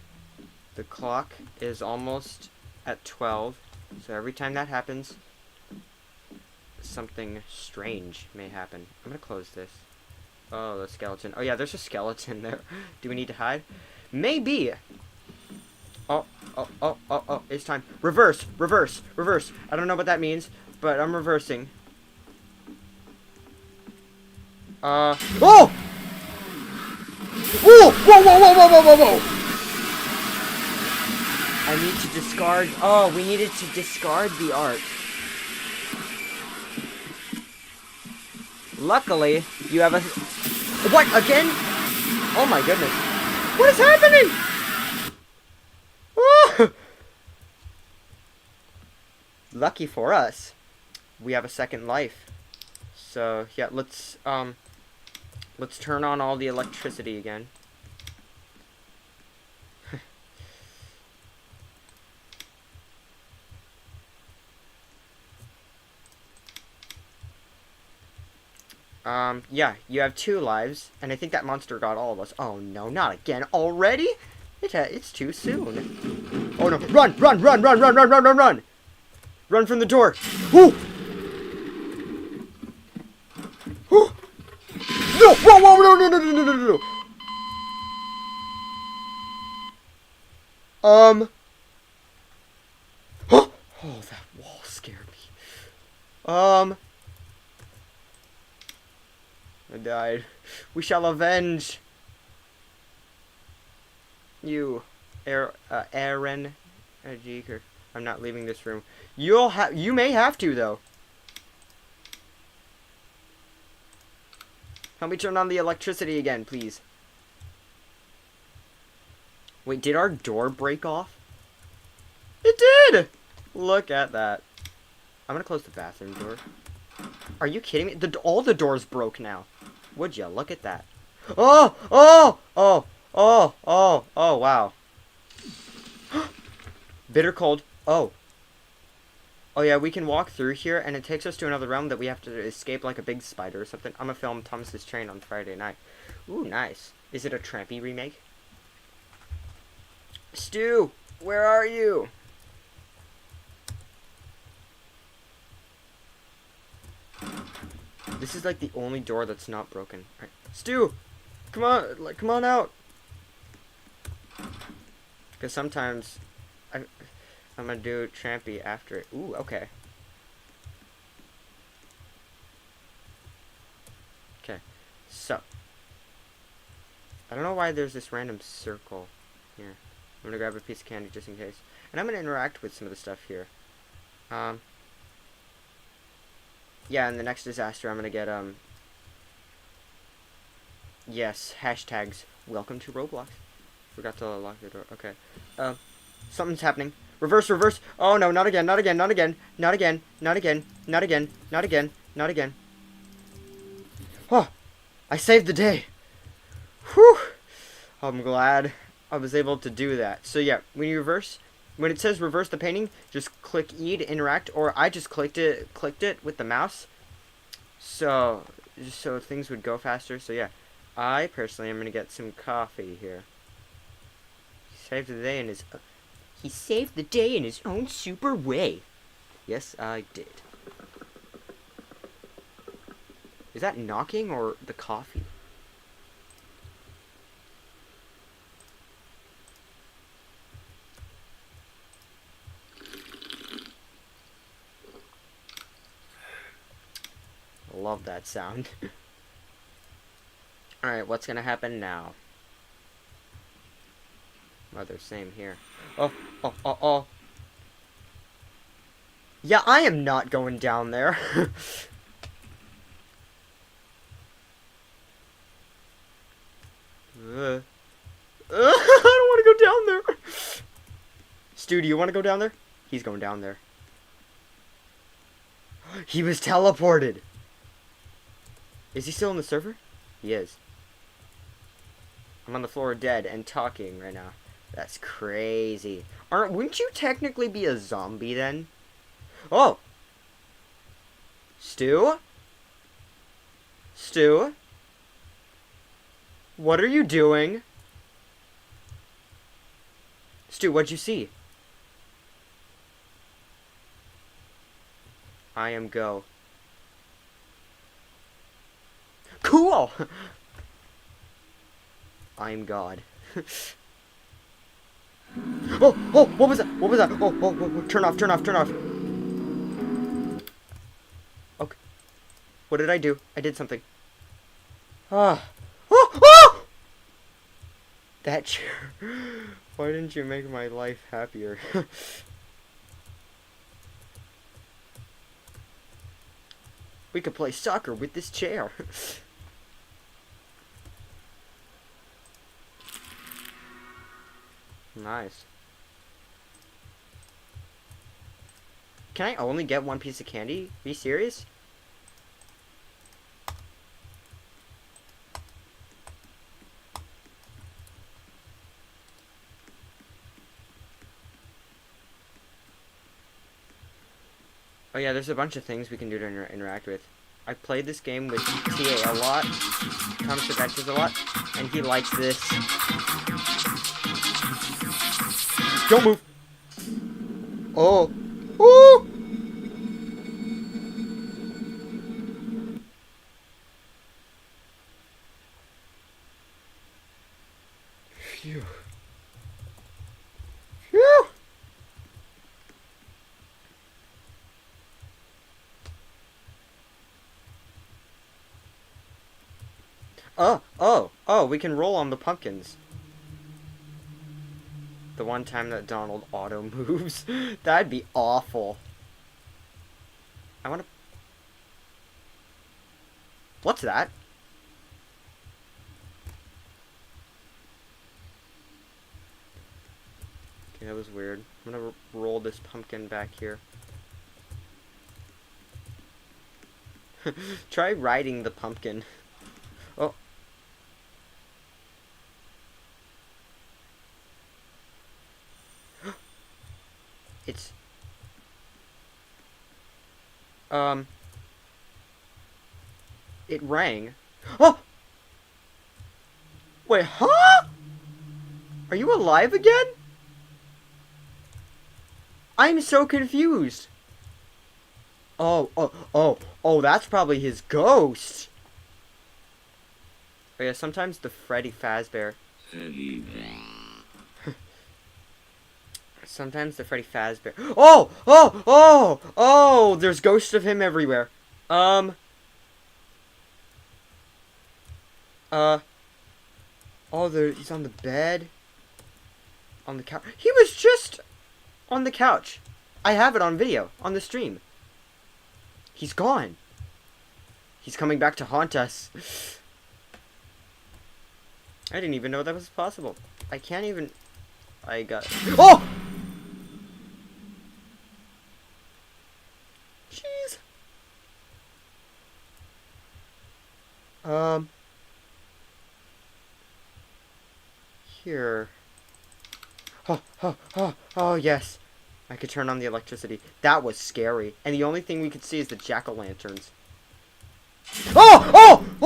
[SPEAKER 2] The clock is almost at 12, so every time that happens, something strange may happen. I'm gonna close this. Oh, the skeleton. Oh yeah, there's a skeleton there. Do we need to hide? Maybe! Oh, it's time. Reverse, reverse, reverse. I don't know what that means, but I'm reversing. Oh! Whoa! Whoa, whoa, whoa, whoa, whoa, whoa, whoa! I need to discard. Oh, we needed to discard the art. Luckily, you have a. What again? Oh my goodness! What is happening? Oh! Lucky for us, we have a second life. So yeah, let's turn on all the electricity again. Yeah, you have 2 lives, and I think that monster got all of us. Oh no, not again already? It's too soon. Oh no, run, run, run, run, run, run, run, run, run! Run from the door! Whoo! Whoo! No! Whoa, whoa, no, no, no, no, no, no, no! Oh, that wall scared me. I died. We shall avenge you, Aaron. Jeeker. I'm not leaving this room. You may have to though. Help me turn on the electricity again, please. Wait, did our door break off? It did! Look at that. I'm gonna close the bathroom door. Are you kidding me? All the doors broke now. Would ya? Look at that. Oh! Oh! Oh! Oh! Oh! Oh! Wow. Bitter cold. Oh. Oh yeah, we can walk through here, and it takes us to another realm that we have to escape like a big spider or something. I'm gonna film Thomas's Train on Friday night. Ooh, nice. Is it a Trampy remake? Stu! Where are you? This is like the only door that's not broken. Right. Stu! Come on, like, come on out! Because sometimes I'm gonna do Trampy after it. Ooh, okay. Okay, so I don't know why there's this random circle here. I'm gonna grab a piece of candy just in case. And I'm gonna interact with some of the stuff here. Yeah, in the next disaster, I'm gonna get, yes, hashtags, welcome to Roblox. Forgot to lock the door, okay. Something's happening. Reverse, reverse. Oh no, not again, not again, not again, not again, not again, not again, not again, not again. Oh, I saved the day. Whew. I'm glad I was able to do that. So yeah, when you reverse, when it says reverse the painting, just click E to interact, or I just clicked it with the mouse. So, just so things would go faster. So yeah, I personally am gonna get some coffee here. He saved the day in his own super way. Yes, I did. Is that knocking or the coffee? Love that sound. Alright, what's gonna happen now? Mother, same here. Oh. Yeah, I am not going down there. I don't want to go down there. Stu, do you want to go down there? He's going down there. He was teleported! Is he still in the server? He is. I'm on the floor dead and talking right now. That's crazy. Wouldn't you technically be a zombie then? Oh! Stu? Stu? What are you doing? Stu, what'd you see? I am go. Cool! I am God. Oh, what was that? What was that? Oh, turn off. Okay. What did I do? I did something. Oh! That chair. Why didn't you make my life happier? We could play soccer with this chair. Nice. Can I only get one piece of candy? Are you serious? Oh yeah, there's a bunch of things we can do to interact with. I played this game with TA a lot, Thomas Adventures a lot, and he likes this. Don't move! Oh! Ooh! Phew. Phew! Oh, we can roll on the pumpkins. The one time that Donald auto moves. That'd be awful. I wanna... What's that? Okay, that was weird. I'm gonna roll this pumpkin back here. Try riding the pumpkin. Oh. It's... It rang. Oh! Wait, huh? Are you alive again? I'm so confused. Oh, that's probably his ghost. Oh yeah, sometimes the Freddy Fazbear. Sometimes the Freddy Fazbear. Oh! There's ghosts of him everywhere. He's on the bed. On the couch. He was just on the couch. I have it on video, on the stream. He's gone. He's coming back to haunt us. I didn't even know that was possible. I can't even... I got... Oh! Jeez. Here. Oh, yes. I could turn on the electricity. That was scary. And the only thing we could see is the jack-o'-lanterns. Oh,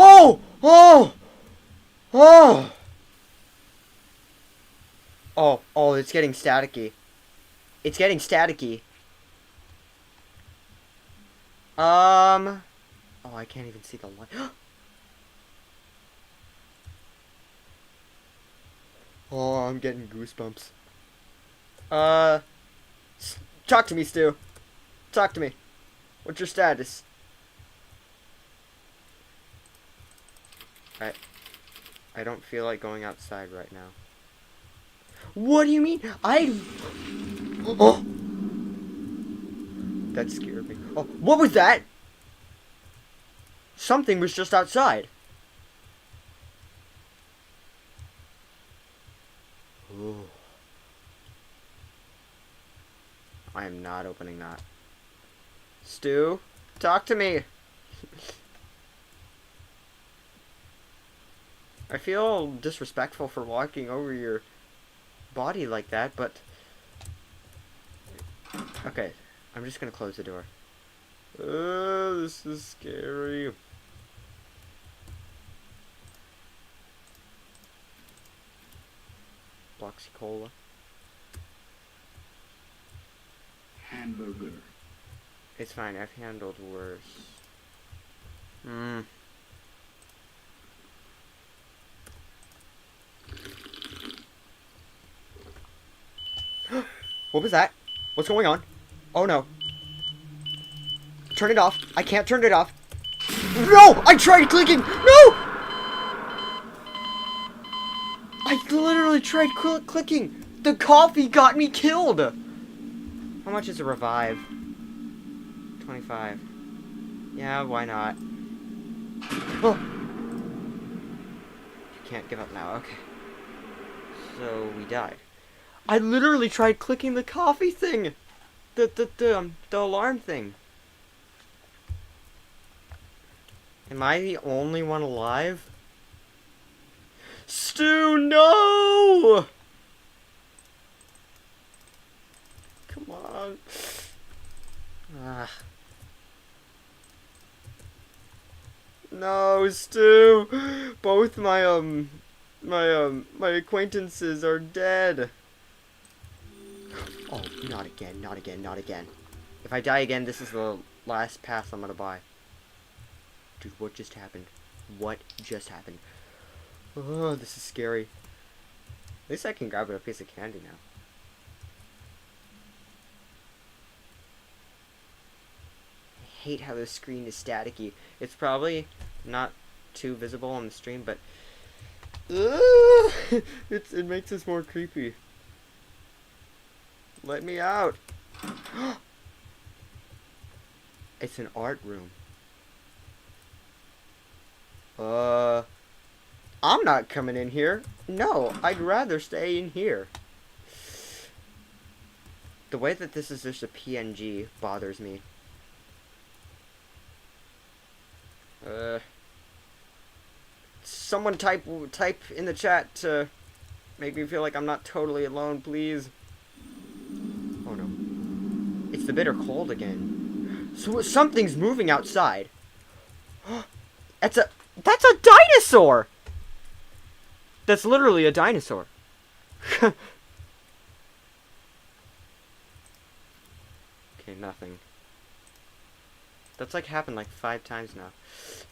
[SPEAKER 2] it's getting staticky. It's getting staticky. Oh, I can't even see the light. Oh, I'm getting goosebumps. Talk to me, Stu. Talk to me. What's your status? I don't feel like going outside right now. What do you mean? Oh! That scared me. Oh, what was that? Something was just outside. Oh. I am not opening that. Stu, talk to me. I feel disrespectful for walking over your body like that, but... Okay, I'm just gonna close the door. This is scary. Bloxy Cola.
[SPEAKER 5] Hamburger.
[SPEAKER 2] It's fine, I've handled worse. What was that? What's going on? Oh no. Turn it off. I can't turn it off. No! I tried clicking! No! I literally tried clicking. The coffee got me killed. How much is a revive? 25. Yeah, why not? Oh! You can't give up now. Okay. So we died. I literally tried clicking the coffee thing. The alarm thing. Am I the only one alive? Stu, no! Come on. No, Stu. Both my my acquaintances are dead. Oh, not again, not again, not again. If I die again, this is the last pass I'm gonna buy. Dude, what just happened? What just happened? Oh, this is scary. At least I can grab a piece of candy now. I hate how the screen is staticky. It's probably not too visible on the stream, but it makes this more creepy. Let me out. It's an art room. I'm not coming in here. No, I'd rather stay in here. The way that this is just a PNG bothers me. Someone type in the chat to make me feel like I'm not totally alone, please. Oh no. It's the bitter cold again. So something's moving outside. That's a dinosaur! That's literally a dinosaur. Okay, nothing. That's like happened like 5 times now.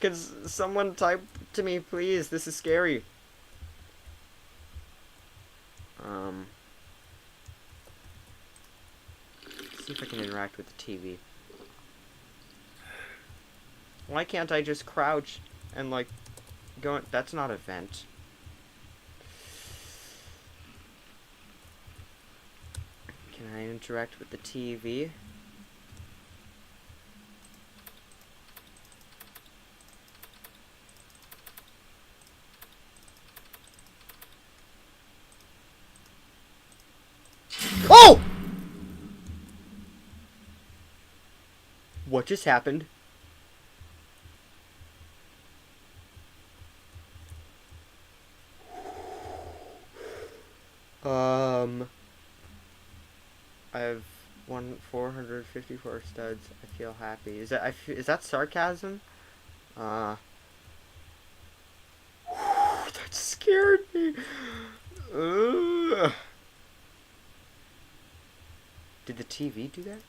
[SPEAKER 2] Can someone type to me, please? This is scary. Let's see if I can interact with the TV. Why can't I just crouch and like go? That's not a vent. Can I interact with the TV? Oh! What just happened? I have 454 studs. I feel happy. Is that sarcasm? That scared me. Did the TV do that?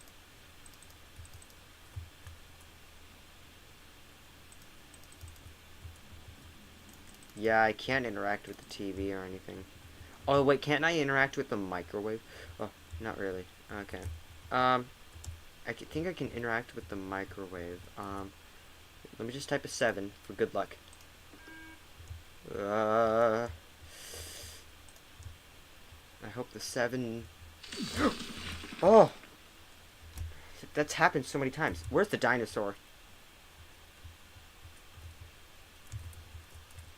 [SPEAKER 2] Yeah, I can't interact with the TV or anything. Oh wait, can't I interact with the microwave? Oh, not really. Okay. I think I can interact with the microwave. Let me just type a 7 for good luck. I hope the 7... Oh! That's happened so many times. Where's the dinosaur?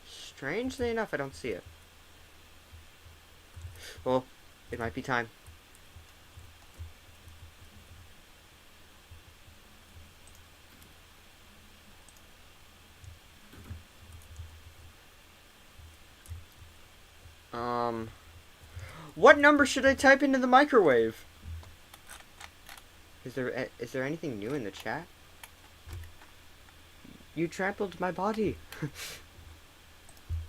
[SPEAKER 2] Strangely enough, I don't see it. Well, it might be time. What number should I type into the microwave? Is there anything new in the chat? You trampled my body.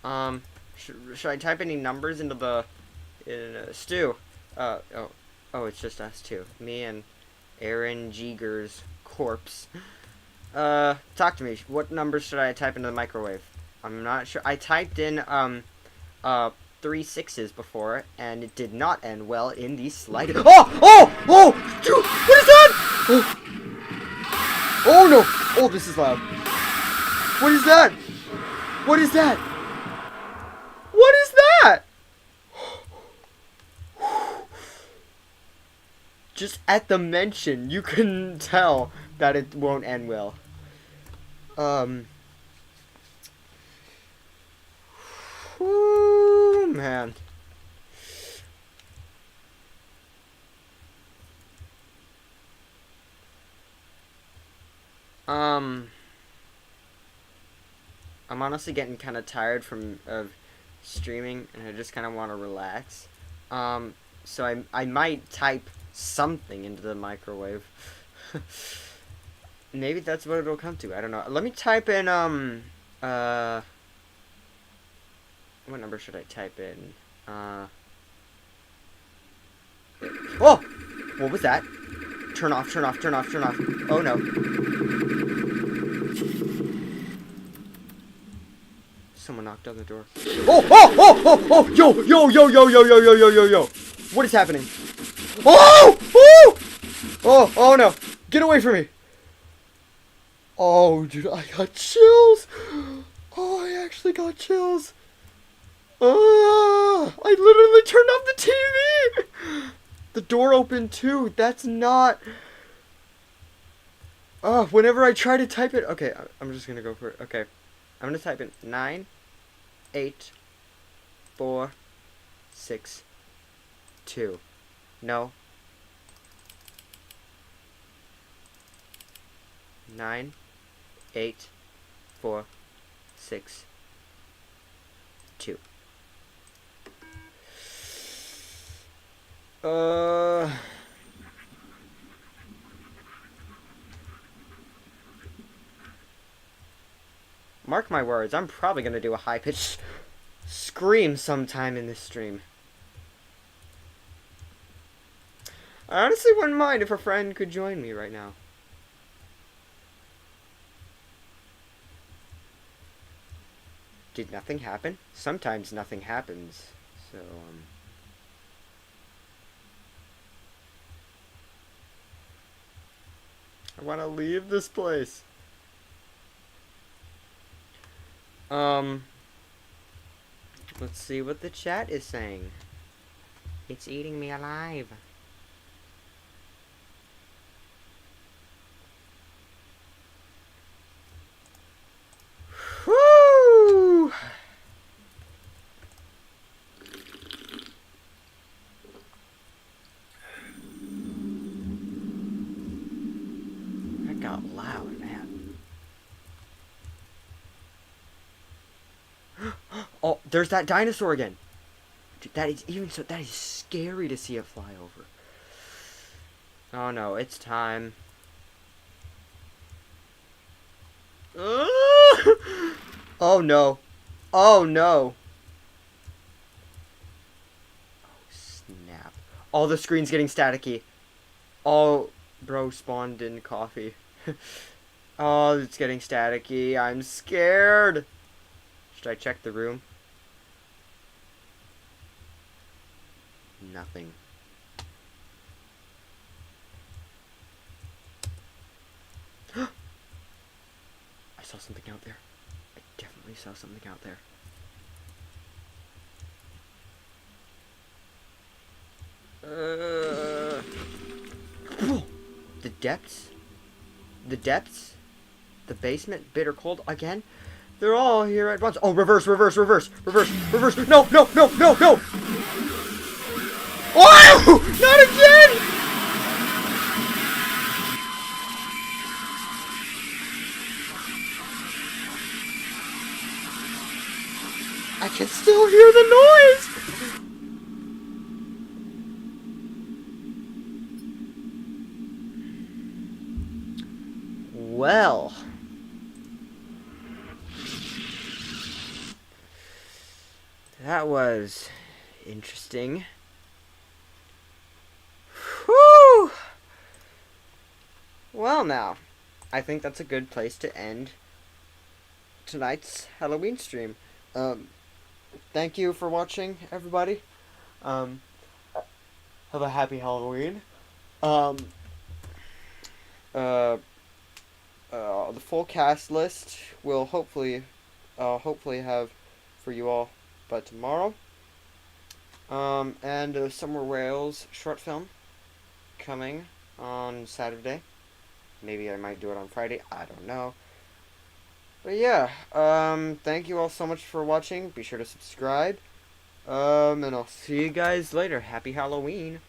[SPEAKER 2] Should I type any numbers into the Stu? Oh, it's just us two. Me and Aaron Jeeger's corpse. Talk to me. What numbers should I type into the microwave? I'm not sure. I typed in 3 6s before, and it did not end well in the slightest. Oh! Dude, what is that? Oh no! Oh, this is loud. What is that? What is that? What is that? Just at the mention, you can tell that it won't end well. Whoo, man. I'm honestly getting kind of tired of streaming, and I just kind of want to relax. So I might type something into the microwave. Maybe that's what it'll come to. I don't know. Let me type in what number should I type in? Oh! What was that? Turn off. Oh no. Someone knocked on the door. Oh! Yo! What is happening? Oh no! Get away from me! Oh, dude, I got chills! Oh, I actually got chills. I literally turned off the TV! The door opened too. That's not... whenever I try to type it... Okay, I'm just gonna go for it. Okay. I'm gonna type in 9, 8, 4, 6, 2. No. 9, 8, 4, 6, 2. Mark my words, I'm probably gonna do a high-pitched scream sometime in this stream. I honestly wouldn't mind if a friend could join me right now. Did nothing happen? Sometimes nothing happens. So, I want to leave this place. Let's see what the chat is saying. It's eating me alive. Woo! That got loud, man. Oh, there's that dinosaur again. Dude, that is scary to see it fly over. Oh no, it's time. Oh no. Oh no. Oh snap. Oh, the screen's getting staticky. Oh, bro spawned in coffee. Oh, it's getting staticky. I'm scared. Should I check the room? Nothing. I saw something out there. I definitely saw something out there. The depths? The depths? The basement? Bitter cold? Again? They're all here at once. Oh, reverse. No! Oh! Not again! I can still hear the noise! that was interesting. Whew! Well, now, I think that's a good place to end tonight's Halloween stream. Thank you for watching, everybody. Have a happy Halloween. The full cast list will hopefully have for you all by tomorrow. And Summer Wales short film coming on Saturday. Maybe I might do it on Friday. I don't know. But yeah, thank you all so much for watching. Be sure to subscribe. And I'll see you guys later. Happy Halloween.